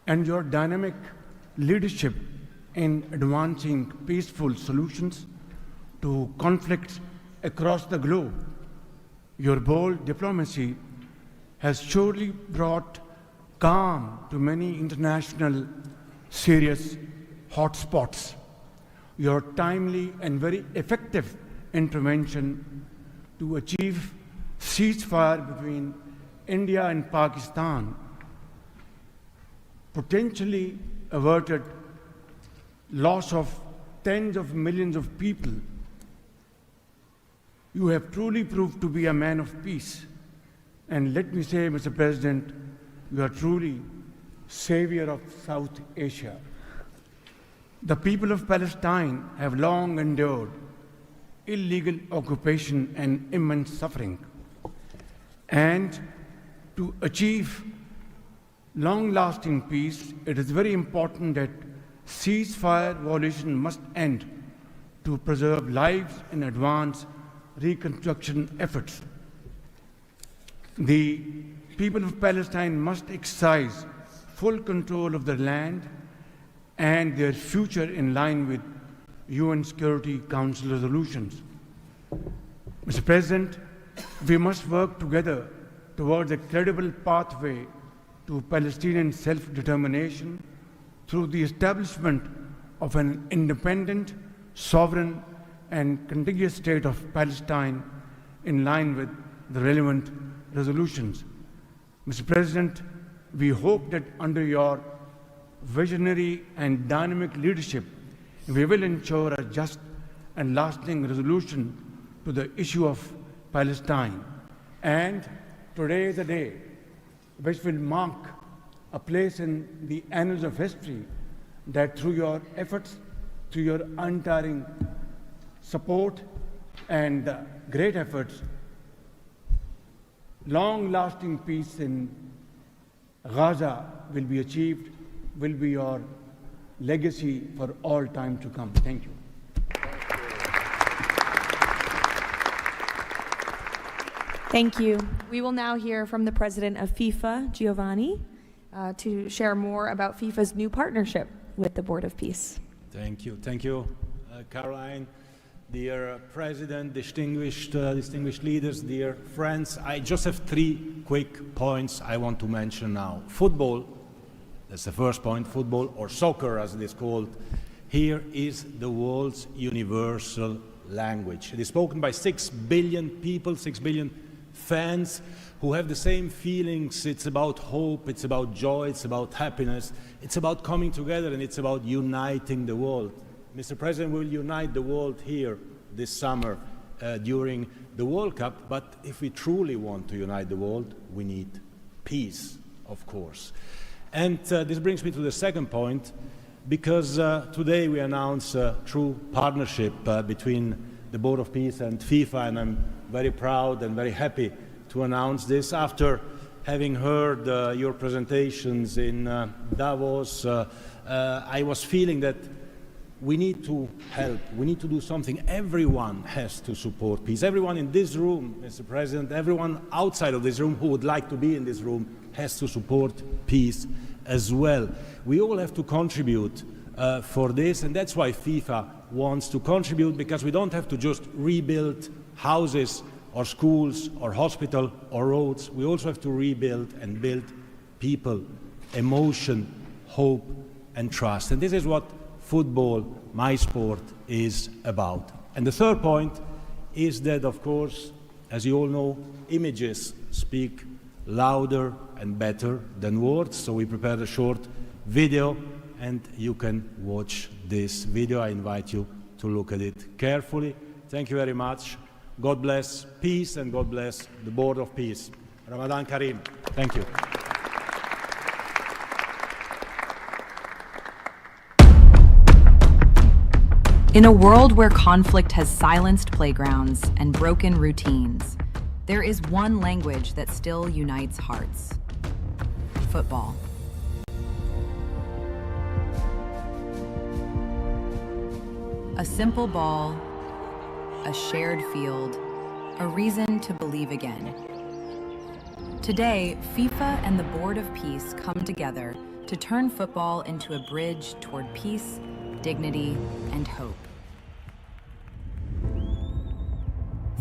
and your dynamic leadership in advancing peaceful solutions to conflicts across the globe. Your bold diplomacy has surely brought calm to many international serious hotspots. Your timely and very effective intervention to achieve ceasefire between India and Pakistan potentially averted loss of tens of millions of people. You have truly proved to be a man of peace. And let me say, Mr. President, you are truly savior of South Asia. The people of Palestine have long endured illegal occupation and immense suffering. And to achieve long-lasting peace, it is very important that ceasefire violation must end to preserve lives and advance reconstruction efforts. The people of Palestine must exercise full control of their land and their future in line with UN Security Council resolutions. Mr. President, we must work together towards a credible pathway to Palestinian self-determination through the establishment of an independent, sovereign, and contiguous state of Palestine in line with the relevant resolutions. Mr. President, we hope that under your visionary and dynamic leadership, we will ensure a just and lasting resolution to the issue of Palestine. And today is a day which will mark a place in the annals of history that through your efforts, through your untiring support and great efforts, long-lasting peace in Gaza will be achieved, will be your legacy for all time to come. Thank you. Thank you. We will now hear from the president of FIFA, Giovanni, to share more about FIFA's new partnership with the Board of Peace. Thank you, Caroline. Dear President, distinguished leaders, dear friends, I just have 3 quick points I want to mention now. Football, that's the first point, football, or soccer as it is called, here is the world's universal language. It is spoken by 6 billion people, 6 billion fans who have the same feelings. It's about hope, it's about joy, it's about happiness, it's about coming together, and it's about uniting the world. Mr. President, we will unite the world here this summer during the World Cup, but if we truly want to unite the world, we need peace, of course. And this brings me to the second point, because today we announce a true partnership between the Board of Peace and FIFA, and I'm very proud and very happy to announce this. After having heard your presentations in Davos, I was feeling that we need to help, we need to do something. Everyone has to support peace. Everyone in this room, Mr. President, everyone outside of this room who would like to be in this room has to support peace as well. We all have to contribute for this, and that's why FIFA wants to contribute, because we don't have to just rebuild houses or schools or hospital or roads. We also have to rebuild and build people, emotion, hope and trust. And this is what football, my sport, is about. And the third point is that, of course, as you all know, images speak louder and better than words. So we prepared a short video, and you can watch this video. I invite you to look at it carefully. Thank you very much. God bless peace, and God bless the Board of Peace. Ramadan Kareem. Thank you. In a world where conflict has silenced playgrounds and broken routines, there is one language that still unites hearts: football. A simple ball, a shared field, a reason to believe again. Today, FIFA and the Board of Peace come together to turn football into a bridge toward peace, dignity, and hope.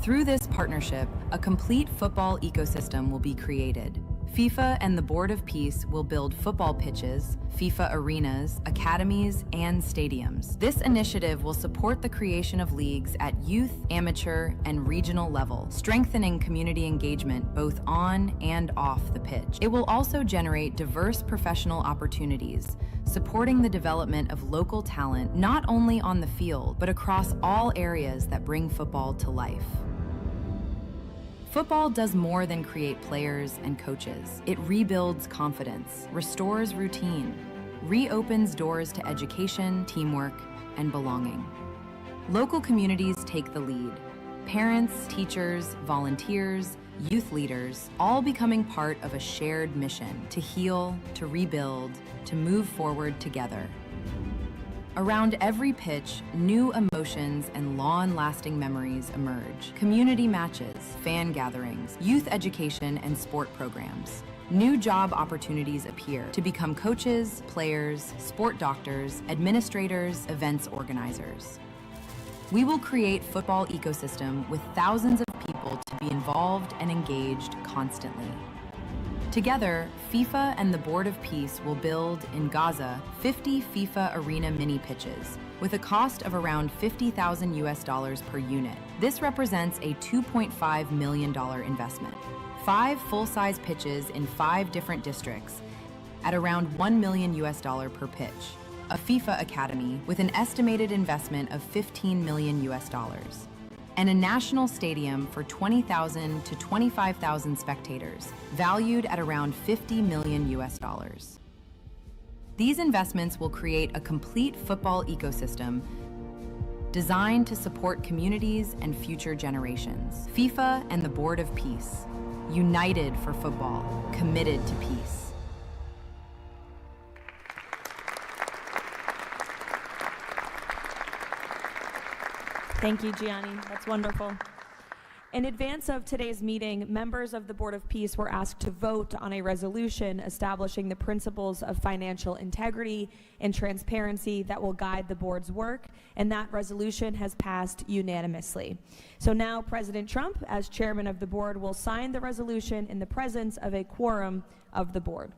Through this partnership, a complete football ecosystem will be created. FIFA and the Board of Peace will build football pitches, FIFA arenas, academies, and stadiums. This initiative will support the creation of leagues at youth, amateur, and regional level, strengthening community engagement both on and off the pitch. It will also generate diverse professional opportunities, supporting the development of local talent not only on the field, but across all areas that bring football to life. Football does more than create players and coaches. It rebuilds confidence, restores routine, reopens doors to education, teamwork, and belonging. Local communities take the lead. Parents, teachers, volunteers, youth leaders, all becoming part of a shared mission to heal, to rebuild, to move forward together. Around every pitch, new emotions and long-lasting memories emerge. Community matches, fan gatherings, youth education, and sport programs. New job opportunities appear to become coaches, players, sport doctors, administrators, events organizers. We will create football ecosystem with thousands of people to be involved and engaged constantly. Together, FIFA and the Board of Peace will build, in Gaza, 50 FIFA arena mini pitches, with a cost of around $50,000 per unit. This represents a $2.5 million investment. 5 full-size pitches in 5 different districts, at around $1 million per pitch. A FIFA academy with an estimated investment of $15 million. And a national stadium for 20,000 to 25,000 spectators, valued at around $50 million. These investments will create a complete football ecosystem designed to support communities and future generations. FIFA and the Board of Peace, united for football, committed to peace. Thank you, Gianni. That's wonderful. In advance of today's meeting, members of the Board of Peace were asked to vote on a resolution establishing the principles of financial integrity and transparency that will guide the board's work, and that resolution has passed unanimously. So now President Trump, as chairman of the board, will sign the resolution in the presence of a quorum of the board.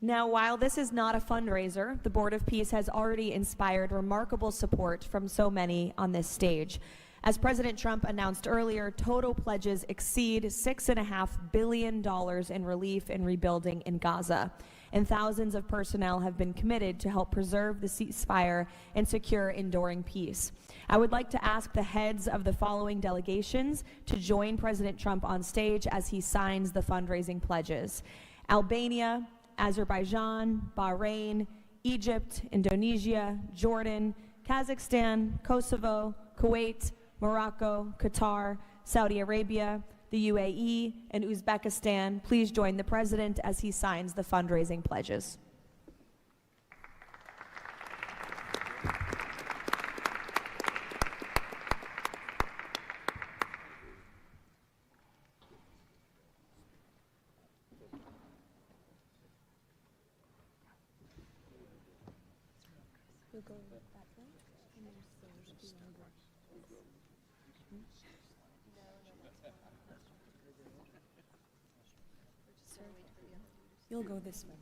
Now, while this is not a fundraiser, the Board of Peace has already inspired remarkable support from so many on this stage. As President Trump announced earlier, total pledges exceed $6.5 billion in relief and rebuilding in Gaza, and thousands of personnel have been committed to help preserve the ceasefire and secure enduring peace. I would like to ask the heads of the following delegations to join President Trump on stage as he signs the fundraising pledges: Albania, Azerbaijan, Bahrain, Egypt, Indonesia, Jordan, Kazakhstan, Kosovo, Kuwait, Morocco, Qatar, Saudi Arabia, the UAE, and Uzbekistan. Please join the President as he signs the fundraising pledges. You'll go with that one, and there's the You'll go this way.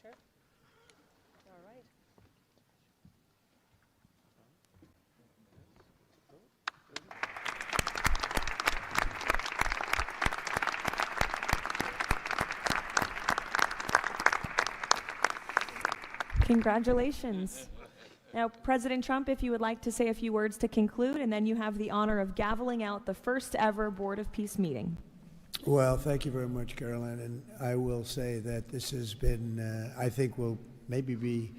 Sure. All right. Congratulations. Now, President Trump, if you would like to say a few words to conclude, and then you have the honor of gaveling out the first ever Board of Peace meeting. Well, thank you very much, Caroline. And I will say that this has been, I think, will maybe be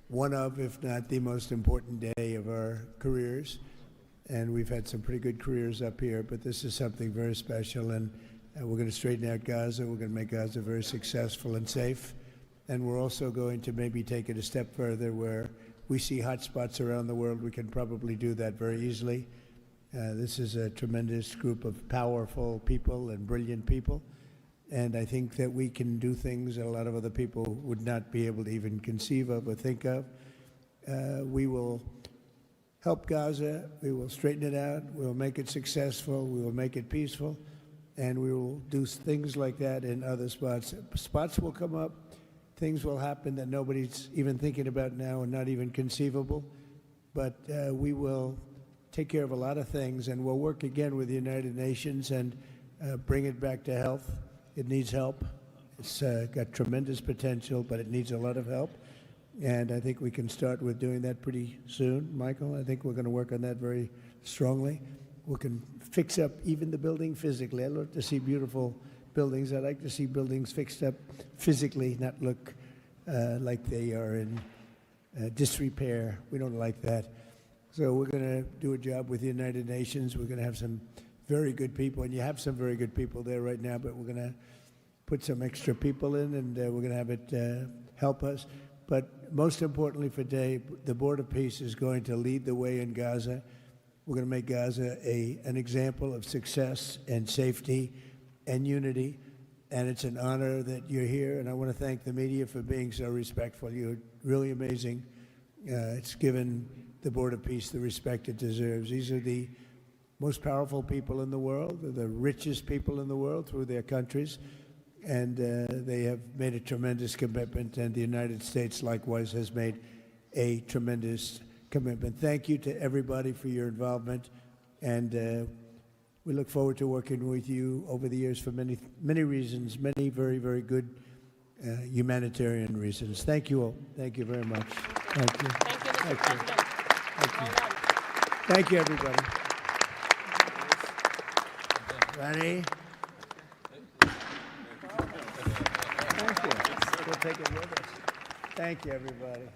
one of, if not the most important day of our careers. And we've had some pretty good careers up here, but this is something very special. And we're going to straighten out Gaza. We're going to make Gaza very successful and safe. And we're also going to maybe take it a step further where we see hot spots around the world. We can probably do that very easily. This is a tremendous group of powerful people and brilliant people. And I think that we can do things that a lot of other people would not be able to even conceive of or think of. We will help Gaza. We will straighten it out. We will make it successful. We will make it peaceful. And we will do things like that in other spots. Spots will come up. Things will happen that nobody's even thinking about now and not even conceivable. But we will take care of a lot of things, and we'll work again with the United Nations and bring it back to health. It needs help. It's got tremendous potential, but it needs a lot of help. And I think we can start with doing that pretty soon, Michael. I think we're going to work on that very strongly. We can fix up even the building physically. I'd love to see beautiful buildings. I like to see buildings fixed up physically, not look like they are in disrepair. We don't like that. So we're going to do a job with the United Nations. We're going to have some very good people, and you have some very good people there right now, but we're going to put some extra people in, and we're going to have it help us. But most importantly for today, the Board of Peace is going to lead the way in Gaza. We're going to make Gaza an example of success and safety and unity. And it's an honor that you're here. And I want to thank the media for being so respectful. You're really amazing. It's given the Board of Peace the respect it deserves. These are the most powerful people in the world, the richest people in the world through their countries. And they have made a tremendous commitment, and the United States likewise has made a tremendous commitment. Thank you to everybody for your involvement, and we look forward to working with you over the years for many, many reasons, many very, very good humanitarian reasons. Thank you all. Thank you very much. Thank you. Thank you, Mr. President. Thank you. Thank you, everybody. Ready? Thank you. We'll take it with us. Thank you, everybody.